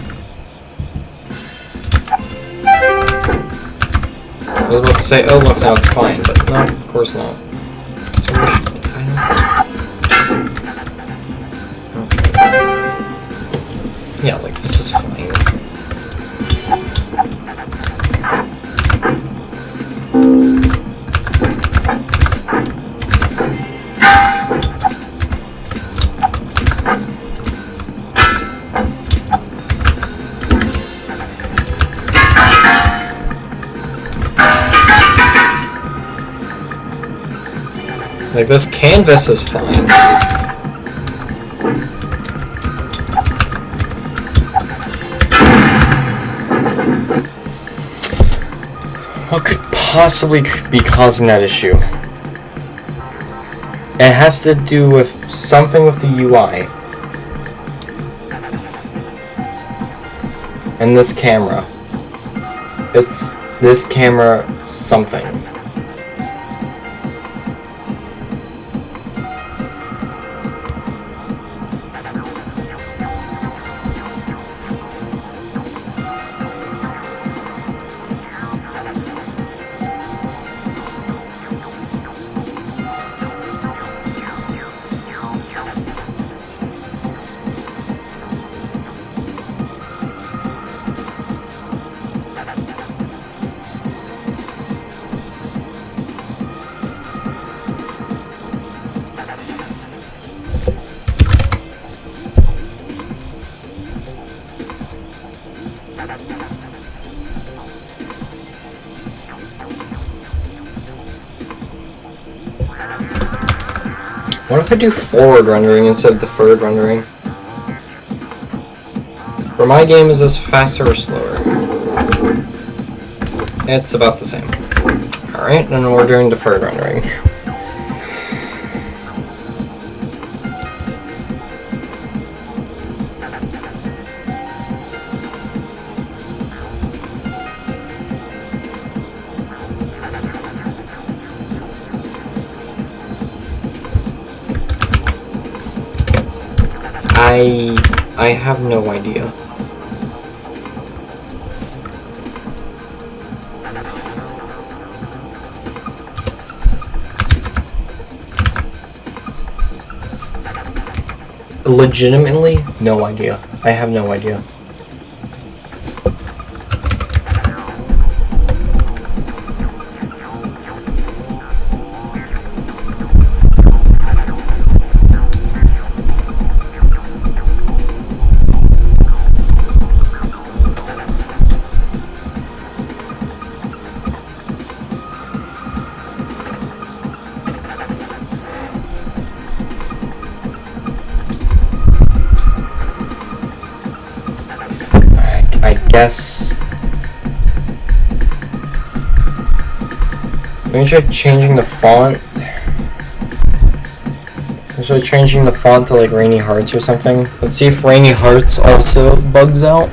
I was about to say, oh look, now it's fine, but no, of course not. So yeah, like this is fine. Like this canvas is fine. What could possibly be causing that issue? It has to do with something with the UI. And this camera. It's this camera something. What if I do forward rendering instead of deferred rendering? For my game, is this faster or slower? It's about the same. Alright, then we're doing deferred rendering. I have no idea. Legitimately, no idea. I have no idea. I guess. Let me try changing the font. Let's try changing the font to like Rainy Hearts or something. Let's see if Rainy Hearts also bugs out.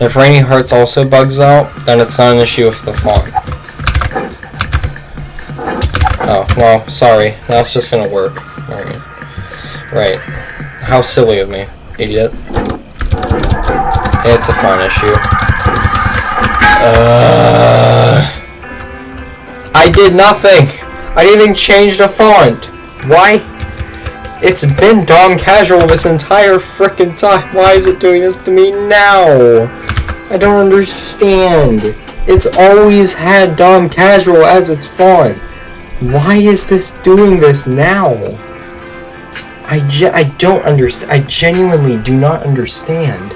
If Rainy Hearts also bugs out, then it's not an issue with the font. Oh, well, sorry. That's just gonna work. Alright. Right. How silly of me, idiot. It's a font issue. I did nothing! I didn't even change the font! Why? It's been Dom Casual this entire frickin' time. Why is it doing this to me now? I don't understand. It's always had Dom Casual as its font. Why is this doing this now? I don't understand. I genuinely do not understand.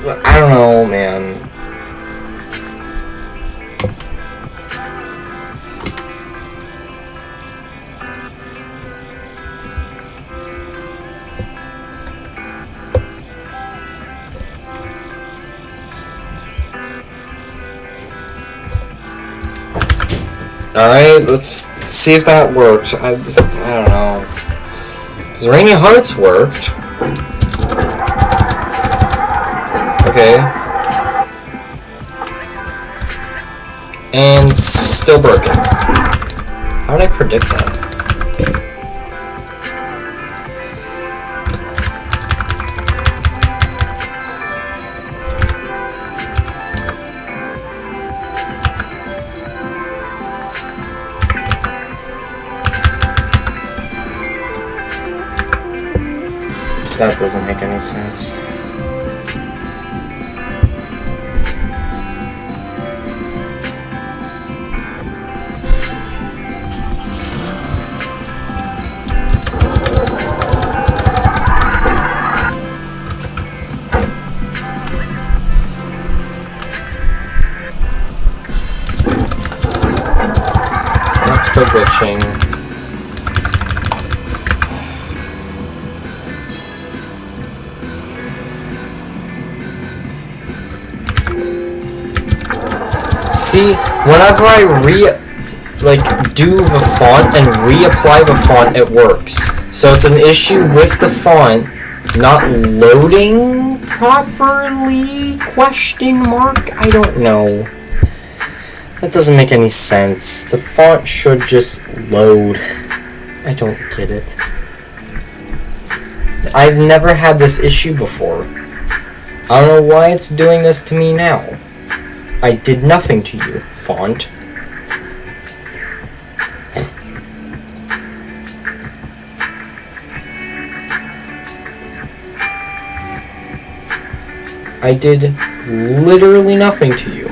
I don't know, man. Alright, let's see if that works. I don't know. Because Rainy Hearts worked. Okay. And still broken. How did I predict that? That doesn't make any sense. I'm still glitching. See, whenever I do the font and reapply the font, it works. So it's an issue with the font not loading properly? Question mark? I don't know. That doesn't make any sense. The font should just load. I don't get it. I've never had this issue before. I don't know why it's doing this to me now. I did nothing to you, font. I did literally nothing to you.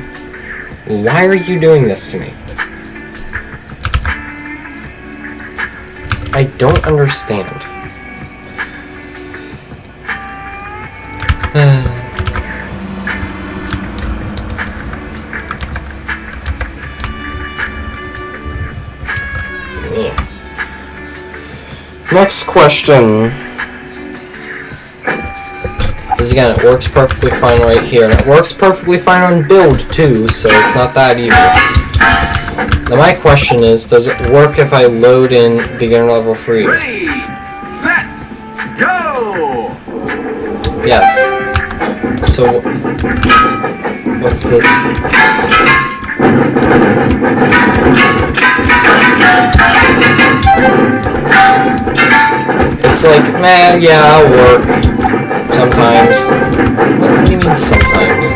Why are you doing this to me? don't understand. Next question. Because again, it works perfectly fine right here. And it works perfectly fine on build too, so it's not that either. Now my question is, does it work if I load in beginner level free? Ready, set, go! Yes. So, what's the... It's like, man, yeah, I'll work. Sometimes. What do you mean sometimes?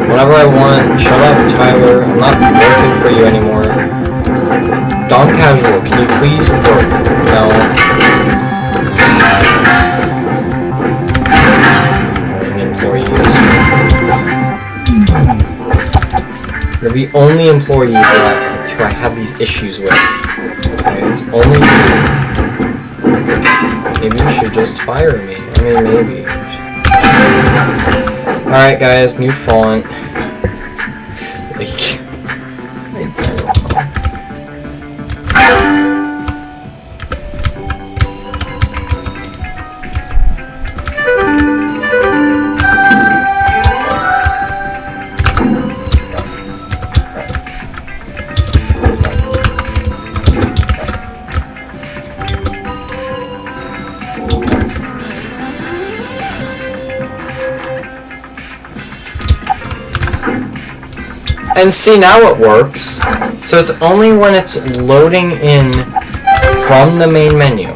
Whenever I want. Shut up, Tyler. I'm not working for you anymore. Dom Casual, can you please work? No. Employees. You're the only employee who I have these issues with. Okay, it's only you. Maybe you should just fire me. I mean, maybe. Alright, guys, new font. Like, I don't know. And see, now it works. So it's only when it's loading in from the main menu.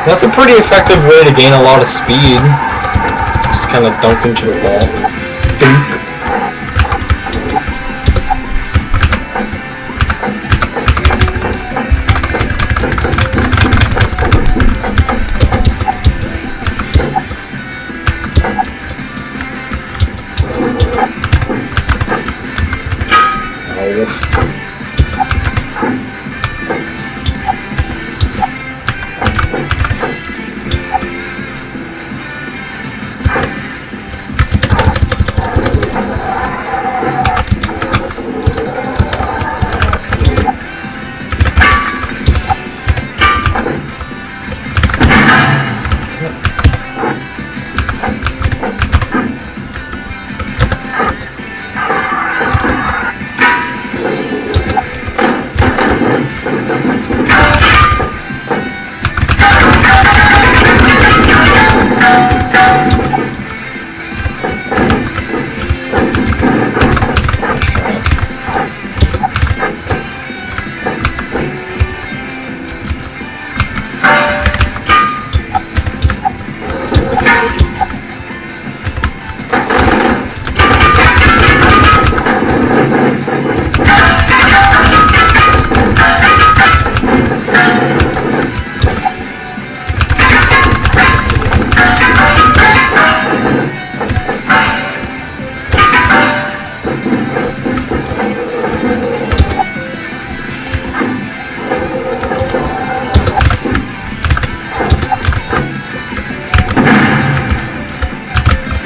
That's a pretty effective way to gain a lot of speed. Just kind of dunk into the wall. Dunk.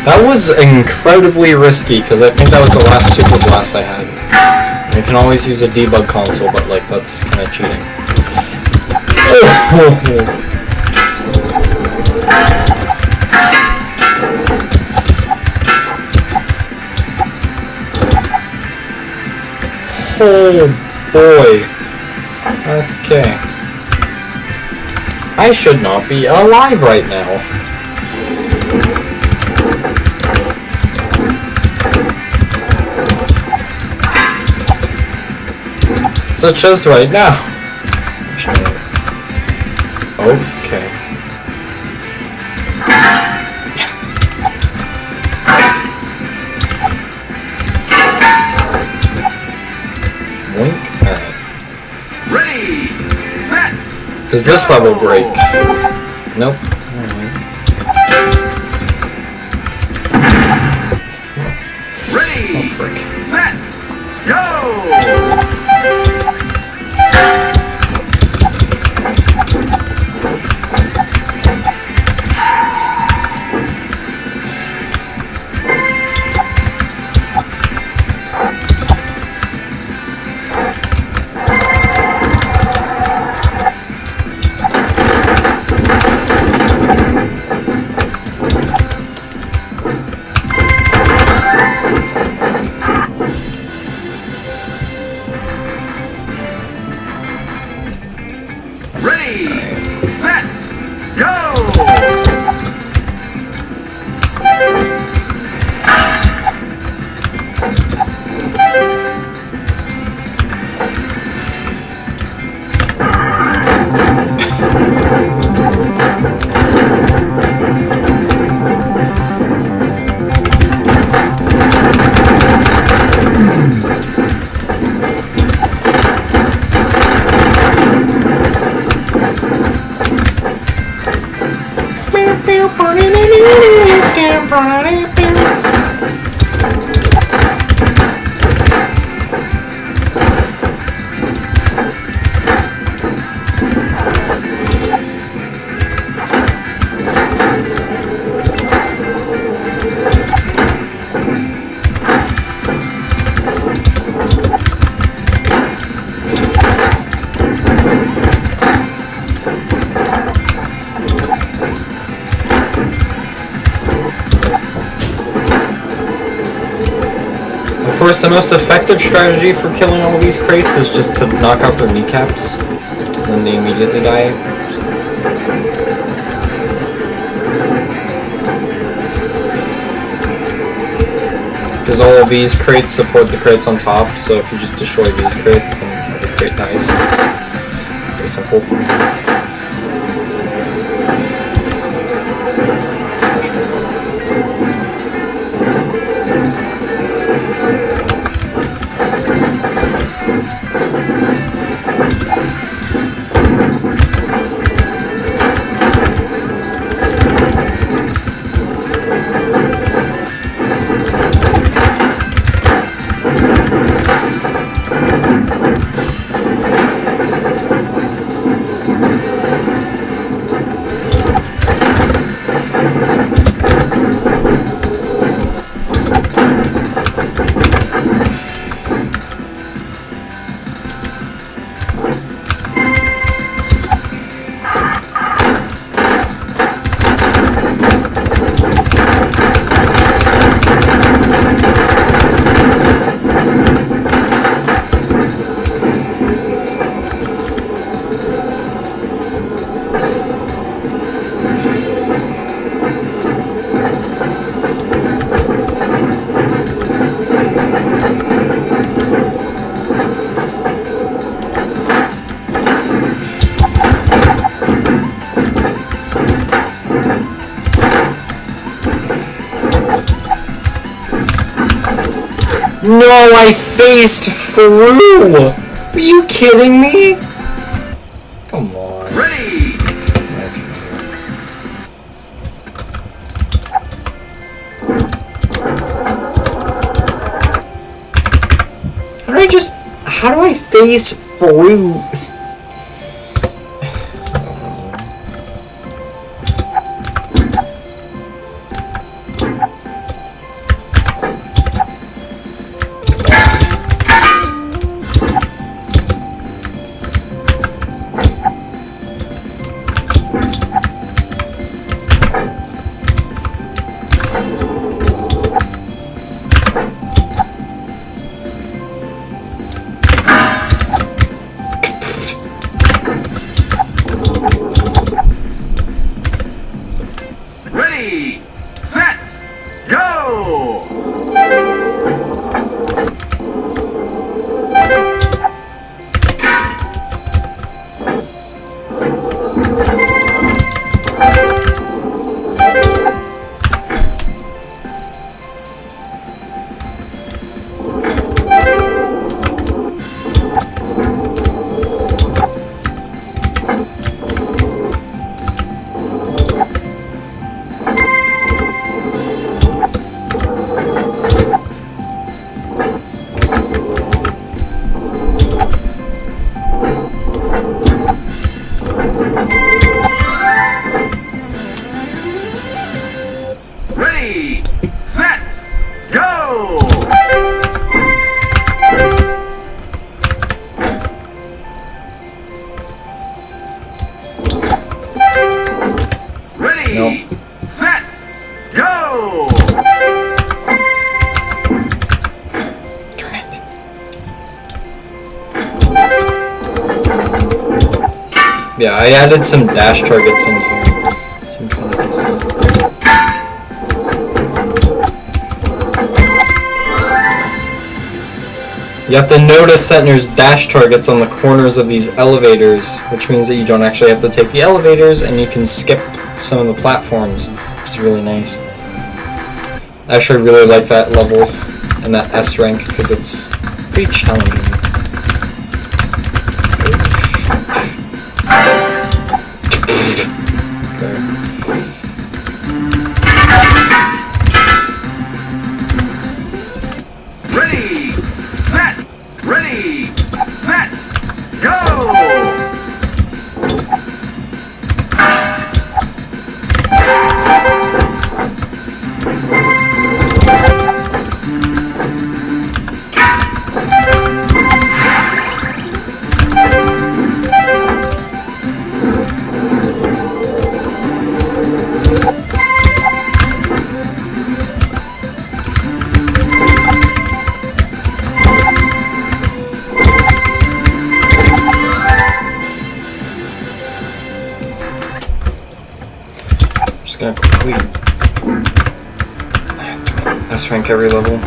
That was incredibly risky, because I think that was the last Super Blast I had. You can always use a debug console, but like, that's kind of cheating. Oh boy. Okay. I should not be alive right now. Such as right now. Okay. Wink. Alright. Ready, set. Does this level break? Nope. Alright. Ready, Oh, frick. set, go. Ready, set, go! Of course, the most effective strategy for killing all these crates is just to knock out their kneecaps, and then they immediately die. Because all of these crates support the crates on top, so if you just destroy these crates, then every crate dies. Very simple. No, I phased through! Are you kidding me? Come on. Ready! How do I phase through? Ready, set, go! Ready, set, go! Ready, Nope. set, go! Darn it. Yeah, I added some dash targets in here. Some kind of just... You have to notice that there's dash targets on the corners of these elevators, which means that you don't actually have to take the elevators and you can skip some of the platforms, which is really nice. I actually really like that level and that S rank because it's pretty challenging. Ready, set, go! Just gonna quickly S rank every level.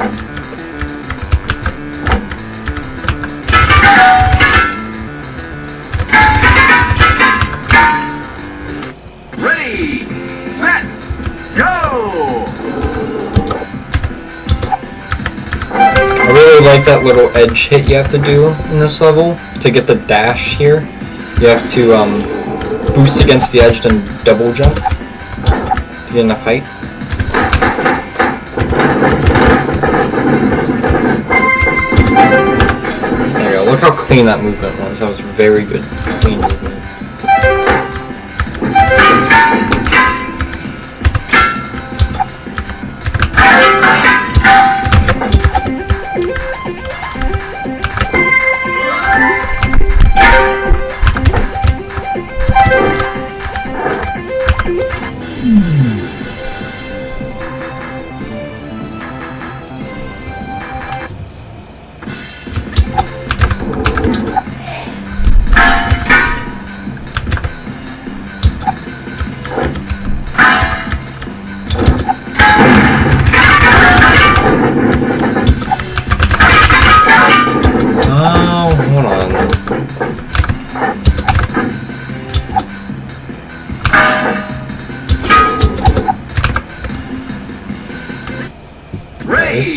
Ready, set, go! I really like that little edge hit you have to do in this level to get the dash here. You have to boost against the edge, then double jump to get enough height. There you go. Look how clean that movement was. That was very good, clean movement.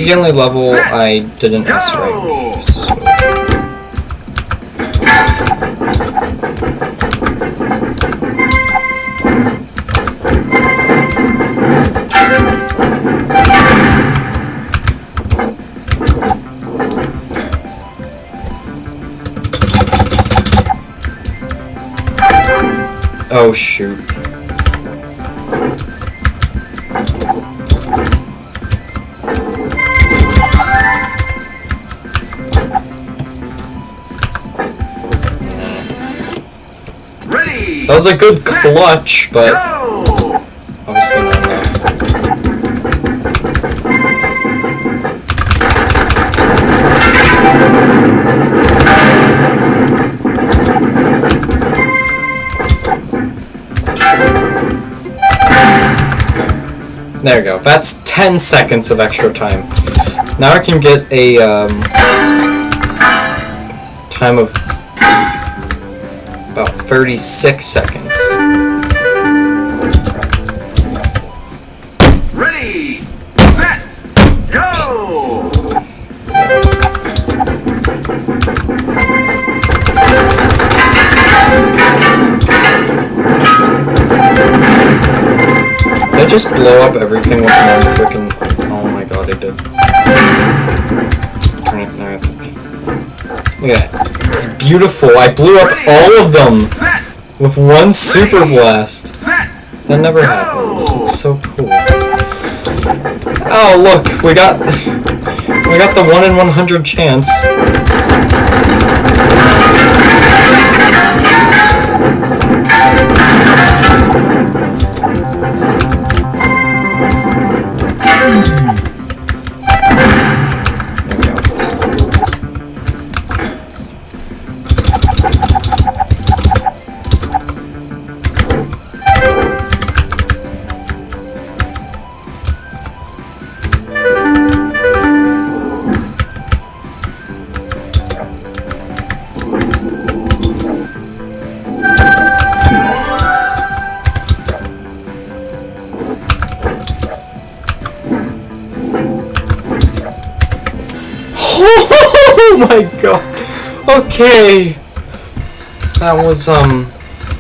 is the only level I didn't S rank. So. Oh shoot. Ready. That was a good clutch, but Go. obviously not enough. There we go. That's 10 seconds of extra time. Now I can get a time of about 36 seconds. Ready. Set. Go. Did I just blow up everything with one freaking... Oh my god, I did. Alright, now I have to... Look at that. It's beautiful. I blew up all of them Set. with one super blast. Set. That never happens. It's so cool. Oh, look. We got the 1 in 100 chance. Oh my god. Okay. That was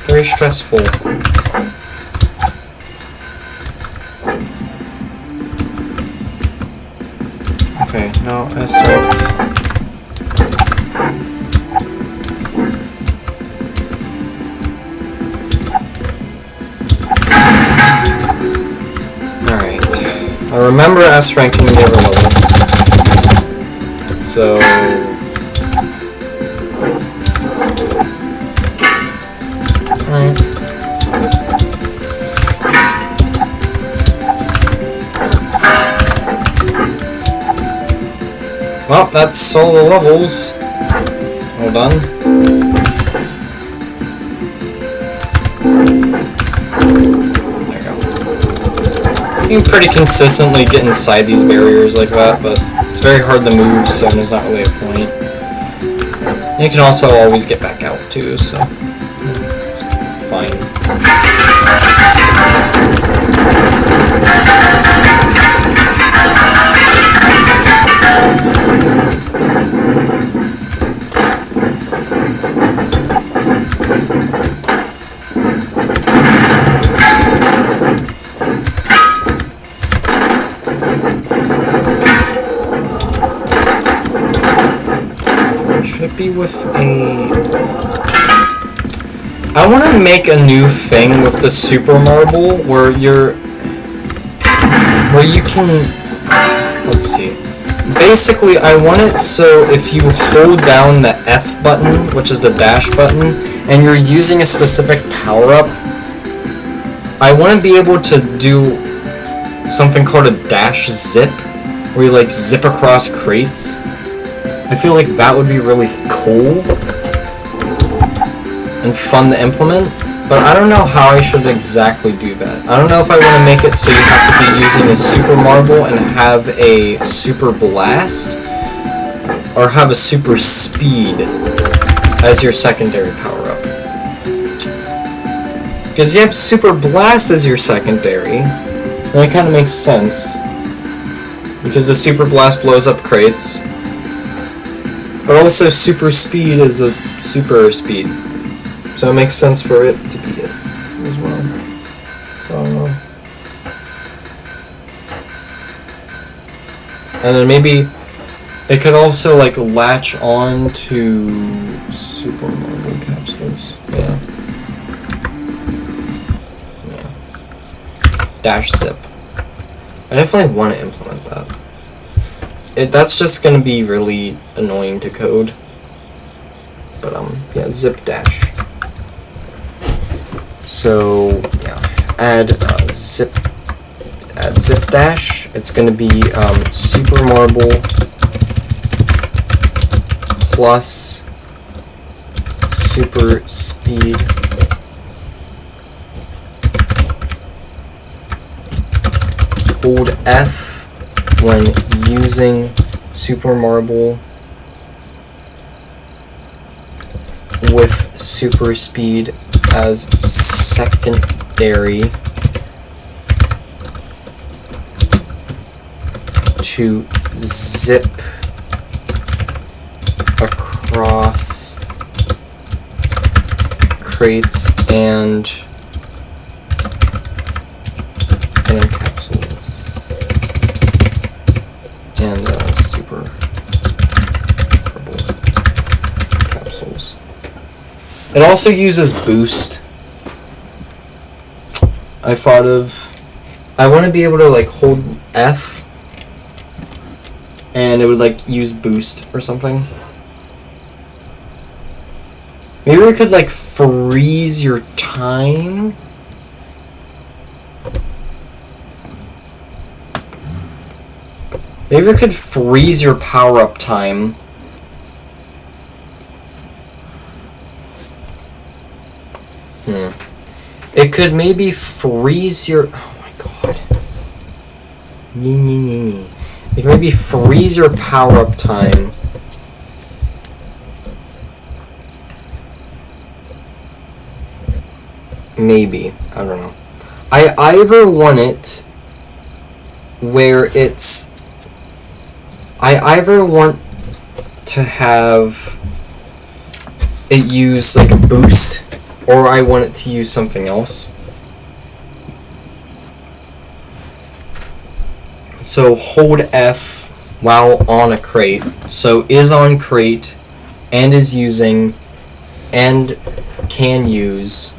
very stressful. Okay, now S rank. Alright. I remember S ranking the other level. So alright. Well, that's all the levels. Well done. There you go. You can pretty consistently get inside these barriers like that, but it's very hard to move, so there's not really a point. You can also always get back out too, so it's fine. Should be with a... I want to make a new thing with the Super Marble where you can... Let's see. Basically, I want it so if you hold down the F button, which is the dash button, and you're using a specific power-up, I want to be able to do something called a dash zip, where you like zip across crates. I feel like that would be really cool and fun to implement, but I don't know how I should exactly do that. I don't know if I want to make it so you have to be using a Super Marble and have a Super Blast, or have a Super Speed as your secondary power-up. Because you have Super Blast as your secondary, and it kind of makes sense. because the super blast blows up crates. But also super speed is a super speed. So it makes sense for it to be it as well. So I don't know. And then maybe it could also like latch on to super marble capsules. Yeah. Dash zip. I definitely want to implement that. That's just gonna be really annoying to code. But yeah, zip dash. So yeah, add zip dash. It's gonna be super marble plus super speed hold F when using super marble with super speed as secondary to zip across crates and capsules and super marble capsules. It also uses boost. I thought of, I want to be able to like hold F and it would like use boost or something. Maybe we could like freeze your time. Maybe we could freeze your power-up time. It could maybe freeze your... Oh my god. It could maybe freeze your power-up time. Maybe. I don't know. I either want it where it's... I either want to have it use like a boost, or I want it to use something else. So hold F while on a crate. So is on crate and is using and can use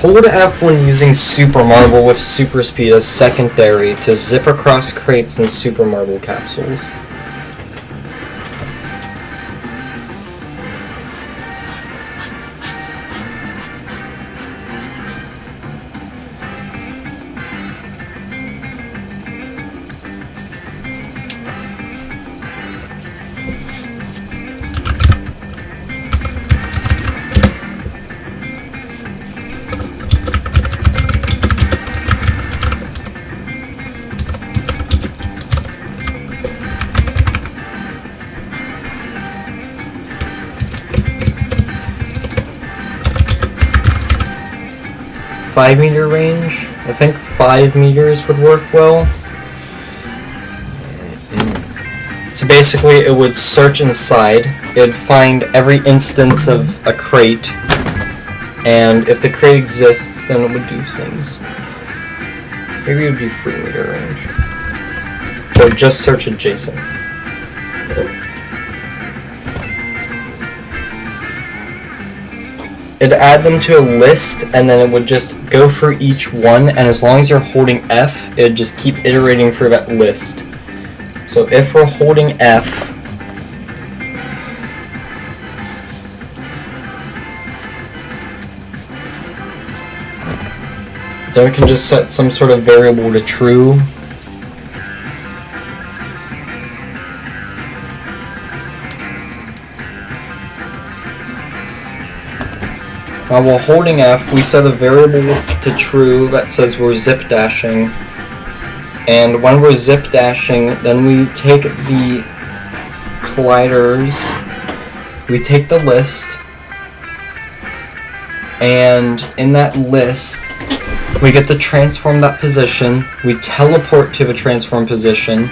hold F when using super marble with super speed as secondary to zip across crates and super marble capsules. .5-meter range. I think 5 meters would work well. So basically it would search inside, it'd find every instance of a crate, and if the crate exists, then it would do things. Maybe it would be 3-meter range. So just search adjacent. It'd add them to a list, and then it would just go for each one, and as long as you're holding F, it'd just keep iterating for that list. So if we're holding F, then we can just set some sort of variable to true. Now while holding F, we set a variable to true that says we're zip dashing. And when we're zip dashing, then we take the colliders, we take the list, and in that list, we get to transform that position, we teleport to the transform position,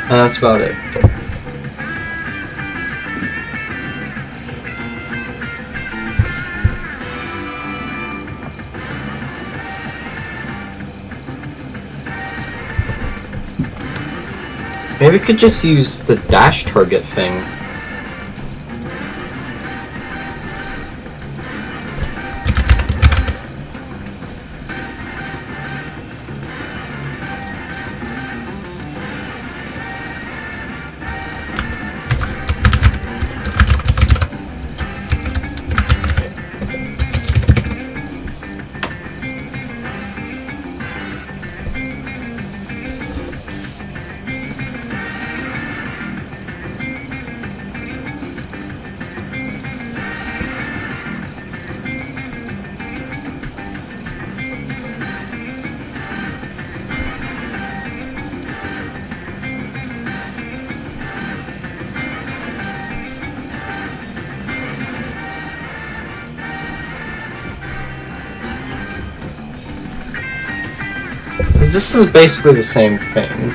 and that's about it. Maybe we could just use the dash target thing. This is basically the same thing.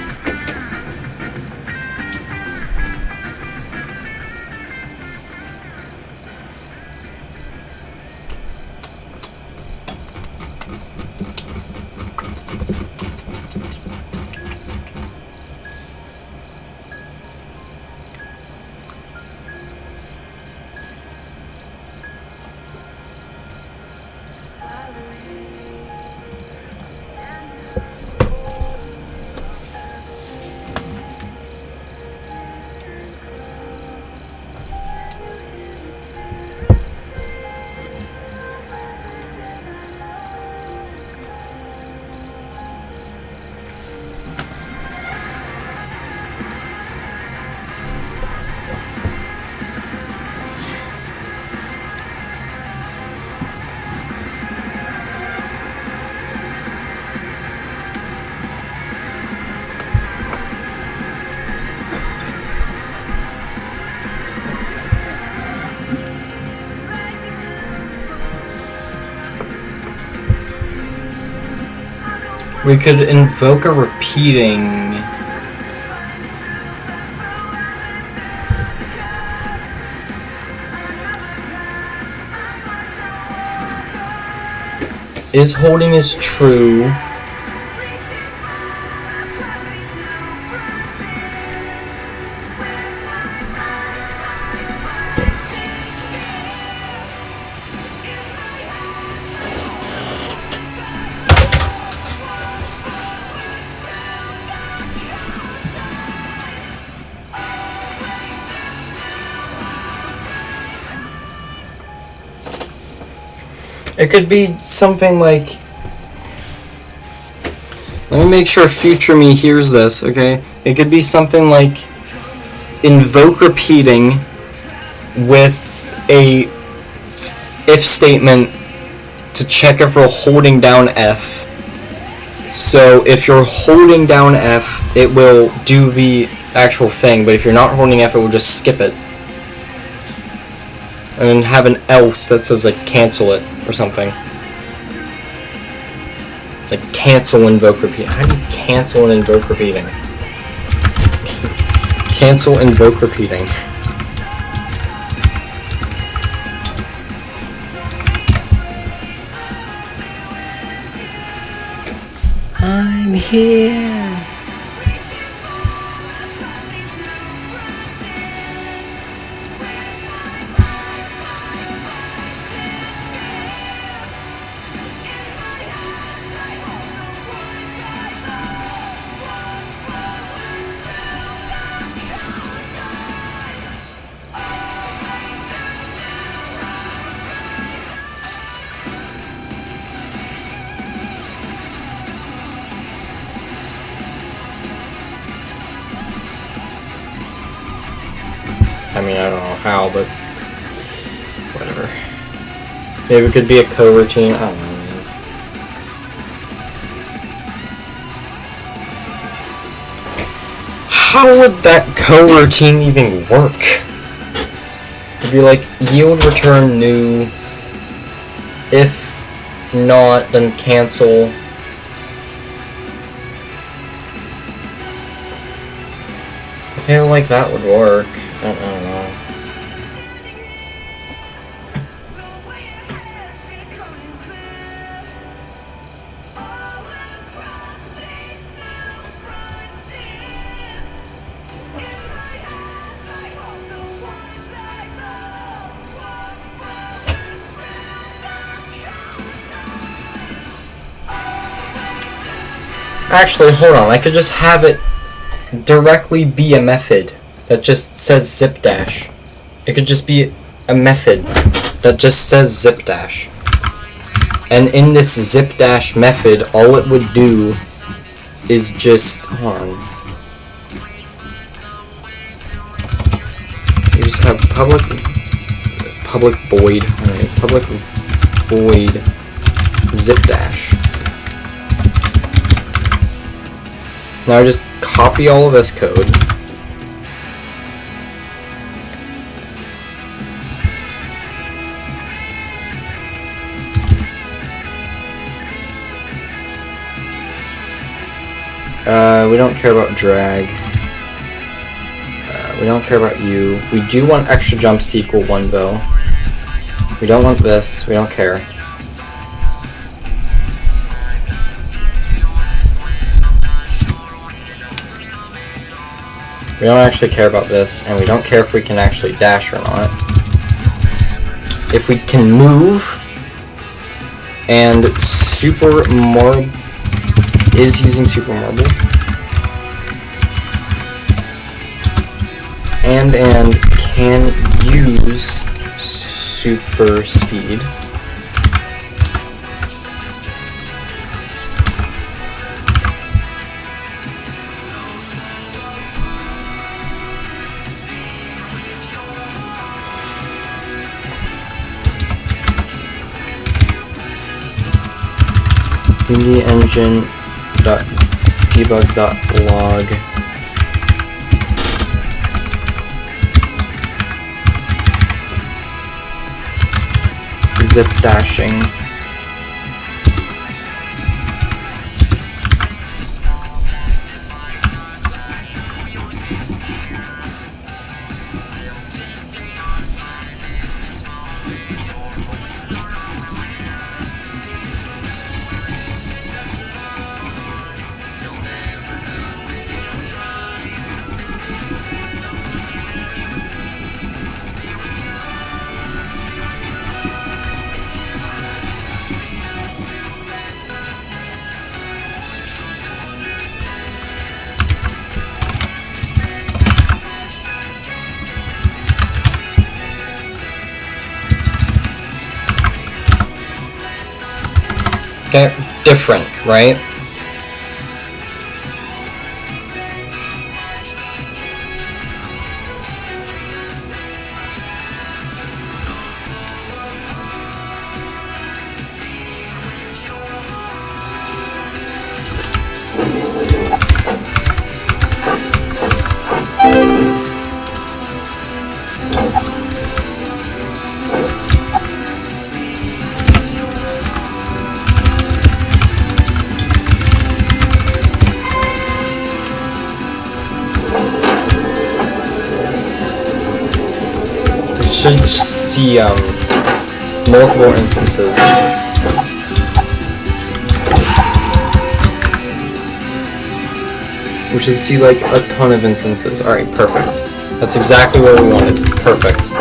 We could invoke a repeating. Is holding is true. It could be something like, let me make sure future me hears this, okay? It could be something like invoke repeating with a if statement to check if we're holding down F. So if you're holding down F, it will do the actual thing, but if you're not holding F, it will just skip it. And then have an else that says like cancel it or something. Like cancel invoke repeat. How do you cancel and invoke repeating? Cancel invoke repeating. I'm here. I mean, I don't know how, but Maybe it could be a coroutine. I don't know. How would that coroutine even work? It'd be like yield return new. If not, then cancel. I feel like that would work. I don't know. Actually, hold on. I could just have it directly be a method that just says zip dash. It could just be a method that just says zip dash. And in this zip dash method, all it would do is just, hold on. You just have public void, alright, public void zip dash. Now I just copy all of this code. We don't care about drag. We don't care about you. We do want extra jumps to equal 1 though. We don't want this. We don't care. We don't actually care about this, and we don't care if we can actually dash or not. If we can move, and Super Marble is using Super Marble, and can use Super Speed. Unity engine.debug.log zip dashing Okay, different, right? Should see multiple instances. We should see like a ton of instances. Alright, perfect. That's exactly what we wanted. Perfect.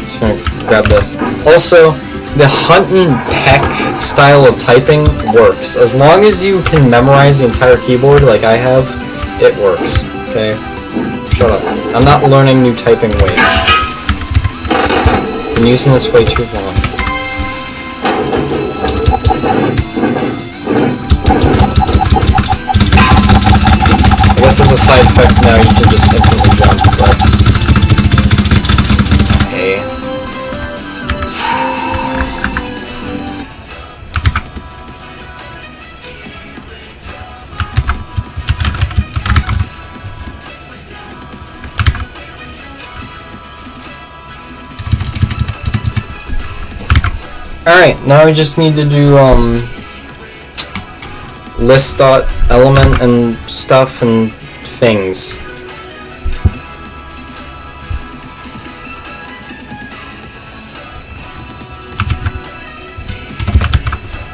Just gonna grab this. Also, the hunt and peck style of typing works. As long as you can memorize the entire keyboard like I have, it works. Okay? Shut up. I'm not learning new typing ways. Been using this way too long. I guess as a side effect now, you can just instantly jump, but... Hey. Alright, now we just need to do, list dot element and stuff and things.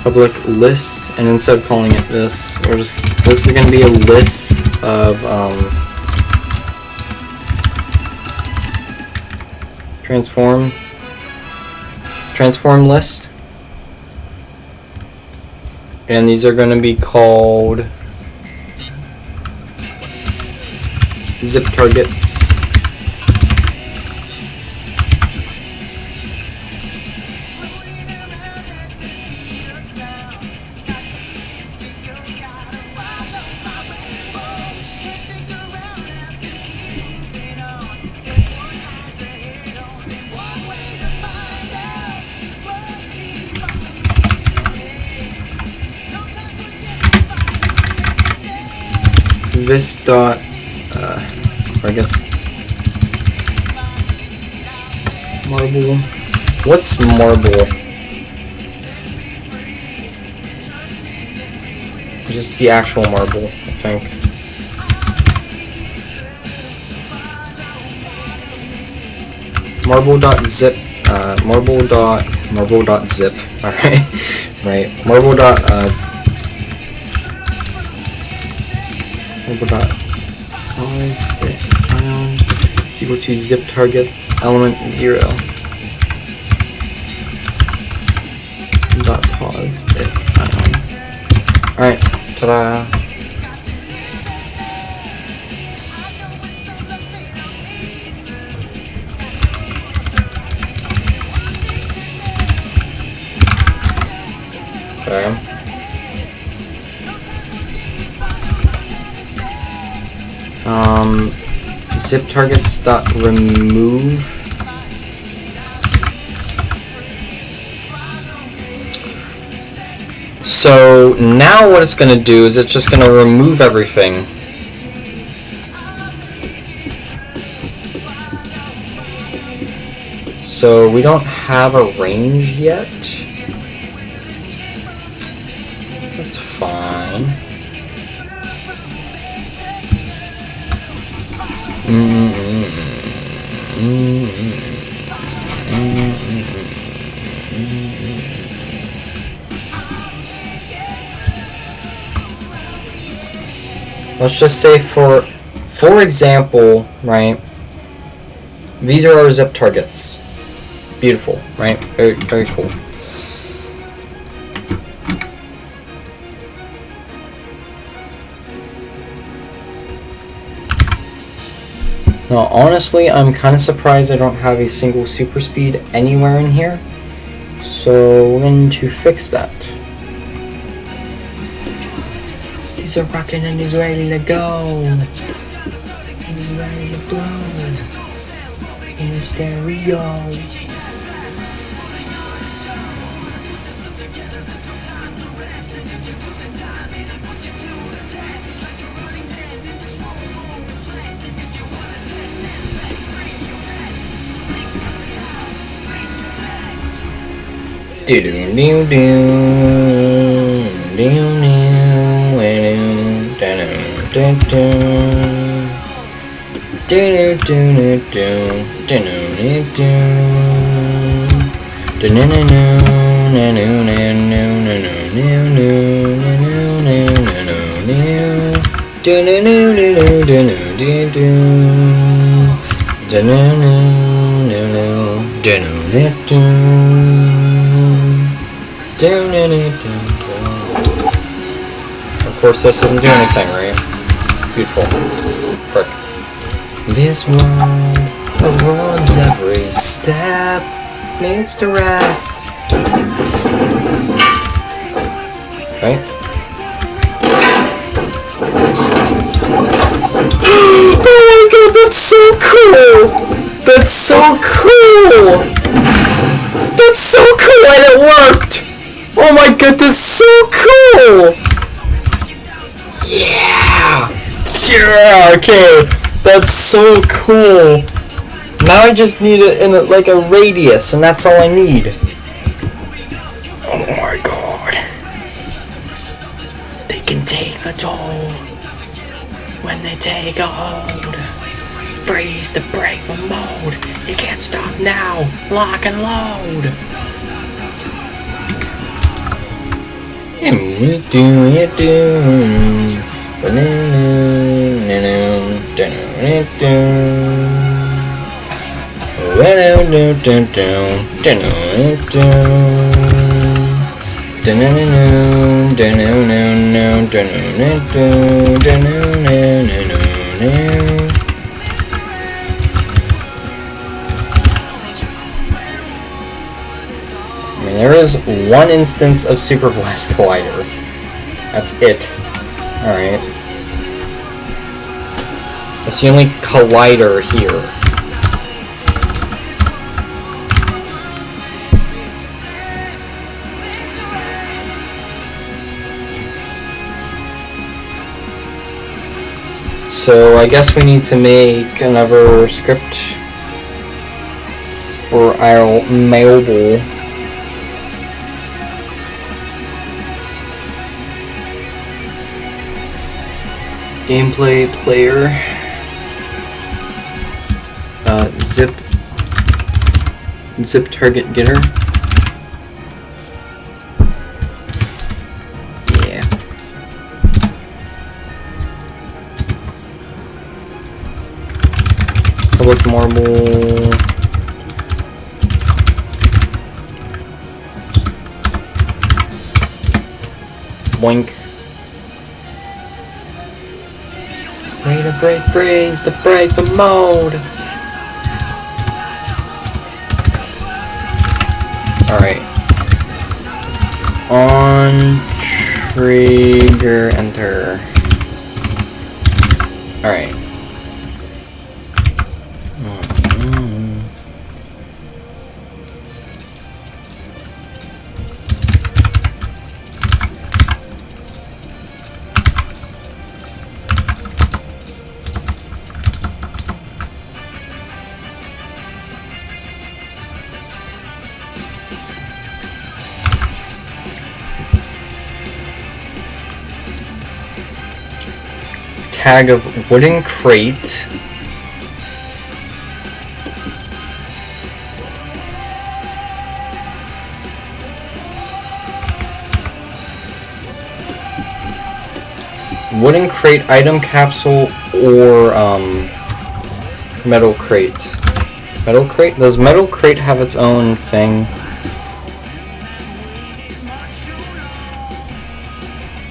Public list, and instead of calling it this, this is going to be a list of, transform list. And these are going to be called zip targets. This dot, I guess, marble. What's marble? Just the actual marble, I think. Marble.zip, marble.zip, alright, right, marble dot pause it ion is equal to zip targets element 0 dot pause it ion. Alright, ta-da. Okay. Zip targets dot remove. So now what it's going to do is it's just going to remove everything. So we don't have a range yet. That's fine. Let's just say for example, right, these are our zip targets. Beautiful, right? Very, very cool. Now, honestly, I'm kind of surprised I don't have a single super speed anywhere in here. So we're going to fix that. He's a rockin' and he's ready to go. He's ready to blow in stereo. Do do do do Of course, this doesn't do anything, right? Beautiful. Frick. This world awards every step meets the rest. Right? so cool! That's so cool! That's so cool and it worked! Oh my god, that's so cool! Yeah! Yeah, okay. That's so cool. Now I just need it in like a radius, and that's all I need. Oh my god. They can take a toll when they take a hold. Freeze to break the mode. You can't stop now. Lock and load. I mean, there is one instance of Super Blast Collider. That's it. Alright. That's the only collider here. So I guess we need to make another script for our mobile. Gameplay player. Zip target getter. Yeah. Public marble. Boink. Ready to break freeze to break the mode. Alright. On trigger enter. Alright. Tag of wooden crate. Wooden crate, item capsule, or metal crate. Metal crate? Does metal crate have its own thing?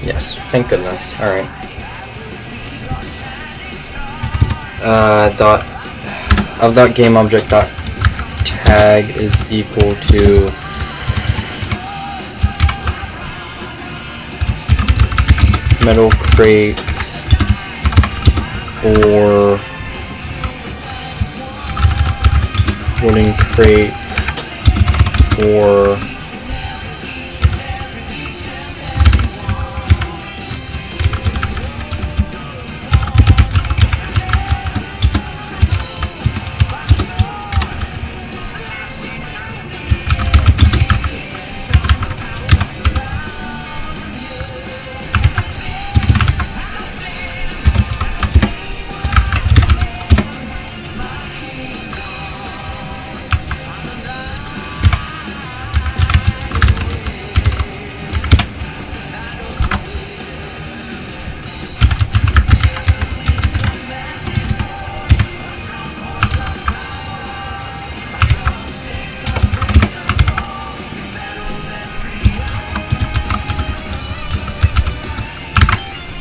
Yes, thank goodness. Alright. Dot game object dot tag is equal to metal crates or wooden crates or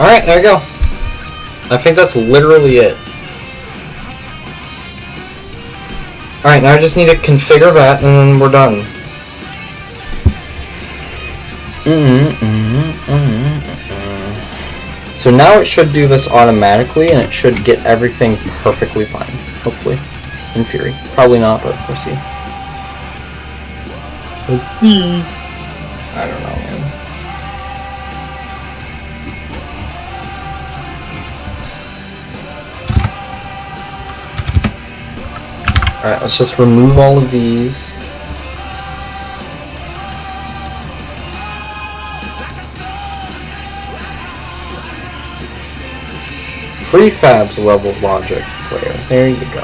alright, there we go. I think that's literally it. Alright, now I just need to configure that and then we're done. So now it should do this automatically, and it should get everything perfectly fine. Hopefully. In theory. Probably not, but we'll see. Let's see. I don't know, man. Alright, let's just remove all of these. Prefab's level logic player. There you go.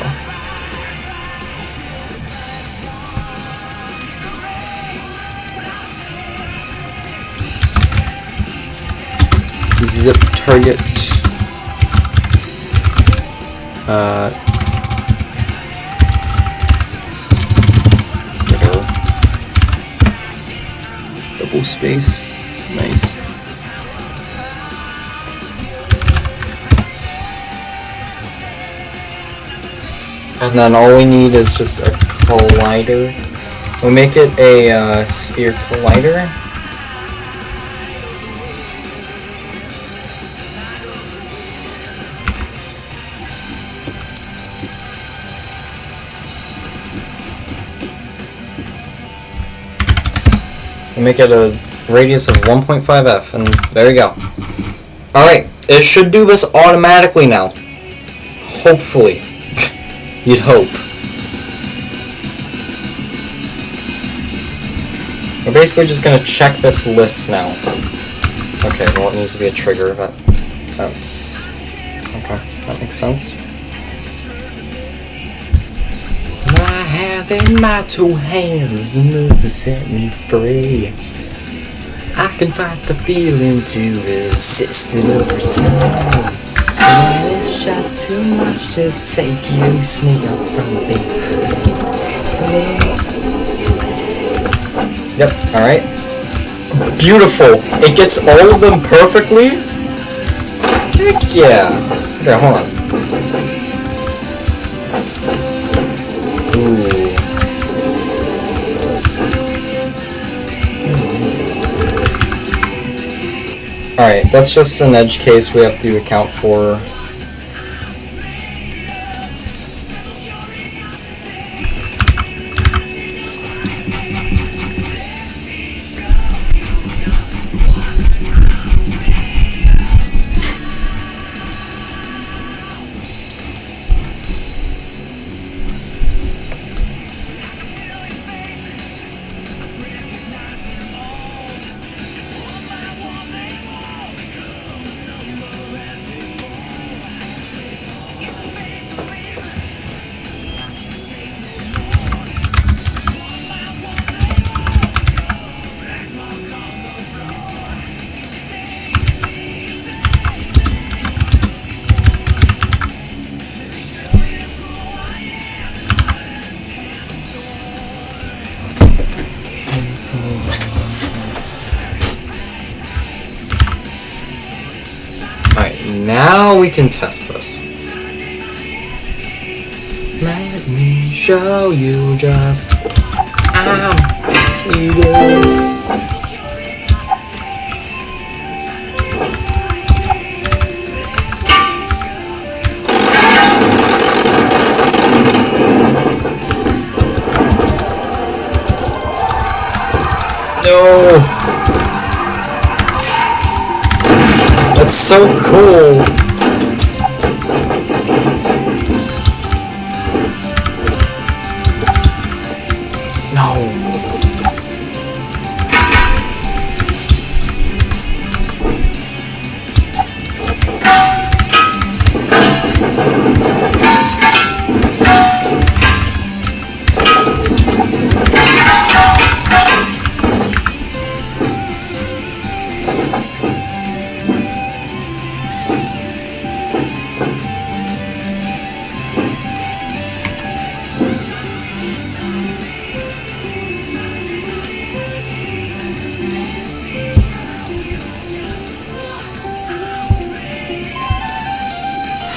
Zip target. Double space. Nice. And then all we need is just a collider. We'll make it a sphere collider. We'll make it a radius of 1.5f, and there you go. Alright, it should do this automatically now. Hopefully. You'd hope. We're basically just gonna check this list now. Okay, well it needs to be a trigger, but that's... okay, that makes sense. I have in my two hands enough to set me free. I can fight the feeling to resist it over time. When it's just too much to take, you sneak up from behind to me. Yep, alright. Beautiful! It gets all of them perfectly? Heck yeah! Okay, hold on. Ooh. Alright, that's just an edge case we have to account for. Now we can test this. Let me show you just how we do. No! That's so cool! No!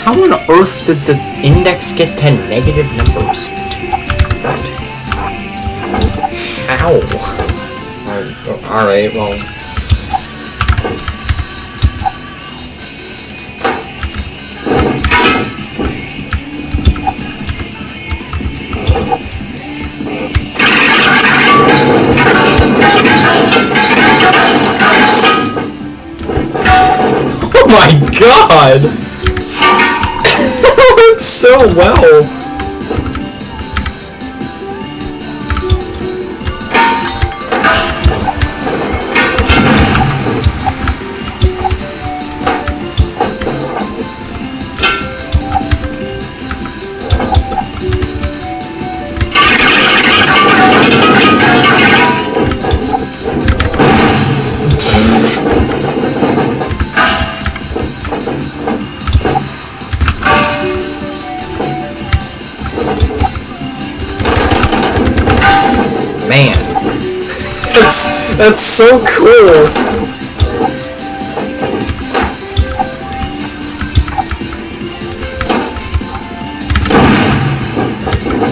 How on earth did the index get to negative numbers? How? Alright, well... god! It works so well! Man, that's so cool.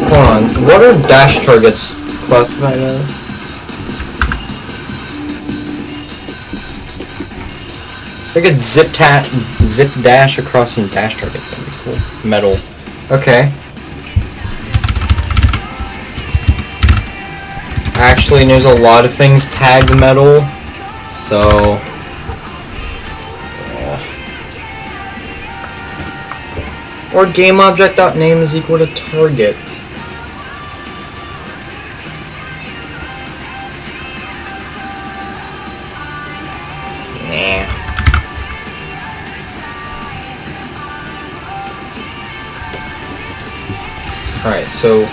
Hold on, what are dash targets classified as? I could zip dash across some dash targets. That'd be cool. Metal. Okay. Actually, there's a lot of things tagged metal, so or GameObject.name is equal to target. Nah. All right, so.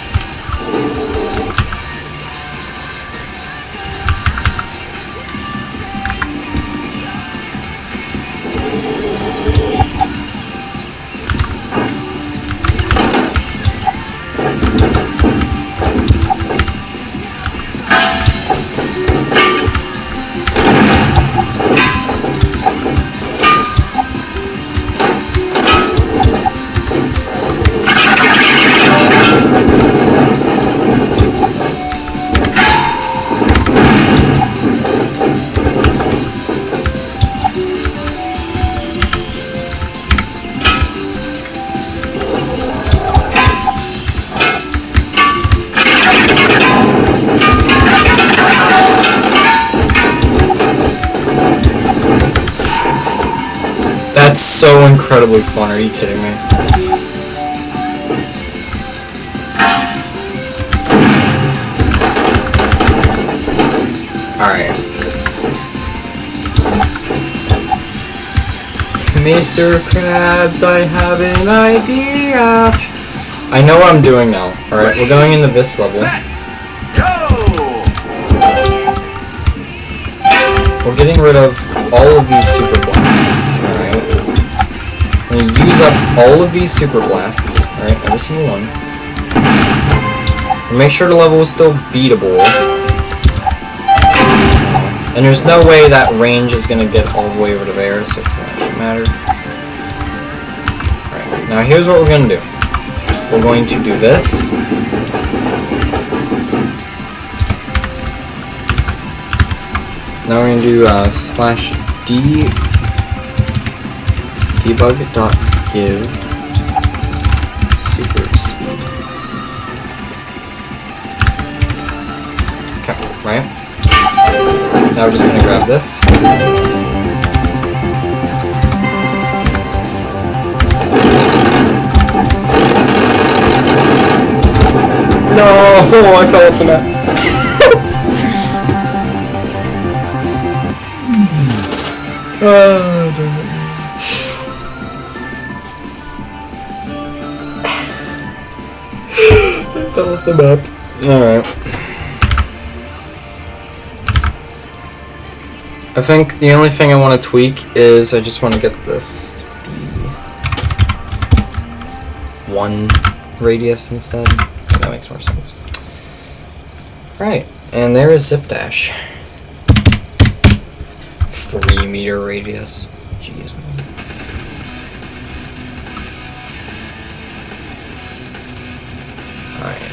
That's so incredibly fun, are you kidding me? Alright. Mr. Krabs, I have an idea. I know what I'm doing now. Alright, we're going into this level. We're getting rid of all of these super blasts. Alright. I'm gonna use up all of these super blasts. Alright, every single one. And make sure the level is still beatable. And there's no way that range is gonna get all the way over to there, so it doesn't actually matter. Alright, now here's what we're gonna do. We're going to do this. Now we're gonna do /d debug.give super speed. Okay, right? Now we're just gonna grab this. No, I fell off the map. Oh, damn it. I fell off the map. Alright. I think the only thing I want to tweak is I just want to get this to be 1 radius instead. That makes more sense. Right, and there is Zip Dash. 3 meter radius. Jeez. Alright.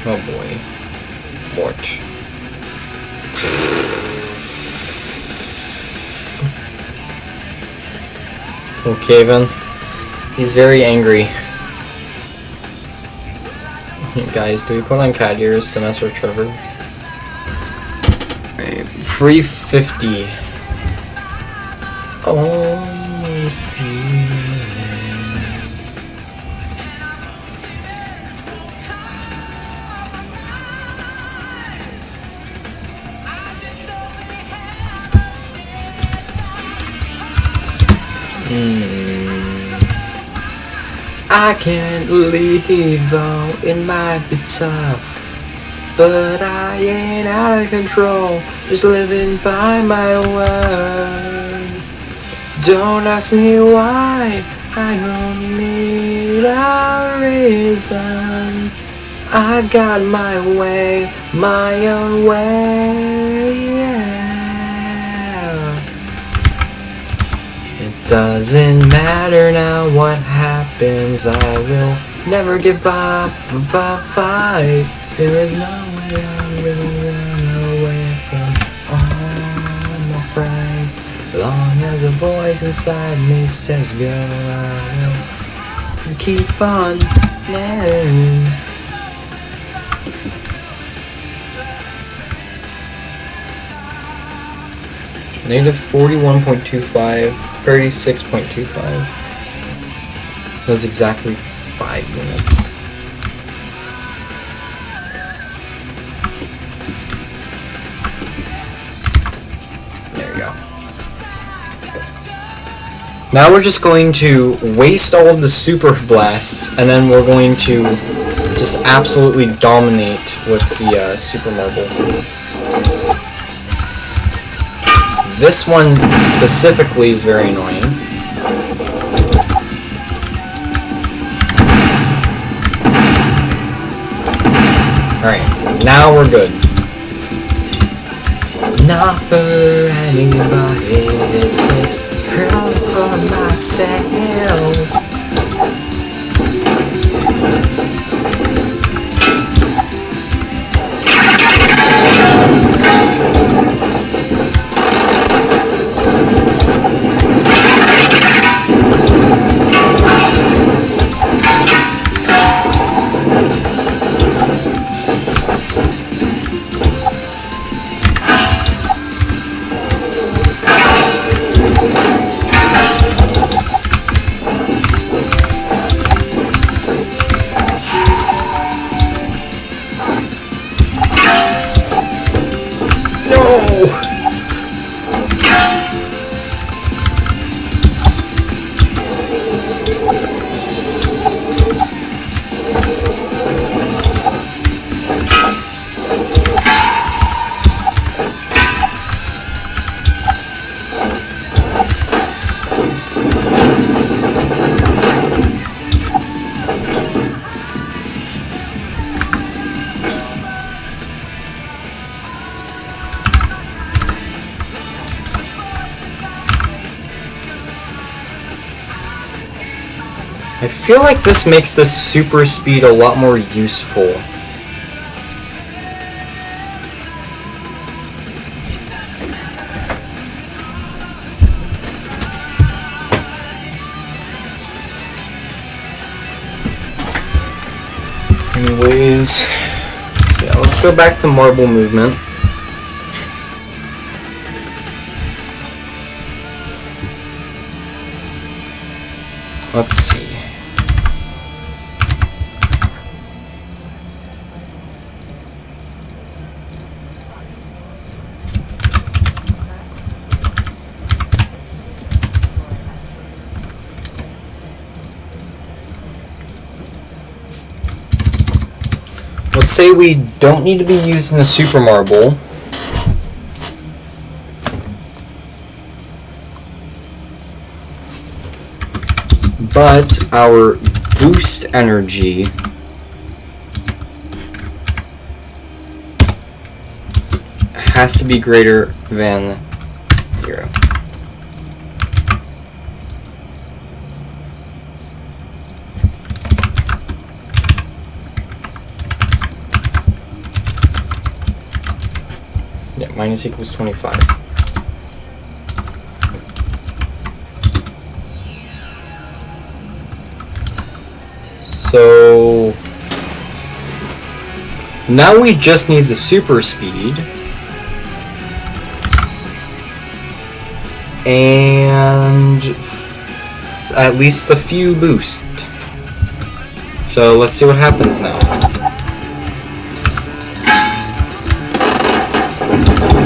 Oh boy. Mort. Okay then. He's very angry. Guys, do we put on cat ears to mess with Trevor? 350. own feelings. I can't leave though, it might be tough, but I ain't out of control, just living by my word. Don't ask me why, I don't need a reason. I got my way, my own way, yeah. It doesn't matter now what happens, I will never give up the fight. There is no way I'm gonna run away from all my frights. As long as a voice inside me says go, I will keep on living. Negative 41.25, 36.25. That was exactly 5 minutes. There you go. Now we're just going to waste all of the super blasts, and then we're going to just absolutely dominate with the super marble. This one specifically is very annoying. Alright, now we're good. Not for anybody, this is purely for myself. I feel like this makes the super speed a lot more useful. Anyways, yeah, let's go back to marble movement. Let's see. Let's say we don't need to be using the super marble. But our boost energy has to be greater than 0. Yeah, minus equals 25. So now we just need the super speed. and at least a few boost. So let's see what happens now.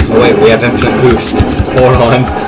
Oh wait, we have infinite boost. Hold on.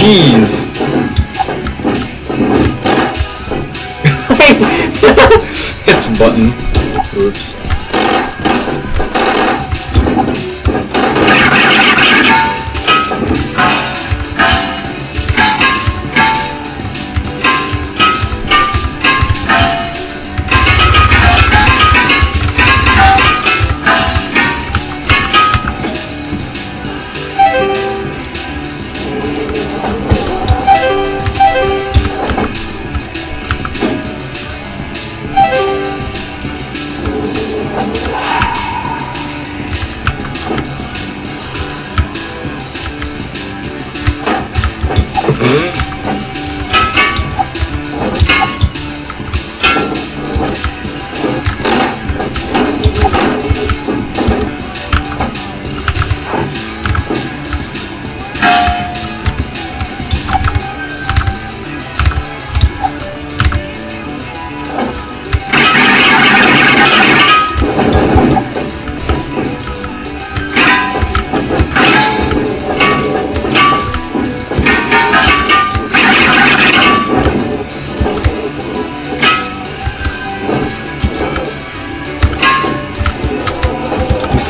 Jeez. It's button. Oops.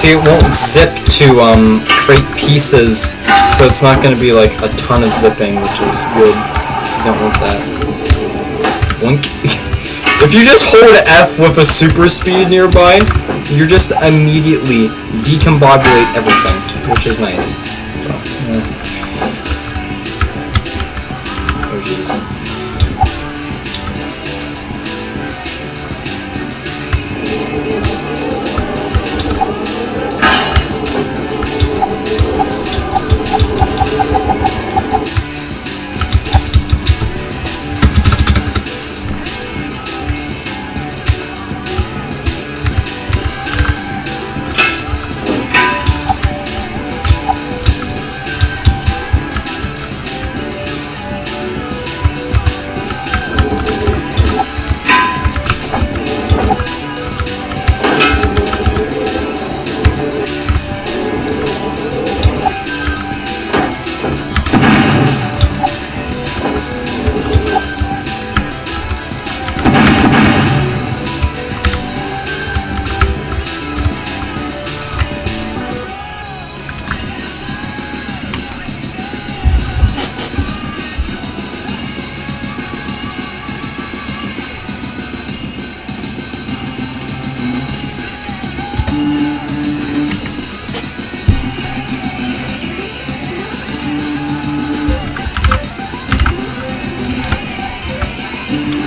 See, it won't zip to create pieces, so it's not going to be like a ton of zipping, which is good. You don't want that. Blink. If you just hold F with a super speed nearby, you just immediately decombobulate everything, which is nice. So, yeah. Oh jeez.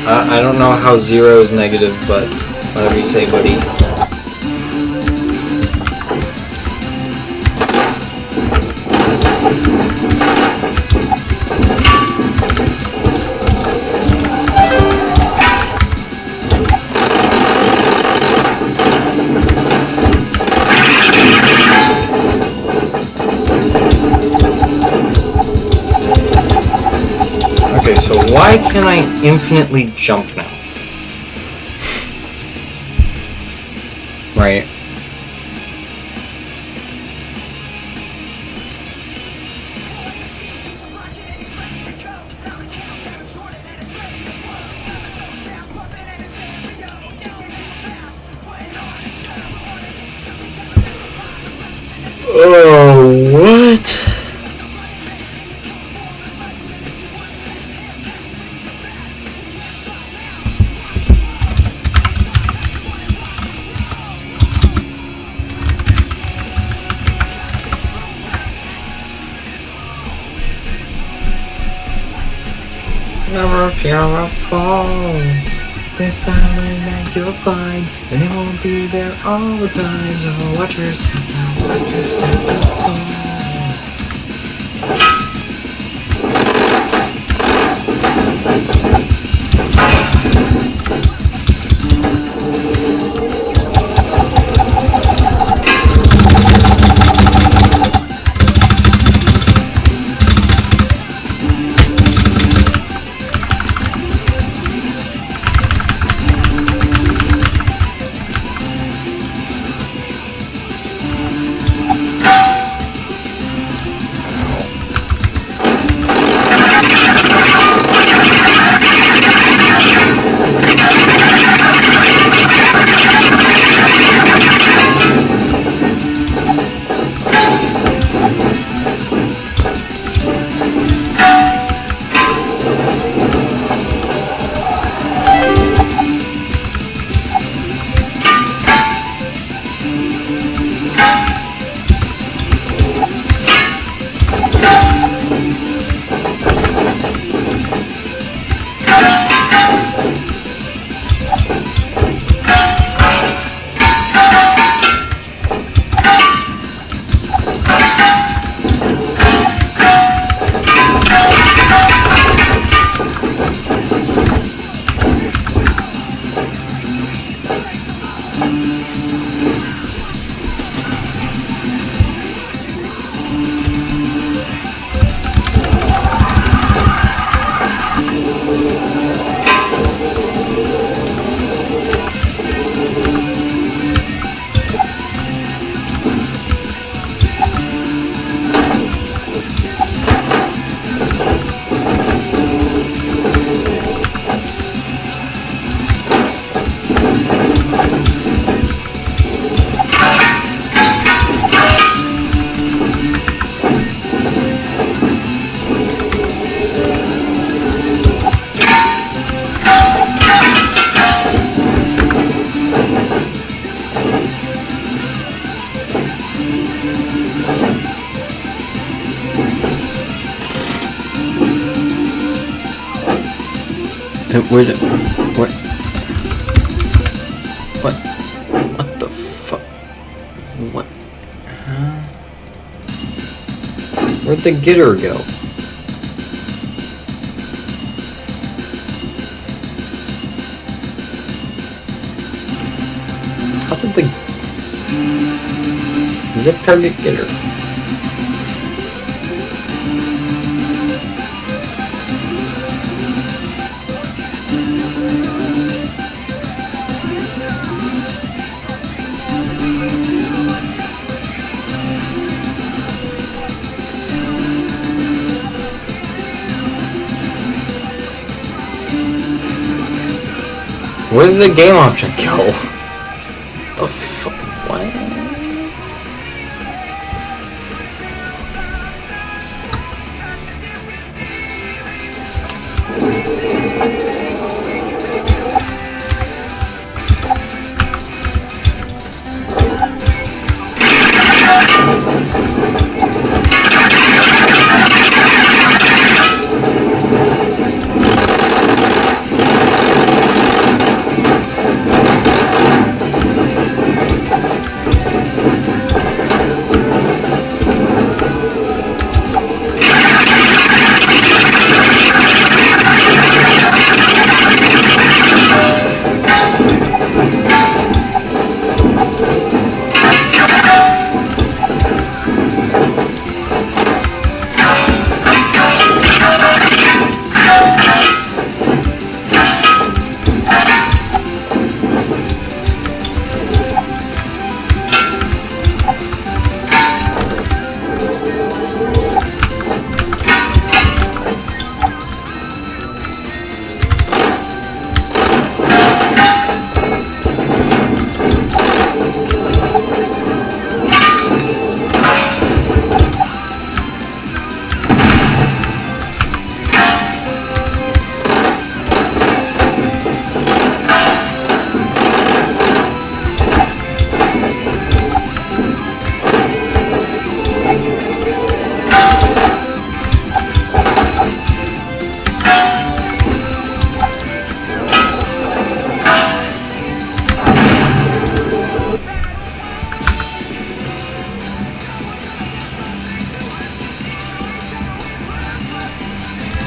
I don't know how 0 is negative, but whatever you say, buddy. Okay, so why can I infinitely jump now? Right. Oh, what? Never fear a fall. We're finding that you'll find, and it won't be there all the time. So watch your step, watch your step, don't fall. Where the... What? What? What the fuck? What? Huh? Where'd the getter go? How did the... zip target getter? Where did the game object go? The fuck? What?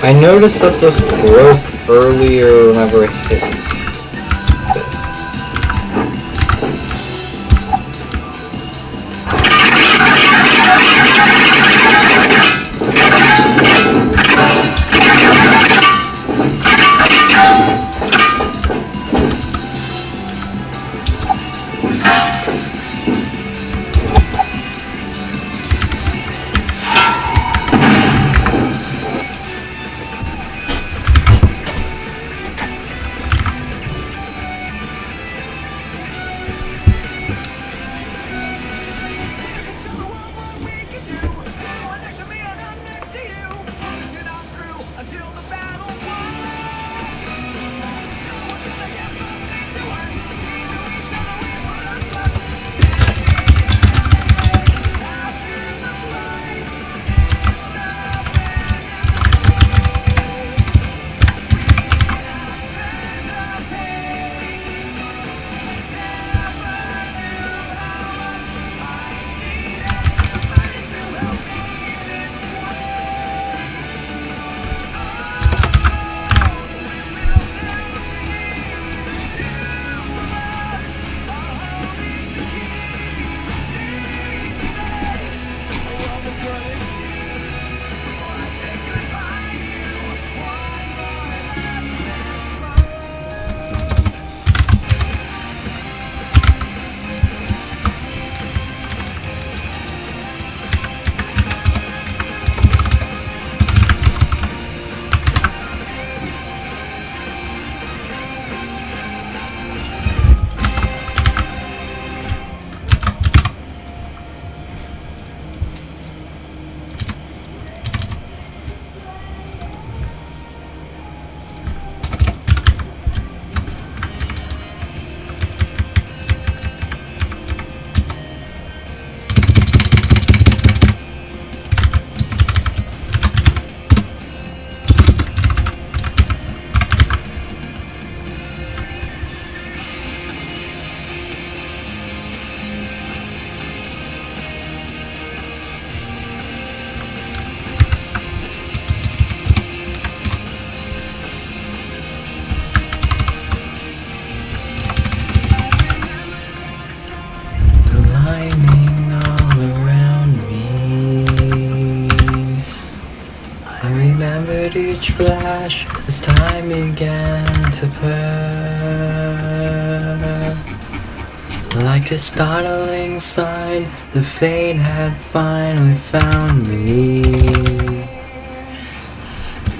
I noticed that this broke earlier whenever it hit this. Each flash as time began to burn, like a startling sign, the fate had finally found me.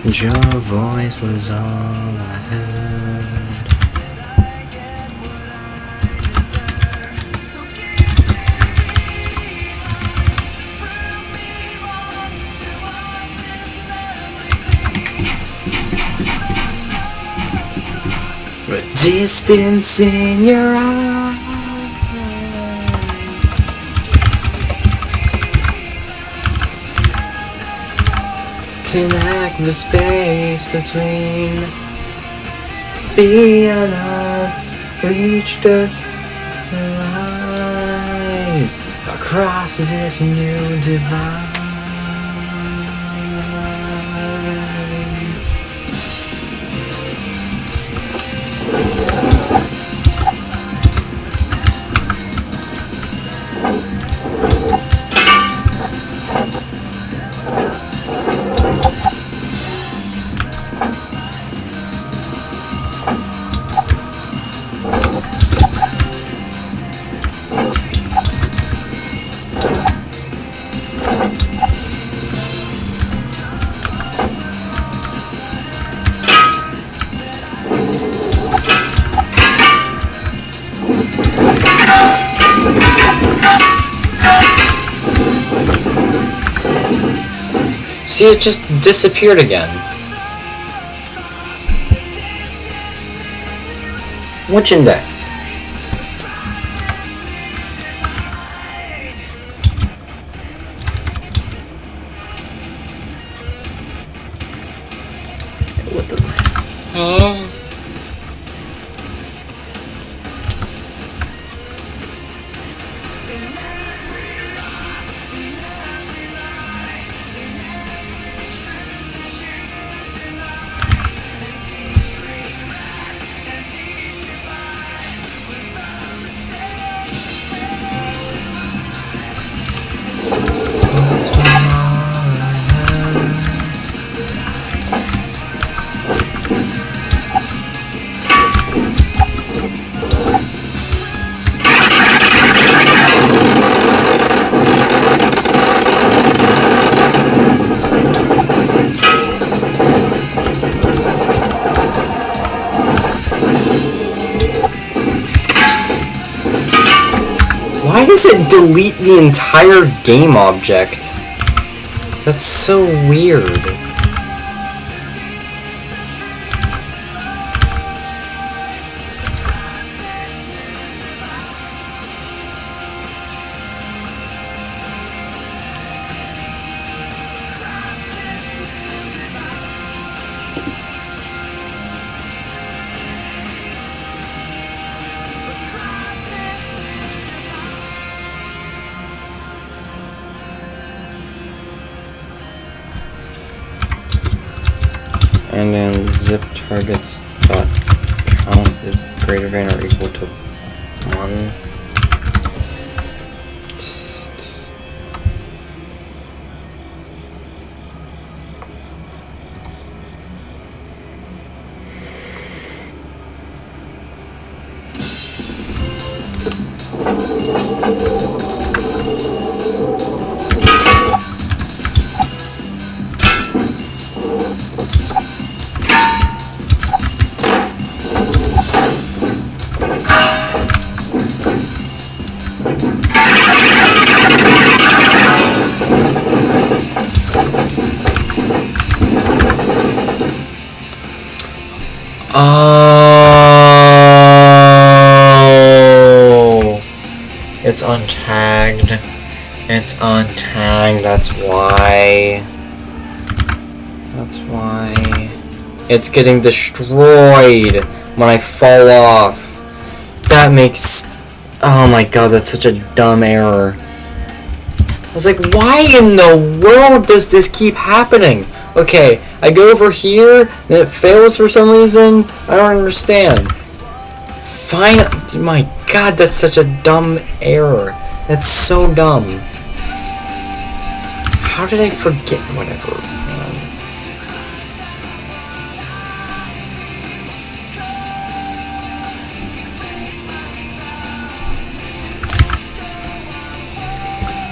Your voice was all I heard. The distance in your eyes connect the space between, be enough to reach the lights across this new divide. See, it just disappeared again. Which index? What the? Why does it delete the entire game object? That's so weird. And then zip targets dot count is greater than or equal to 1. Oh, it's untagged. It's untagged. That's why. That's why. It's getting destroyed when I fall off. That makes. Oh my god, that's such a dumb error. I was like, why in the world does this keep happening? Okay, I go over here, then it fails for some reason. I don't understand. Fine. My god, that's such a dumb error. That's so dumb. How did I forget? Whatever.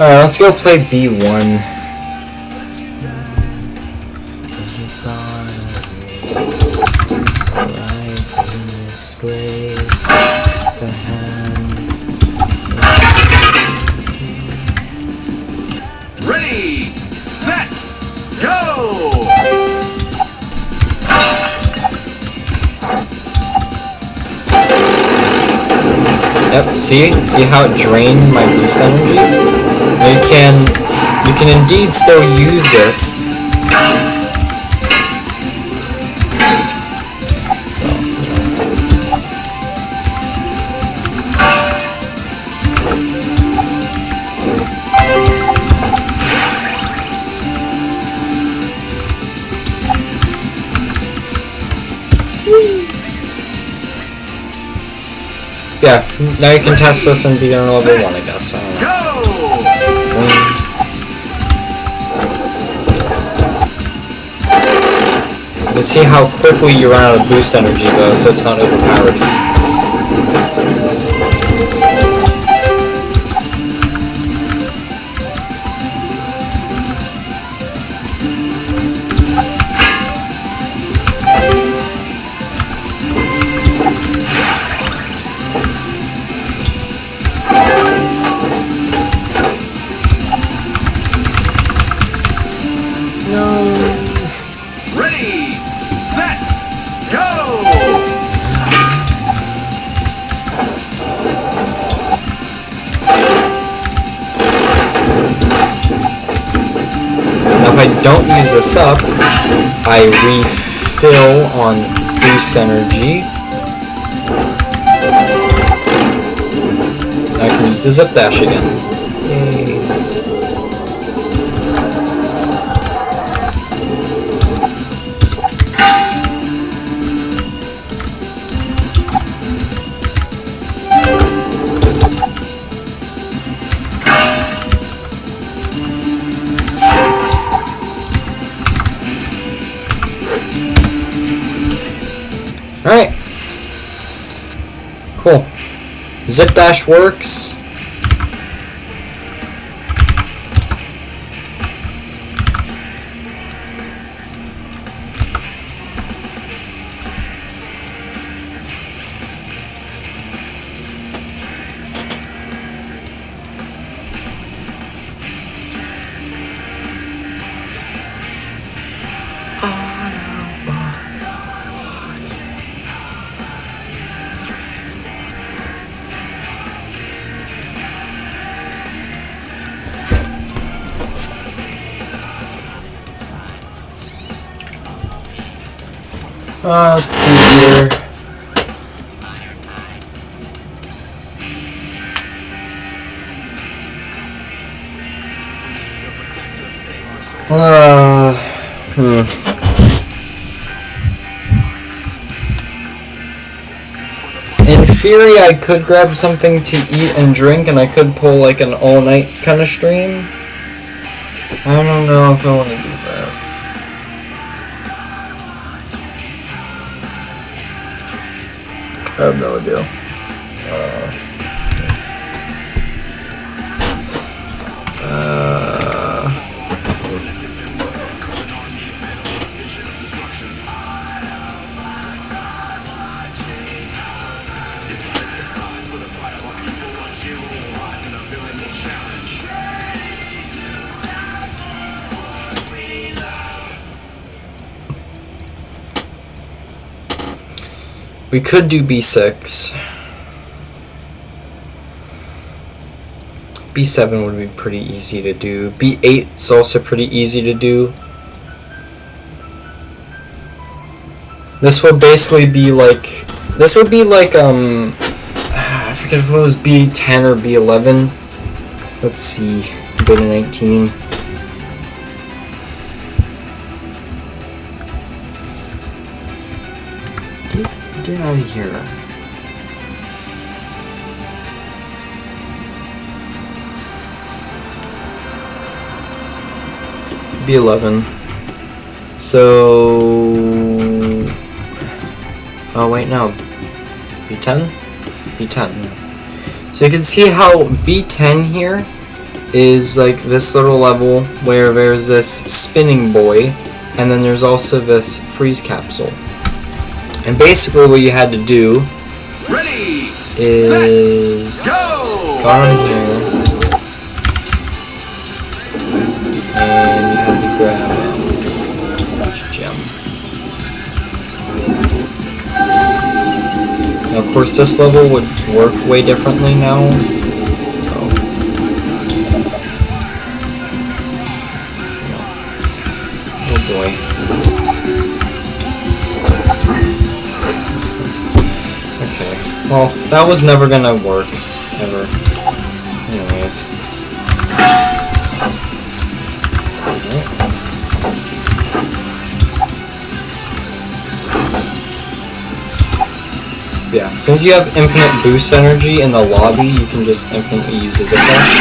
Alright, let's go play B1. Ready, set, go! Yep, see how it drained my boost energy? Now you can indeed still use this. Yeah, now you can test this and be on level 1, I guess. I don't know. Let's see how quickly you run out of boost energy though, so it's not overpowered. Ready, set, go! Now if I don't use this up, I refill on boost energy. Now I can use the zip dash again. Yay. Alright. Cool. Zip dash works. Let's see here. In theory, I could grab something to eat and drink, and I could pull like an all-night kind of stream. I don't know if I want to do that. I have no idea. We could do B6. B7 would be pretty easy to do. B8 is also pretty easy to do. This would basically be like, I forget if it was B10 or B11. Let's see, B19. Get out of here. B11. So... oh wait, no. B10? B10. So you can see how B10 here is like this little level where there's this spinning buoy, and then there's also this freeze capsule. And basically what you had to do is go on here, and you had to grab a bunch of gem. Now, of course, this level would work way differently now. So, oh boy. Well, that was never gonna work, ever. Anyways. Yeah, since you have infinite boost energy in the lobby, you can just infinitely use the zip dash.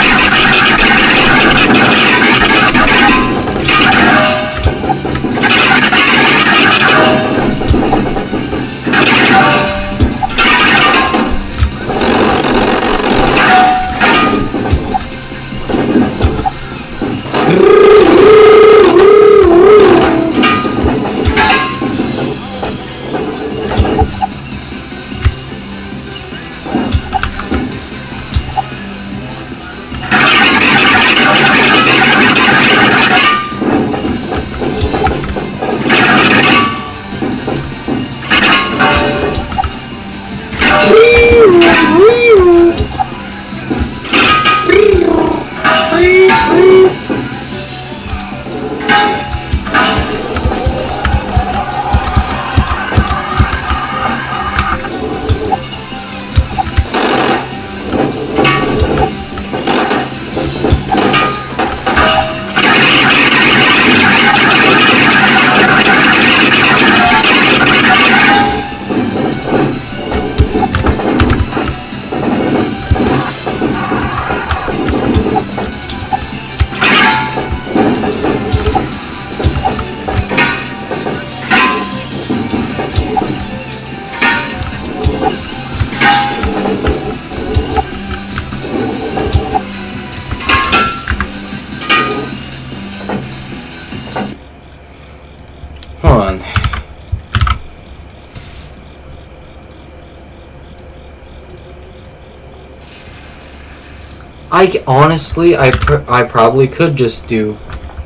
I probably could just do,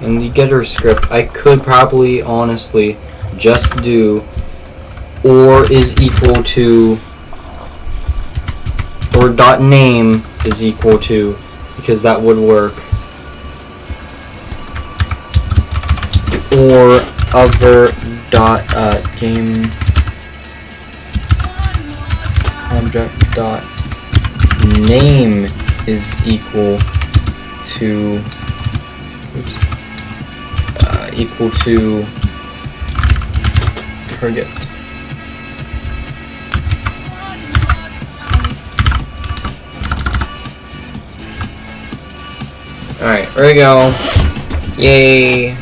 in the getter script, I could probably honestly just do or is equal to, or dot name is equal to, because that would work, or other dot game object dot name is equal to target. Alright, there we go. Yay.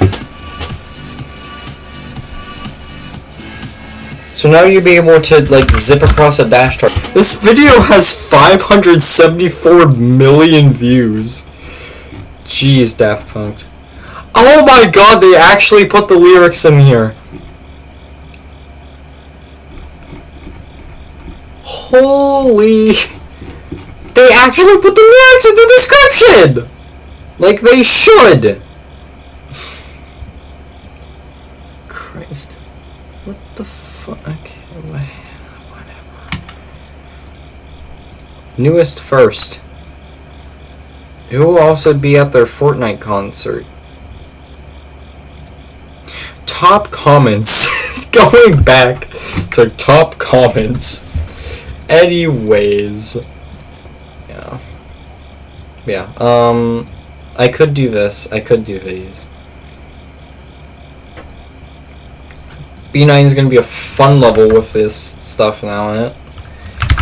So now you'll be able to like zip across a dash target. This video has 574 million views. Jeez, Daft Punk. Oh my god, they actually put the lyrics in here. Holy... They actually put the lyrics in the description! Like they should! Christ. What the fuck? Whatever. Newest first. It will also be at their Fortnite concert. Top comments. Going back to top comments. Anyways. Yeah. I could do this. I could do these. B9 is going to be a fun level with this stuff now in it.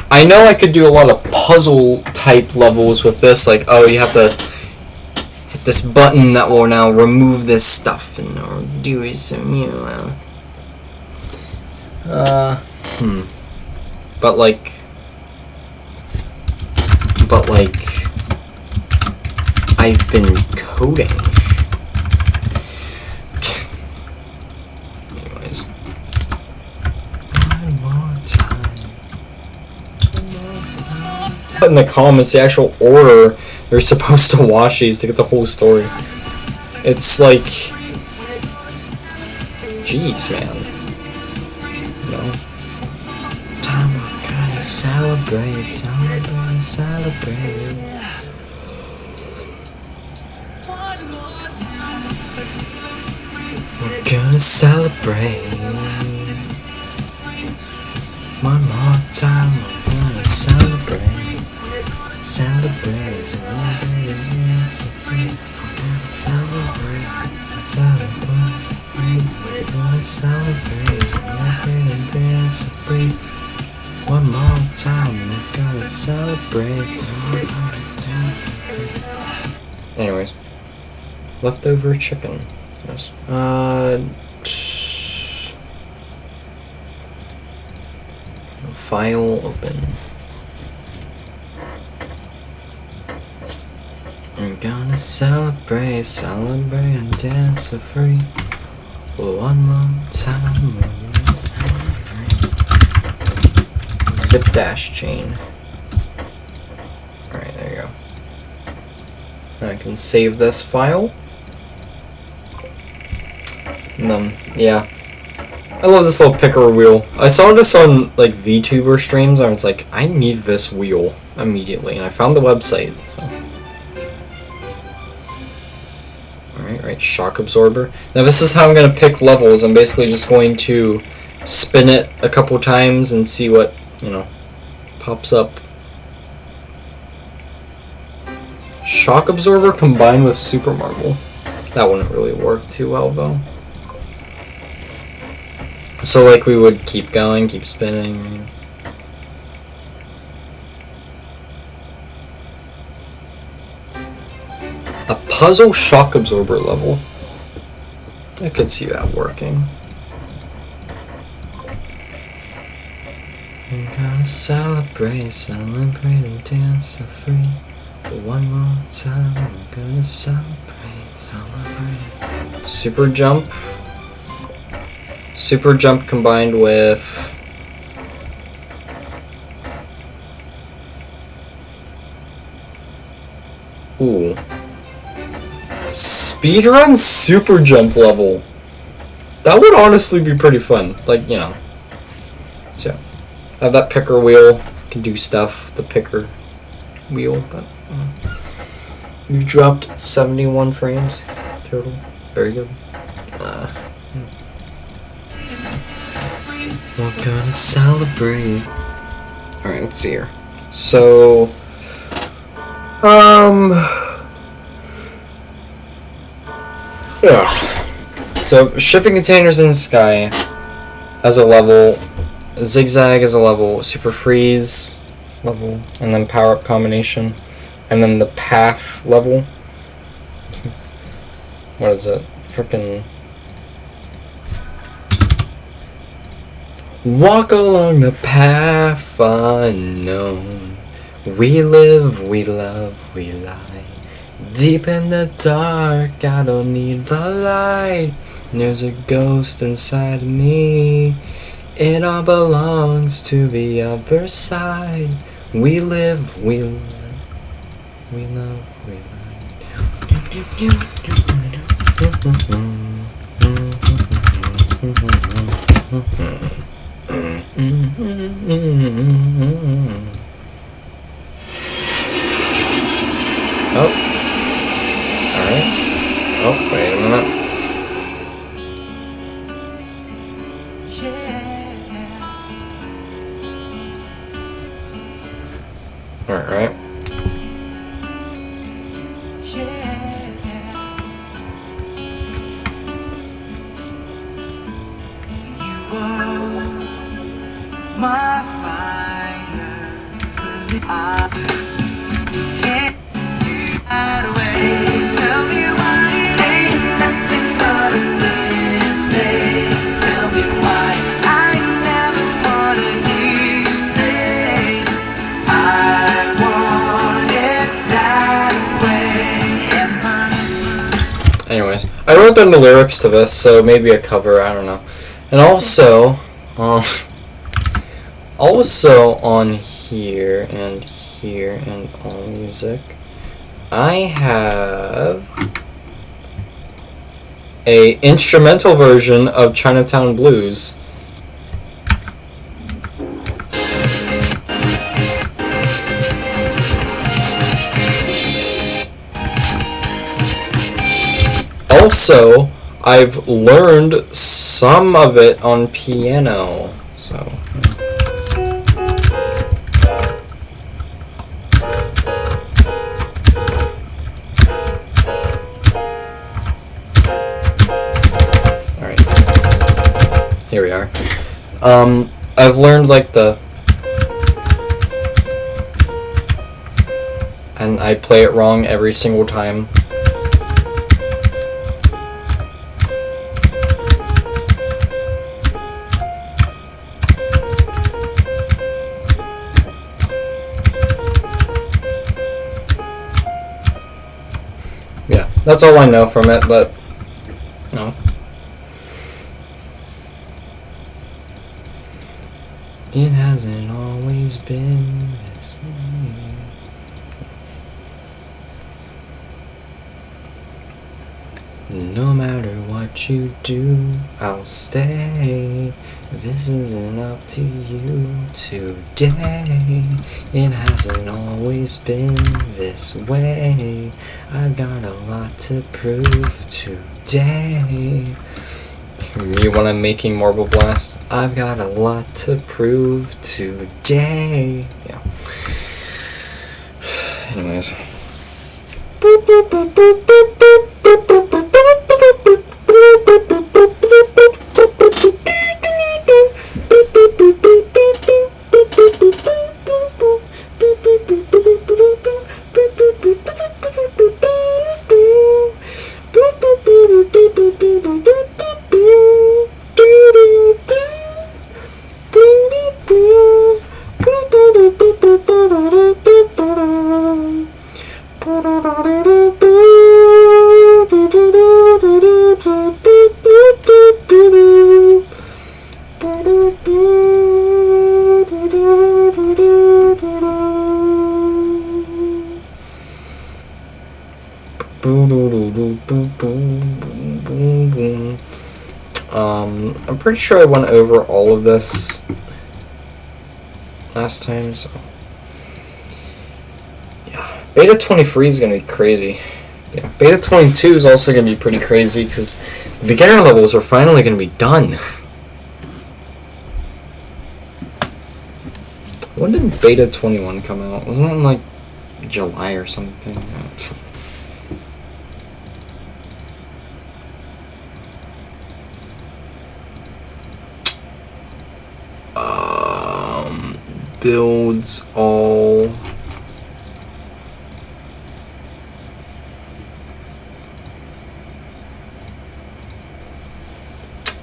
I know I could do a lot of puzzle type levels with this, like, oh, you have to hit this button that will now remove this stuff and or do some, you know, but like, I've been coding. Anyways. One more time. Put in the comments the actual order you're supposed to watch these to get the whole story. It's like... Jeez, man. No. Time we're gonna celebrate, celebrate, celebrate. We're gonna celebrate. One more time, we're gonna celebrate. Celebrate, celebrate, celebrate, celebrate. We're gonna celebrate, celebrate and dance and breathe. One more time, we're gonna celebrate. Anyways, leftover chicken. Yes. File open. I'm gonna celebrate, celebrate and dance for free. One more time. Zip dash chain. Alright, there you go. And I can save this file. And then, yeah. I love this little picker wheel. I saw this on, like, VTuber streams, and I was like, I need this wheel immediately, and I found the website, so. Alright, shock absorber. Now this is how I'm going to pick levels. I'm basically just going to spin it a couple times and see what, you know, pops up. Shock absorber combined with super marble. That wouldn't really work too well, though. So, like, we would keep going, keep spinning. A puzzle shock absorber level. I could see that working. We're gonna celebrate, celebrate and dance for free. One more time, we're gonna celebrate, celebrate. Super jump. Super jump combined with ooh. Speedrun super jump level. That would honestly be pretty fun. Like, you know. So I have that picker wheel. Can do stuff with the picker wheel, but you dropped 71 frames total. Very good. We're gonna celebrate. Alright, let's see here. So, yeah. So, shipping containers in the sky as a level, zigzag as a level, super freeze level, and then power up combination, and then the path level. What is it? Frickin' walk along the path unknown. We live, we love, we lie. Deep in the dark, I don't need the light. There's a ghost inside of me. It all belongs to the other side. We live, we love, we love, we Oh. Alright. Oh, wait a minute. Alright. My fire, I can't hide away. Tell me why it ain't nothing but a mistake. Tell me why I never wanna hear you say I want it that way. Anyways, I wrote down the lyrics to this, so maybe a cover, I don't know. And also, on here and all music, I have a instrumental version of Chinatown Blues. Also, I've learned some of it on piano, so. Here we are. I've learned like and I play it wrong every single time. Yeah, that's all I know from it, but no. It hasn't always been this way. No matter what you do, I'll stay. This isn't up to you today. It hasn't always been this way. I've got a lot to prove today. You want to making Marble Blast? I've got a lot to prove today. Yeah. Anyways. I'm pretty sure I went over all of this last time, so yeah. Beta 23 is gonna be crazy. Yeah, Beta 22 is also gonna be pretty crazy because the beginner levels are finally gonna be done. When did Beta 21 come out? Wasn't it in like July or something? Builds all.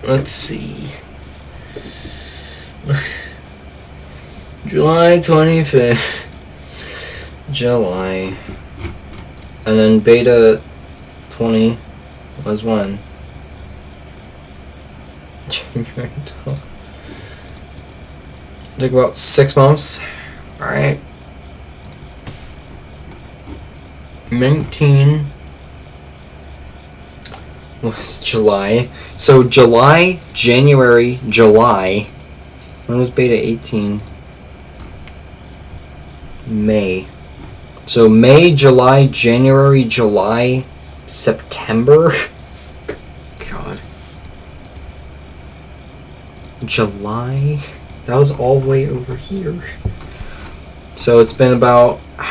Let's see. July 25th. July. And then Beta 20 was when? January 12th. Took about 6 months. Alright. 19 was July. So July, January, July. When was Beta 18? May. So May, July, January, July, September. God. July. That was all the way over here. So it's been about a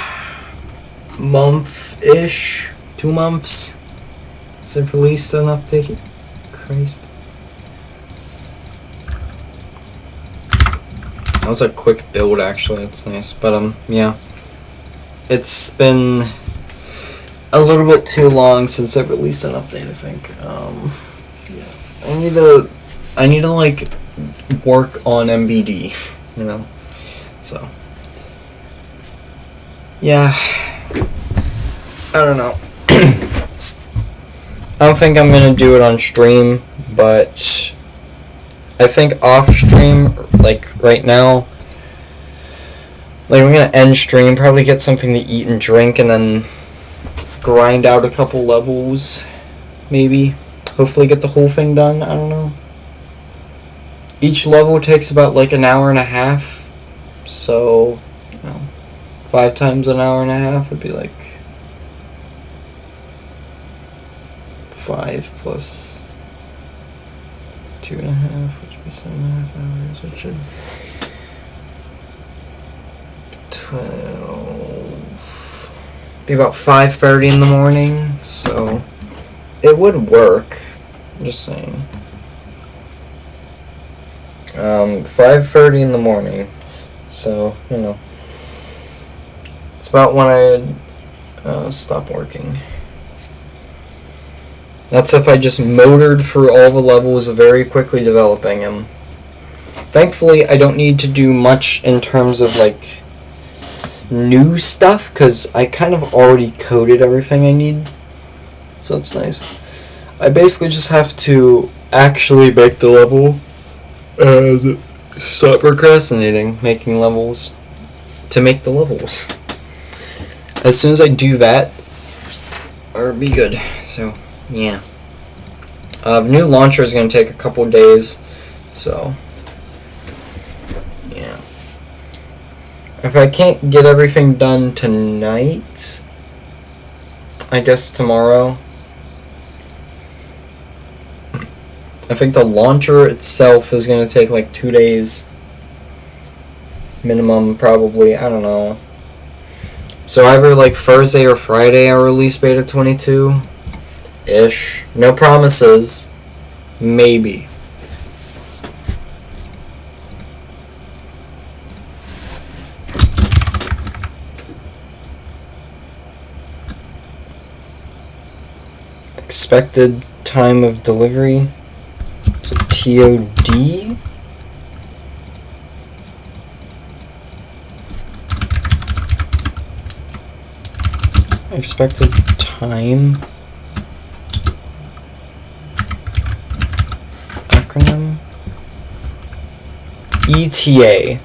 month-ish, 2 months since I've released an update. Christ. That was a quick build, actually. That's nice. But, yeah. It's been a little bit too long since I've released an update, I think. Yeah. I need to, like, work on MBD, you know? So. Yeah. I don't know. I don't think I'm gonna do it on stream, but I think off stream, like right now, like we're gonna end stream, probably get something to eat and drink, and then grind out a couple levels, maybe. Hopefully get the whole thing done, I don't know. Each level takes about like an hour and a half, so, you know, 5 times an hour and a half would be like 5 plus 2.5, which would be 7.5 hours, which would 12, be about 5:30 in the morning, so it would work, I'm just saying. 5:30 in the morning, so, you know, it's about when I stop working. That's if I just motored through all the levels, very quickly developing them. Thankfully, I don't need to do much in terms of, like, new stuff, because I kind of already coded everything I need, so that's nice. I basically just have to actually make the level and stop procrastinating making levels to make the levels. As soon as I do that, I'll be good. So, yeah. The new launcher is going to take a couple days, so, yeah. If I can't get everything done tonight, I guess tomorrow. I think the launcher itself is going to take like 2 days. Minimum, probably. I don't know. So either like Thursday or Friday I'll release Beta 22-ish. No promises. Maybe. Expected time of delivery. TOD. Expected time. Acronym. ETA.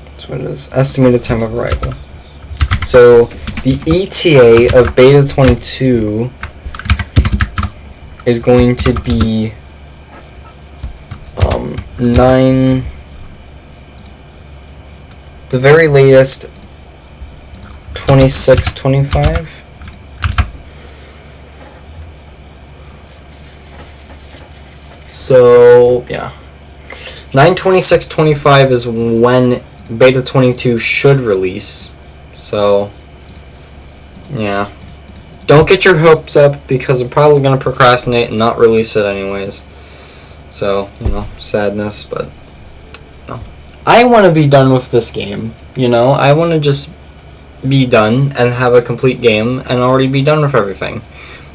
That's what it is. Estimated time of arrival. So the ETA of Beta 22 is going to be 9, the very latest 26-25. So yeah, 9/26/25 is when Beta 22 should release. So, yeah. Don't get your hopes up because I'm probably going to procrastinate and not release it anyways. So, sadness, but no. I want to be done with this game, I want to just be done and have a complete game and already be done with everything.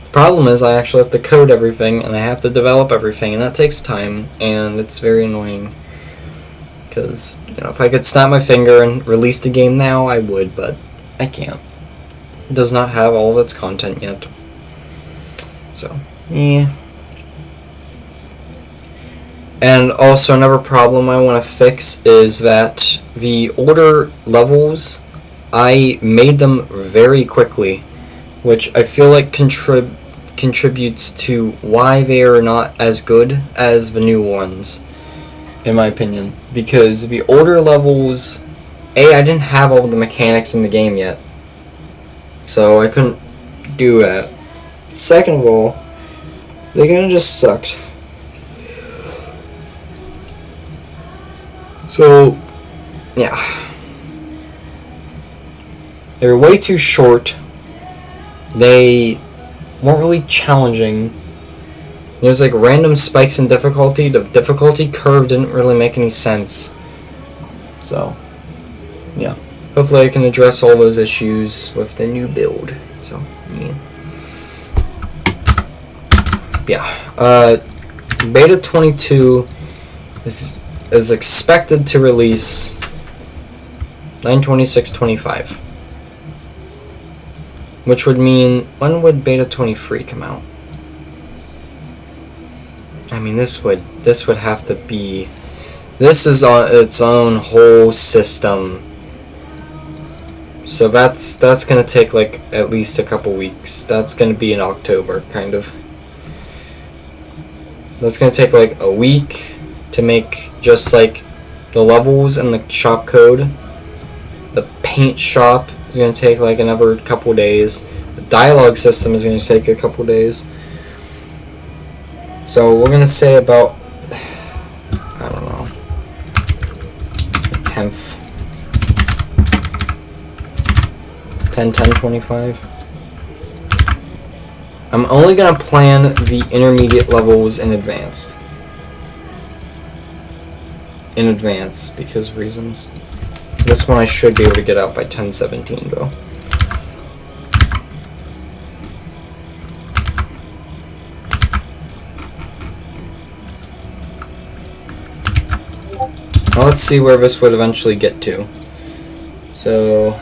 The problem is I actually have to code everything and I have to develop everything, and that takes time, and it's very annoying. Because, if I could snap my finger and release the game now, I would, but I can't. It does not have all of its content yet. So, yeah. And also another problem I want to fix is that the older levels, I made them very quickly, which I feel like contributes to why they are not as good as the new ones, in my opinion. Because the older levels, I didn't have all the mechanics in the game yet, so I couldn't do that. Second of all, they kind of just sucked. So, yeah. They were way too short. They weren't really challenging. There's like random spikes in difficulty. The difficulty curve didn't really make any sense. So, yeah. Hopefully I can address all those issues with the new build. So, yeah. Beta 22 is expected to release 9/26/25. Which would mean, when would Beta 23 come out? I mean, this would have to be... This is on its own whole system. So that's gonna take like at least a couple weeks. That's gonna be in October, kind of. That's gonna take like a week to make just like the levels and the shop code. The paint shop is going to take like another couple days. The dialogue system is going to take a couple days. So we're going to say about, I don't know, the 10th. 10/10/25. I'm only going to plan the intermediate levels in advance. Because of reasons. This one I should be able to get out by 10/17 though. Now let's see where this would eventually get to. So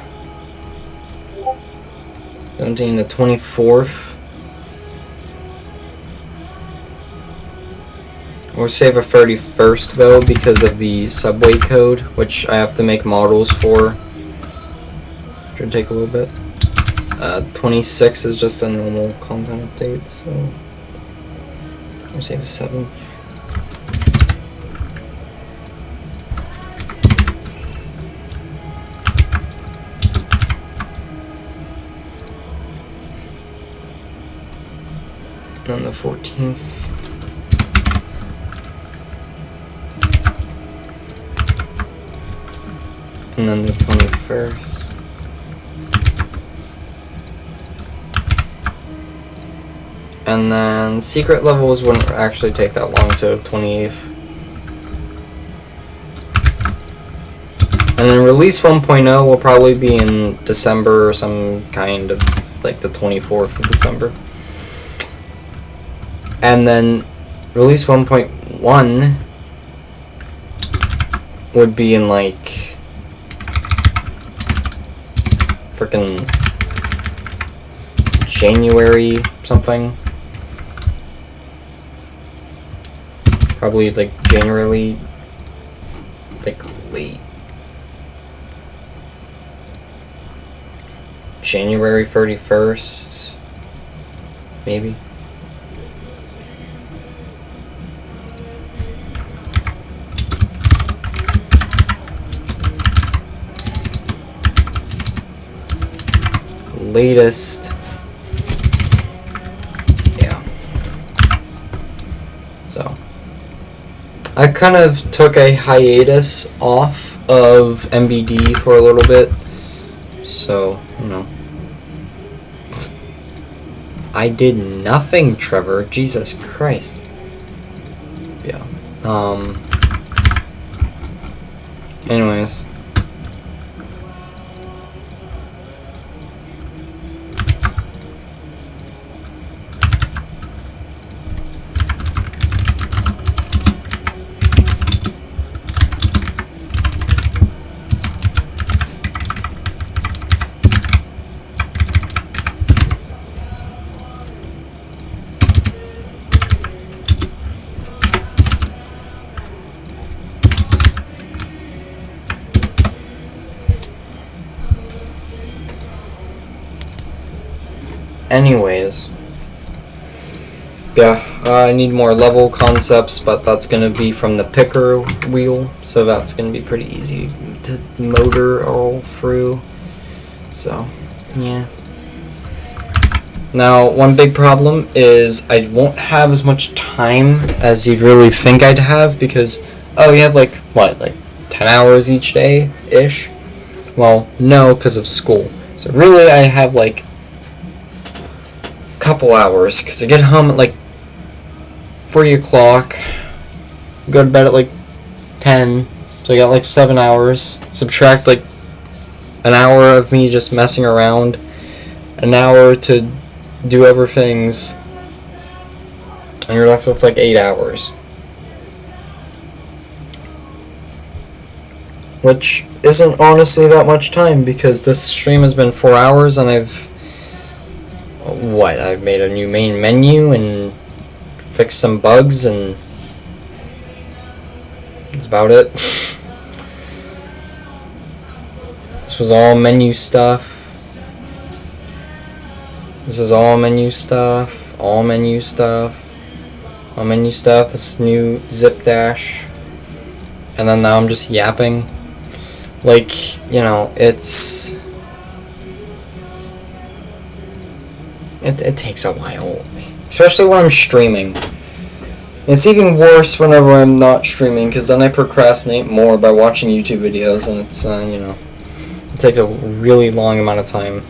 17 to 24th. Or save a 31st though because of the subway code, which I have to make models for. Should take a little bit. 26 is just a normal content update, so I'll save a 7th. And the 14th. And then the 21st. And then secret levels wouldn't actually take that long, so 28th. And then release 1.0 will probably be in December or some kind of, like the 24th of December. And then release 1.1 would be in like frickin' January something. Probably like January, like late January 31st, maybe. Latest. Yeah. So I kind of took a hiatus off of MBD for a little bit. So, you know. I did nothing, Trevor. Jesus Christ. Yeah. Anyways. Anyways, yeah, I need more level concepts, but that's gonna be from the picker wheel, so that's gonna be pretty easy to motor all through. So, yeah. Now, one big problem is I won't have as much time as you'd really think I'd have, because, oh, you have like, what, like 10 hours each day-ish? Well, no, because of school. So really, I have like couple hours, because I get home at like 3 o'clock, go to bed at like 10, so I got like 7 hours. Subtract like an hour of me just messing around, an hour to do other things, and you're left with like 8 hours, which isn't honestly that much time, because this stream has been 4 hours and I've made a new main menu and fixed some bugs, and that's about it. This was all menu stuff. This is all menu stuff. All menu stuff. All menu stuff. This is new zip dash. And then now I'm just yapping. Like, you know, It takes a while, especially when I'm streaming. It's even worse whenever I'm not streaming, because then I procrastinate more by watching YouTube videos, and it's, you know, it takes a really long amount of time.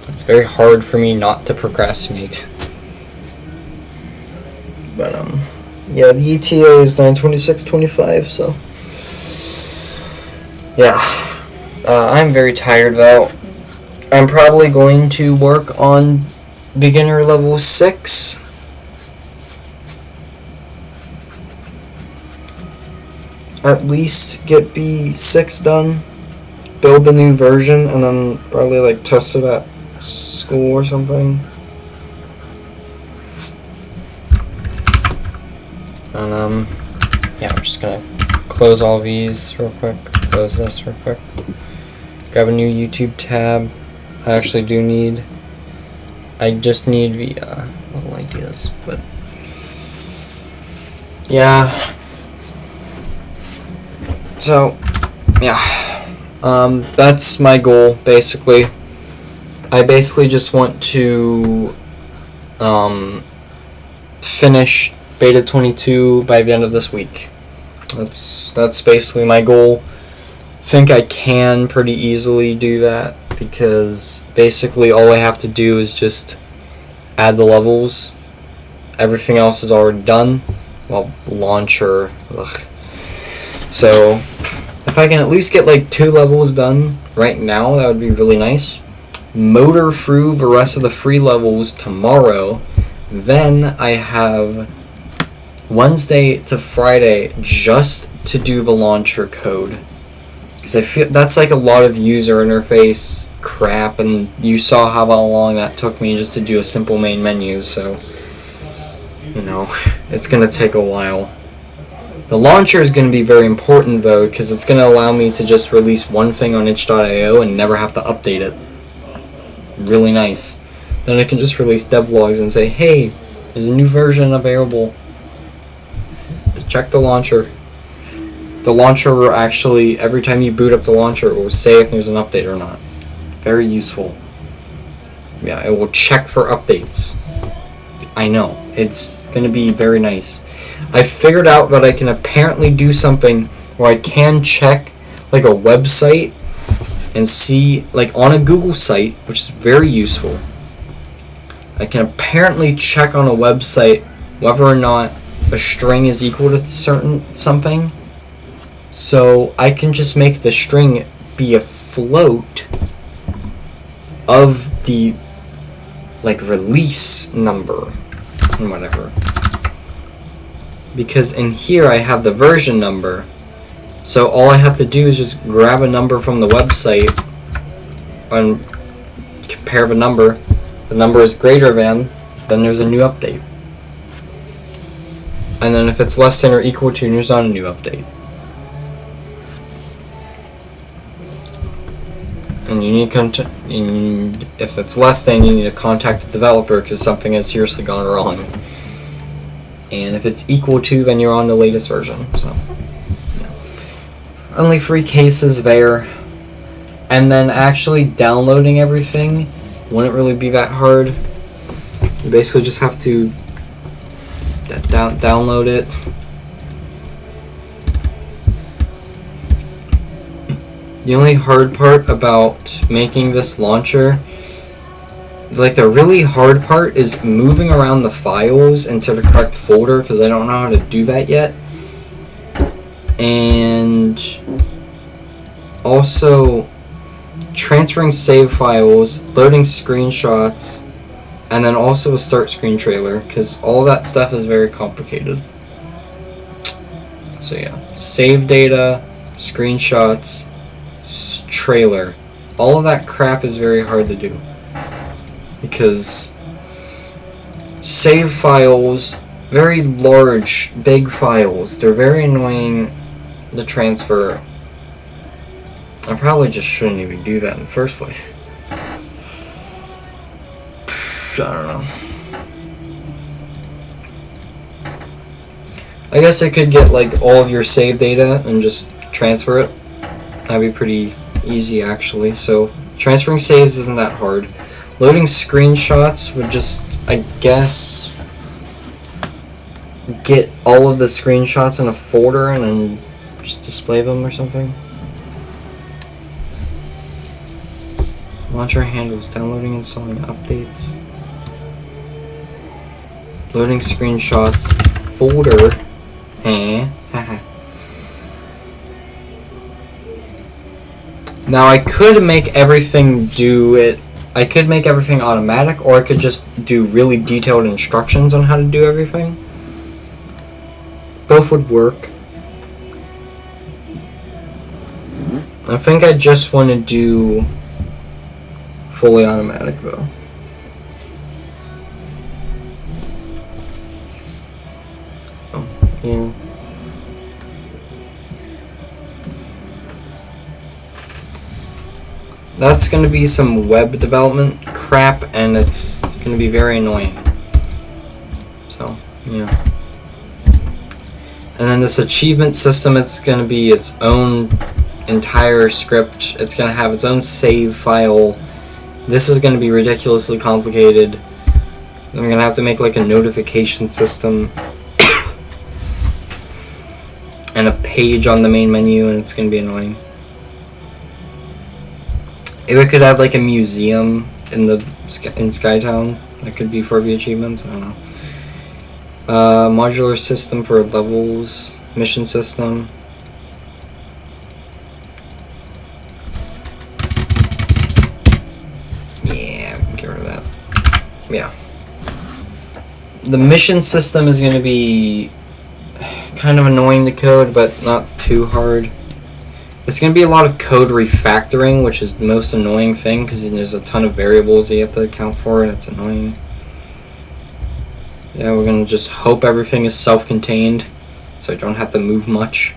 It's very hard for me not to procrastinate. But, yeah, the ETA is 9/26/25, so, yeah. I'm very tired, though. I'm probably going to work on beginner level 6. At least get B6 done. Build the new version and then probably like test it at school or something. And yeah, I'm just gonna close all these real quick. Close this real quick. Grab a new YouTube tab. I actually do need. I just need the little ideas, but yeah. So yeah, that's my goal basically. I basically just want to finish Beta 22 by the end of this week. That's basically my goal. Think I can pretty easily do that, because basically all I have to do is just add the levels. Everything else is already done. Well, launcher, ugh. So if I can at least get like 2 levels done right now, that would be really nice. Motor through the rest of the free levels tomorrow. Then I have Wednesday to Friday just to do the launcher code. Because I feel that's like a lot of user interface crap, and you saw how long that took me just to do a simple main menu, so, you know, it's going to take a while. The launcher is going to be very important, though, because it's going to allow me to just release one thing on itch.io and never have to update it. Really nice. Then I can just release devlogs and say, hey, there's a new version available. Check the launcher. The launcher will actually, every time you boot up the launcher, it will say if there's an update or not. Very useful. Yeah, it will check for updates. I know. It's going to be very nice. I figured out that I can apparently do something where I can check like a website and see, like on a Google site, which is very useful, I can apparently check on a website whether or not a string is equal to certain something. So I can just make the string be a float of the like release number and whatever. Because in here I have the version number. So all I have to do is just grab a number from the website and compare the number. The number is greater than, then there's a new update. And then if it's less than or equal to, there's not a new update. And you need if it's less than, you need to contact the developer because something has seriously gone wrong. And if it's equal to, then you're on the latest version. So, yeah. Only 3 cases there. And then actually downloading everything wouldn't really be that hard. You basically just have to download it. The only hard part about making this launcher, like the really hard part, is moving around the files into the correct folder because I don't know how to do that yet. And also transferring save files, loading screenshots, and then also a start screen trailer because all that stuff is very complicated. So yeah, save data, screenshots, trailer, all of that crap is very hard to do because save files, very large, big files, they're very annoying to transfer. I probably just shouldn't even do that in the first place. I don't know. I guess I could get like all of your save data and just transfer it. That'd be pretty easy actually. So transferring saves isn't that hard. Loading screenshots would just, I guess, get all of the screenshots in a folder and then just display them or something. Launcher handles downloading and installing updates. Loading screenshots folder. Now I could make everything do it. I could make everything automatic, or I could just do really detailed instructions on how to do everything. Both would work. I think I just want to do fully automatic though. Oh, yeah. That's going to be some web development crap, and it's going to be very annoying. So, yeah. And then this achievement system, it's going to be its own entire script. It's going to have its own save file. This is going to be ridiculously complicated. I'm going to have to make like a notification system and a page on the main menu, and it's going to be annoying. If we could have like a museum in Skytown, that could be for the achievements. I don't know. Modular system for levels, mission system. Yeah, get rid of that. Yeah. The mission system is going to be kind of annoying to code, but not too hard. It's going to be a lot of code refactoring, which is the most annoying thing because there's a ton of variables that you have to account for, and it's annoying. Yeah, we're going to just hope everything is self-contained so I don't have to move much.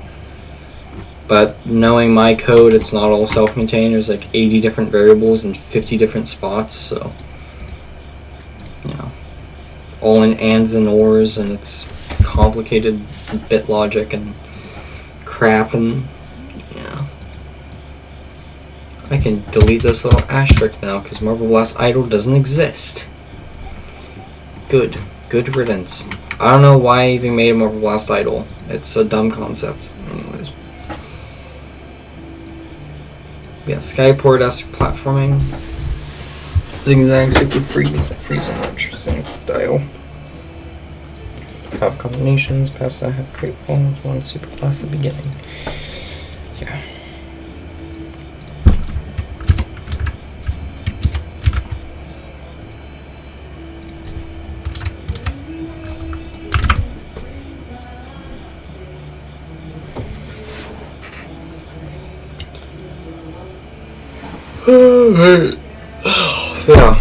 But knowing my code, it's not all self-contained. There's like 80 different variables in 50 different spots, so you know, all in ands and ors, and it's complicated bit logic and crap, and I can delete this little asterisk now because Marble Blast Idle doesn't exist. Good. Good riddance. I don't know why I even made Marble Blast Idle. It's a dumb concept. Anyways. Yeah, Skyport-esque platforming. Zigzag, super freeze and interesting style. Top combinations, past that have great balls, one super class at the beginning. Yeah. Yeah.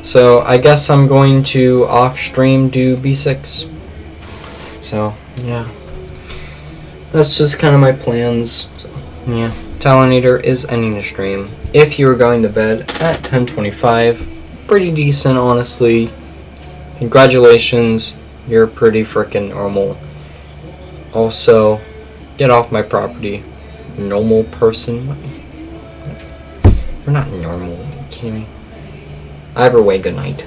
So I guess I'm going to off stream do B6. So yeah. That's just kind of my plans. So yeah. Talinator is ending the stream. If you were going to bed at 10:25, pretty decent honestly. Congratulations, you're pretty freaking normal. Also, get off my property. Normal person. We're not normal. Are you kidding me? Either way, good night.